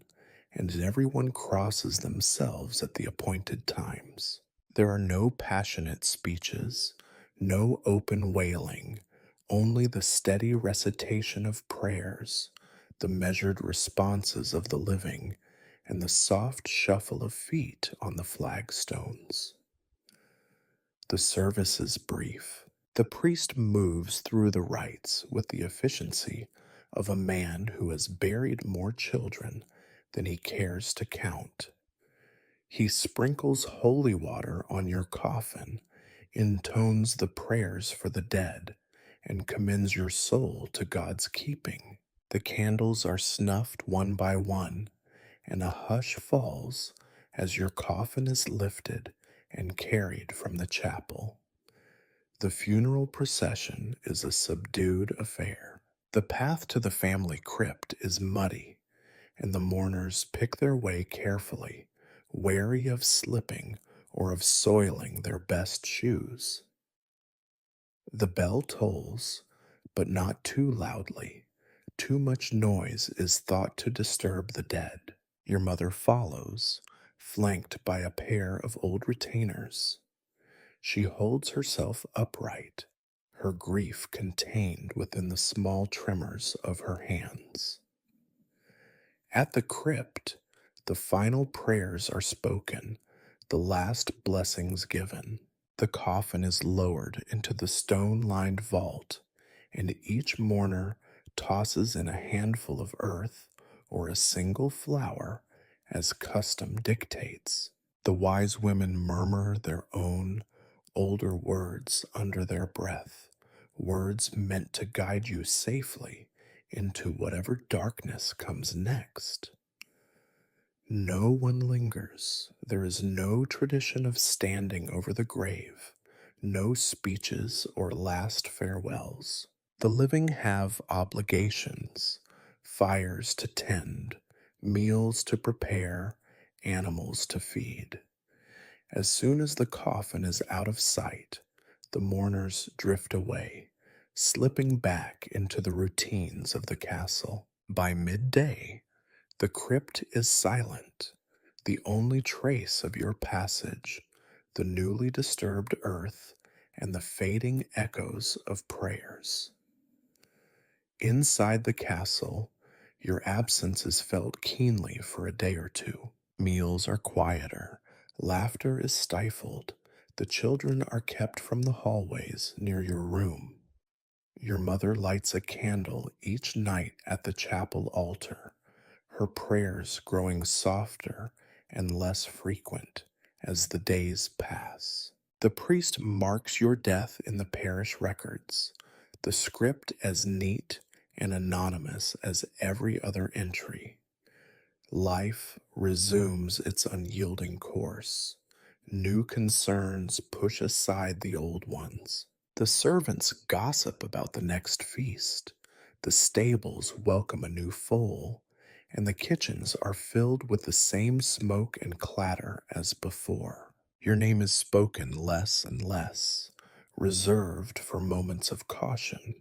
and everyone crosses themselves at the appointed times. There are no passionate speeches, no open wailing, only the steady recitation of prayers, the measured responses of the living, and the soft shuffle of feet on the flagstones. The service is brief. The priest moves through the rites with the efficiency of a man who has buried more children than he cares to count. He sprinkles holy water on your coffin, intones the prayers for the dead, and commends your soul to God's keeping. The candles are snuffed one by one, and a hush falls as your coffin is lifted and carried from the chapel. The funeral procession is a subdued affair. The path to the family crypt is muddy, and the mourners pick their way carefully, wary of slipping or of soiling their best shoes. The bell tolls, but not too loudly. Too much noise is thought to disturb the dead. Your mother follows, flanked by a pair of old retainers. She holds herself upright, her grief contained within the small tremors of her hands. At the crypt, the final prayers are spoken, the last blessings given. The coffin is lowered into the stone-lined vault, and each mourner tosses in a handful of earth or a single flower as custom dictates. The wise women murmur their own older words under their breath, words meant to guide you safely into whatever darkness comes next. No one lingers. There is no tradition of standing over the grave, no speeches or last farewells. The living have obligations, fires to tend, meals to prepare, animals to feed. As soon as the coffin is out of sight, the mourners drift away, slipping back into the routines of the castle. By midday, the crypt is silent. The only trace of your passage, the newly disturbed earth, and the fading echoes of prayers. Inside the castle, your absence is felt keenly for a day or two. Meals are quieter, laughter is stifled, the children are kept from the hallways near your room. Your mother lights a candle each night at the chapel altar, her prayers growing softer and less frequent as the days pass. The priest marks your death in the parish records, the script as neat and anonymous as every other entry. Life resumes its unyielding course. New concerns push aside the old ones. The servants gossip about the next feast. The stables welcome a new foal, and the kitchens are filled with the same smoke and clatter as before. Your name is spoken less and less, reserved for moments of caution.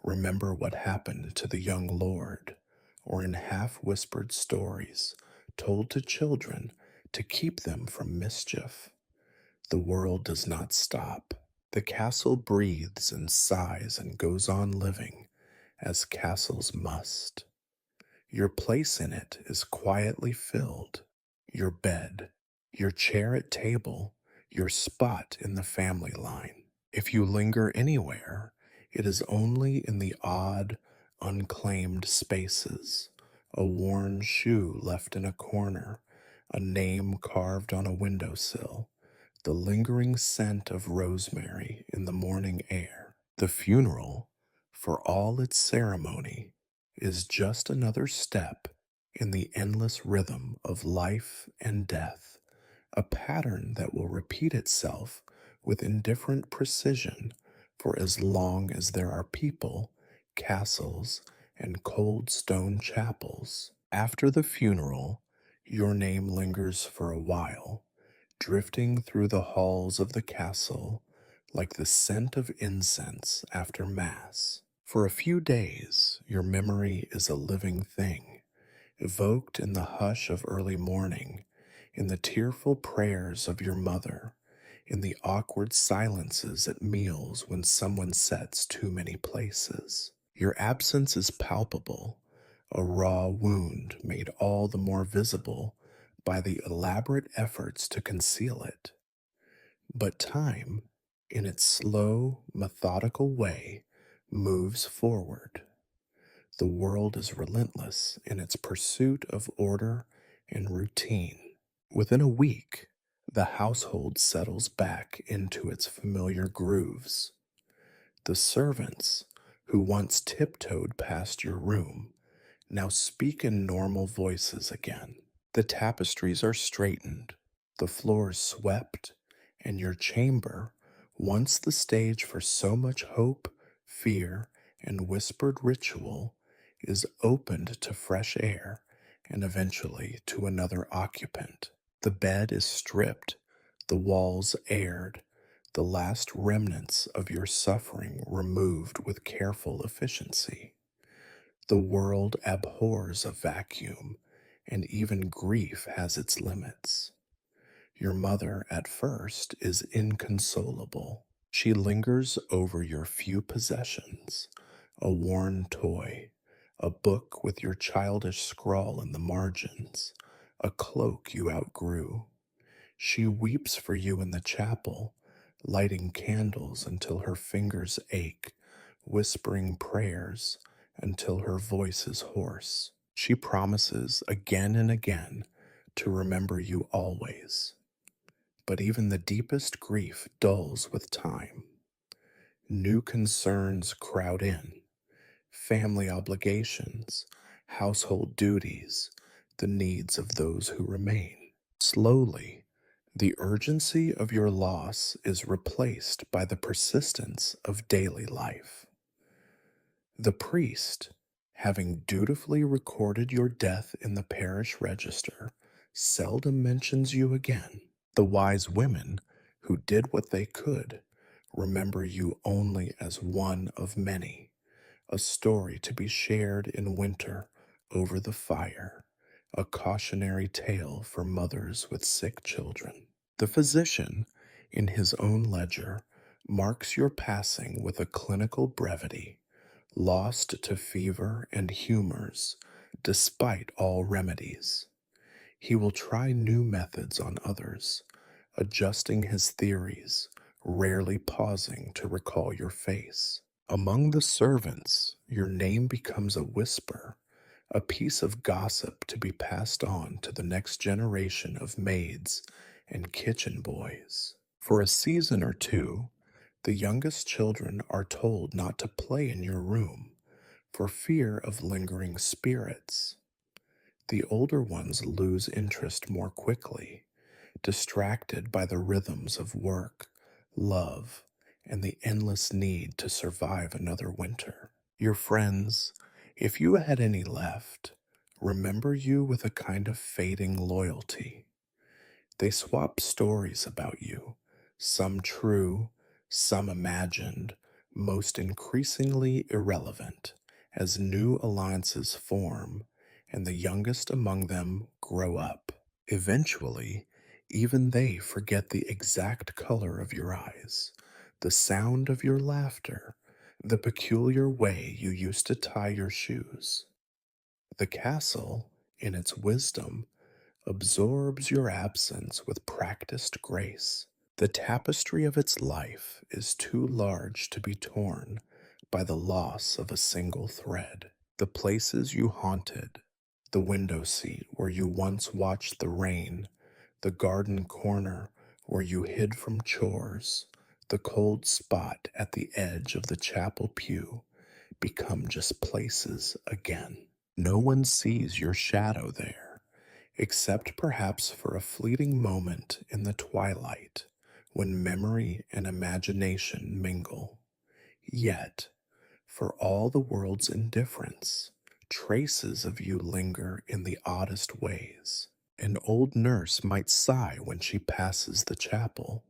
Remember what happened to the young lord, or in half whispered stories told to children to keep them from mischief. The world does not stop. The castle breathes and sighs and goes on living, as castles must. Your place in it is quietly filled. Your bed, your chair at table, your spot in the family line. If you linger anywhere, it is only in the odd, unclaimed spaces. A worn shoe left in a corner, a name carved on a windowsill, the lingering scent of rosemary in the morning air. The funeral, for all its ceremony, is just another step in the endless rhythm of life and death, a pattern that will repeat itself with indifferent precision for as long as there are people, castles, and cold stone chapels. After the funeral, your name lingers for a while, drifting through the halls of the castle like the scent of incense after Mass. For a few days, your memory is a living thing, evoked in the hush of early morning, in the tearful prayers of your mother, in the awkward silences at meals when someone sets too many places. Your absence is palpable, a raw wound made all the more visible by the elaborate efforts to conceal it. But time, in its slow, methodical way, moves forward. The world is relentless in its pursuit of order and routine. Within a week, the household settles back into its familiar grooves. The servants, who once tiptoed past your room, now speak in normal voices again. The tapestries are straightened, the floors swept, and your chamber, once the stage for so much hope, fear, and whispered ritual, is opened to fresh air and eventually to another occupant. The bed is stripped, the walls aired, the last remnants of your suffering removed with careful efficiency. The world abhors a vacuum, and even grief has its limits. Your mother, at first, is inconsolable. She lingers over your few possessions, a worn toy, a book with your childish scrawl in the margins, a cloak you outgrew. She weeps for you in the chapel, lighting candles until her fingers ache, whispering prayers until her voice is hoarse. She promises again and again to remember you always. But even the deepest grief dulls with time. New concerns crowd in, family obligations, household duties, the needs of those who remain. Slowly, the urgency of your loss is replaced by the persistence of daily life. The priest, having dutifully recorded your death in the parish register, seldom mentions you again. The wise women who did what they could remember you only as one of many, a story to be shared in winter over the fire, a cautionary tale for mothers with sick children. The physician, in his own ledger, marks your passing with a clinical brevity, lost to fever and humors, despite all remedies. He will try new methods on others, adjusting his theories, rarely pausing to recall your face. Among the servants, your name becomes a whisper, a piece of gossip to be passed on to the next generation of maids and kitchen boys. For a season or two, the youngest children are told not to play in your room for fear of lingering spirits. The older ones lose interest more quickly, distracted by the rhythms of work, love, and the endless need to survive another winter. Your friends, if you had any left, remember you with a kind of fading loyalty. They swap stories about you, some true, some imagined, most increasingly irrelevant, as new alliances form and the youngest among them grow up. Eventually, even they forget the exact color of your eyes, the sound of your laughter, the peculiar way you used to tie your shoes. The castle, in its wisdom, absorbs your absence with practiced grace. The tapestry of its life is too large to be torn by the loss of a single thread. The places you haunted, the window seat where you once watched the rain, the garden corner where you hid from chores, the cold spot at the edge of the chapel pew become just places again. No one sees your shadow there, except perhaps for a fleeting moment in the twilight when memory and imagination mingle. Yet, for all the world's indifference, traces of you linger in the oddest ways. An old nurse might sigh when she passes the chapel,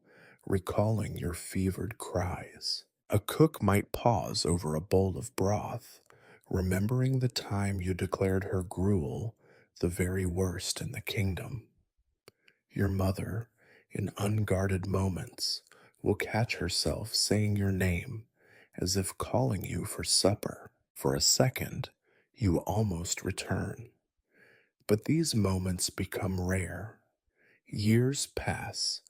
recalling your fevered cries. A cook might pause over a bowl of broth, remembering the time you declared her gruel the very worst in the kingdom. Your mother, in unguarded moments, will catch herself saying your name as if calling you for supper. For a second, you almost return. But these moments become rare. Years pass,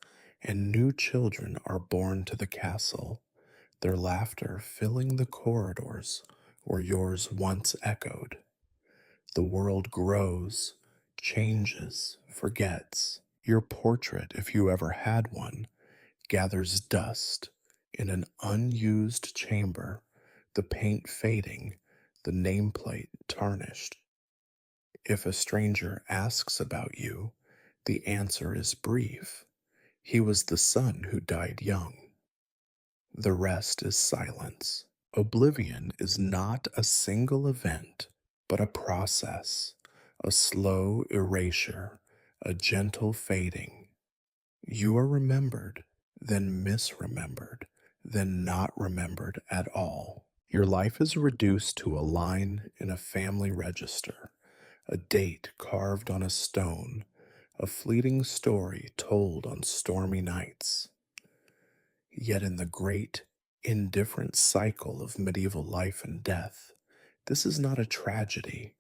and new children are born to the castle, their laughter filling the corridors where yours once echoed. The world grows, changes, forgets. Your portrait, if you ever had one, gathers dust in an unused chamber, the paint fading, the nameplate tarnished. If a stranger asks about you, the answer is brief. He was the son who died young. The rest is silence. Oblivion is not a single event, but a process, a slow erasure, a gentle fading. You are remembered, then misremembered, then not remembered at all. Your life is reduced to a line in a family register, a date carved on a stone, a fleeting story told on stormy nights. Yet in the great, indifferent cycle of medieval life and death, this is not a tragedy,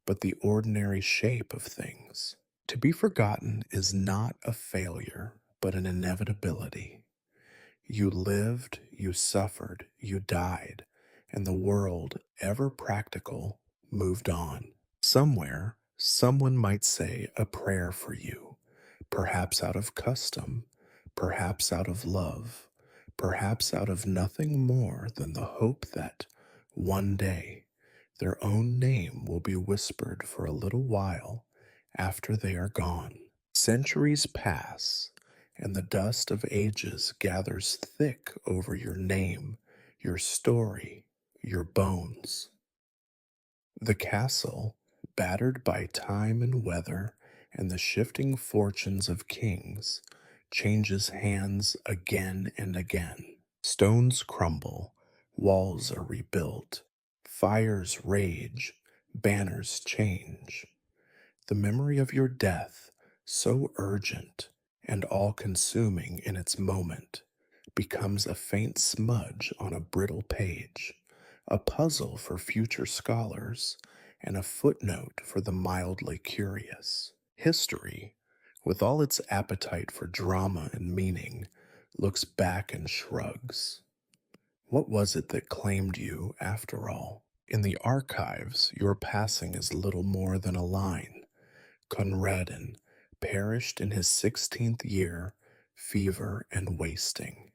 but the ordinary shape of things. To be forgotten is not a failure, but an inevitability. You lived, you suffered, you died, and the world, ever practical, moved on. Somewhere, someone might say a prayer for you, perhaps out of custom, perhaps out of love, perhaps out of nothing more than the hope that, one day, their own name will be whispered for a little while after they are gone. Centuries pass, and the dust of ages gathers thick over your name, your story, your bones. The castle, battered by time and weather and the shifting fortunes of kings, changes hands again and again. Stones crumble, walls are rebuilt, fires rage, banners change. The memory of your death, so urgent and all consuming in its moment, becomes a faint smudge on a brittle page, a puzzle for future scholars, and a footnote for the mildly curious. History, with all its appetite for drama and meaning, looks back and shrugs. What was it that claimed you, after all? In the archives, your passing is little more than a line. Conradin perished in his 16th year, fever and wasting.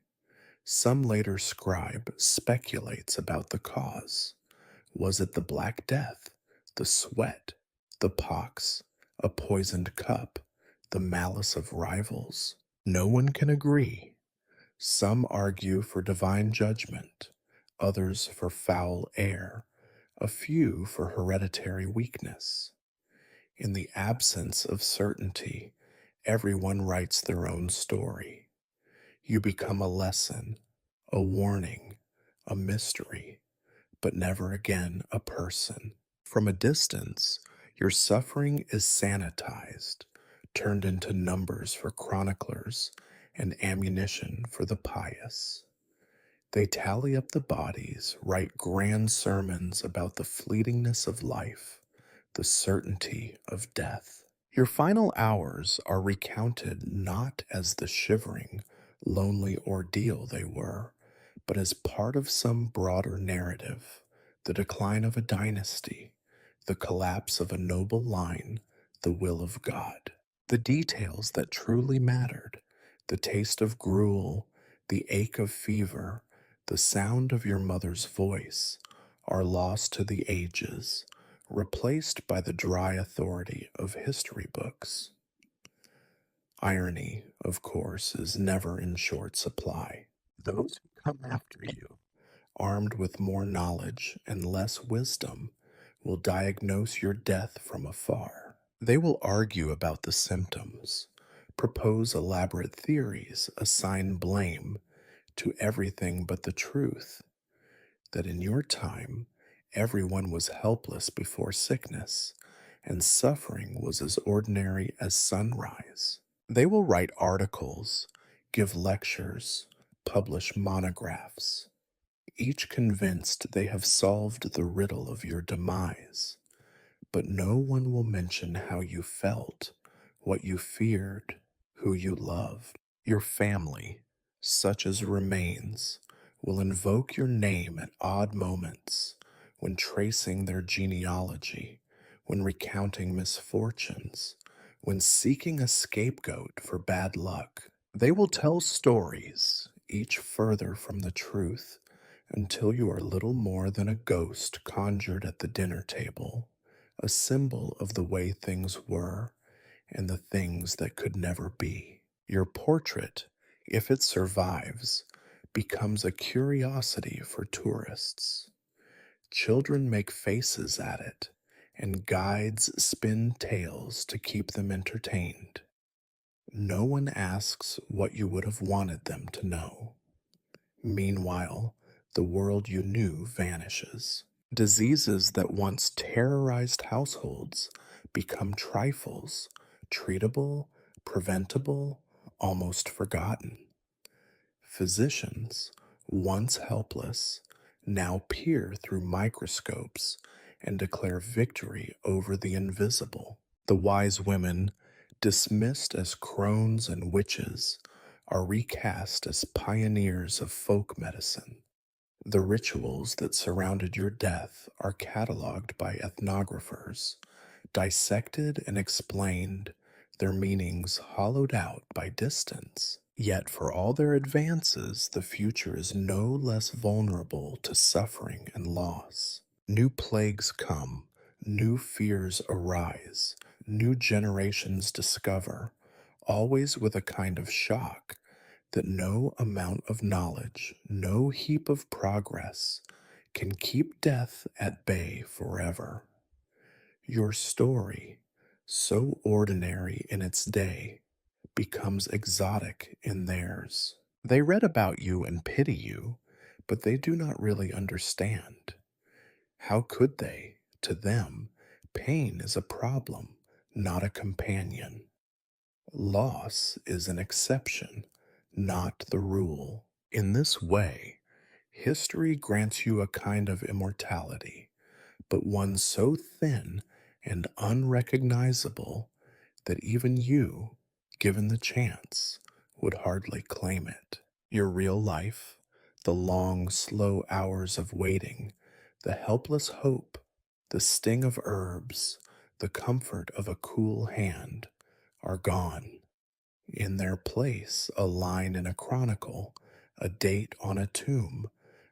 Some later scribe speculates about the cause. Was it the Black Death, the sweat, the pox, a poisoned cup, the malice of rivals? No one can agree. Some argue for divine judgment, others for foul air, a few for hereditary weakness. In the absence of certainty, everyone writes their own story. You become a lesson, a warning, a mystery, but never again a person. From a distance, your suffering is sanitized, turned into numbers for chroniclers and ammunition for the pious. They tally up the bodies, write grand sermons about the fleetingness of life, the certainty of death. Your final hours are recounted not as the shivering, lonely ordeal they were, but as part of some broader narrative, the decline of a dynasty, the collapse of a noble line, the will of God. The details that truly mattered, the taste of gruel, the ache of fever, the sound of your mother's voice, are lost to the ages, replaced by the dry authority of history books. Irony, of course, is never in short supply. Those who come after you, armed with more knowledge and less wisdom, will diagnose your death from afar. They will argue about the symptoms, propose elaborate theories, assign blame to everything but the truth that in your time, everyone was helpless before sickness, and suffering was as ordinary as sunrise. They will write articles, give lectures, publish monographs, each convinced they have solved the riddle of your demise. But no one will mention how you felt, what you feared, who you loved. Your family, such as remains, will invoke your name at odd moments when tracing their genealogy, when recounting misfortunes, when seeking a scapegoat for bad luck. They will tell stories, each further from the truth, until you are little more than a ghost conjured at the dinner table, a symbol of the way things were and the things that could never be. Your portrait, if it survives, becomes a curiosity for tourists. Children make faces at it, and guides spin tales to keep them entertained. No one asks what you would have wanted them to know. Meanwhile, the world you knew vanishes. Diseases that once terrorized households become trifles, treatable, preventable, almost forgotten. Physicians, once helpless, now peer through microscopes and declare victory over the invisible. The wise women, dismissed as crones and witches, are recast as pioneers of folk medicine. The rituals that surrounded your death are cataloged by ethnographers, dissected and explained, their meanings hollowed out by distance. Yet, for all their advances, the future is no less vulnerable to suffering and loss. New plagues come, new fears arise, new generations discover, always with a kind of shock that no amount of knowledge, no heap of progress can keep death at bay forever. Your story, so ordinary in its day, becomes exotic in theirs. They read about you and pity you, but they do not really understand. How could they? To them, pain is a problem, not a companion. Loss is an exception, not the rule. In this way, history grants you a kind of immortality, but one so thin and unrecognizable that even you, given the chance, would hardly claim it. Your real life, the long, slow hours of waiting, the helpless hope, the sting of herbs, the comfort of a cool hand, are gone. In their place, a line in a chronicle, a date on a tomb,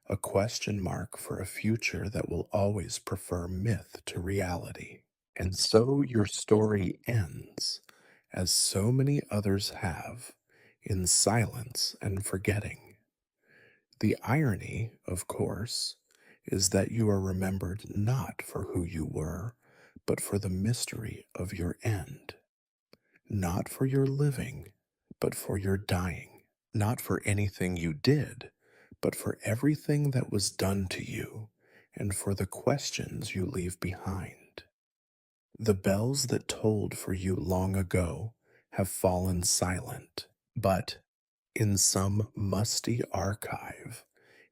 a question mark for a future that will always prefer myth to reality. And so your story ends, as so many others have, in silence and forgetting. The irony, of course, is that you are remembered not for who you were, but for the mystery of your end. Not for your living, but for your dying. Not for anything you did, but for everything that was done to you, and for the questions you leave behind. The bells that tolled for you long ago have fallen silent, but in some musty archive,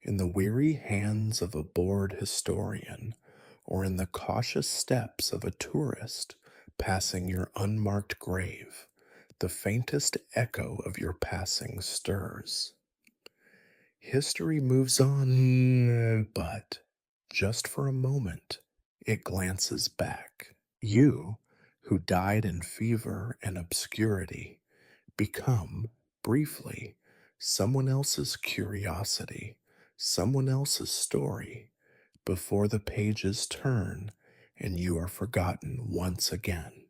in the weary hands of a bored historian, or in the cautious steps of a tourist passing your unmarked grave, the faintest echo of your passing stirs. History moves on, but just for a moment, it glances back. You, who died in fever and obscurity, become, briefly, someone else's curiosity, someone else's story, before the pages turn and you are forgotten once again.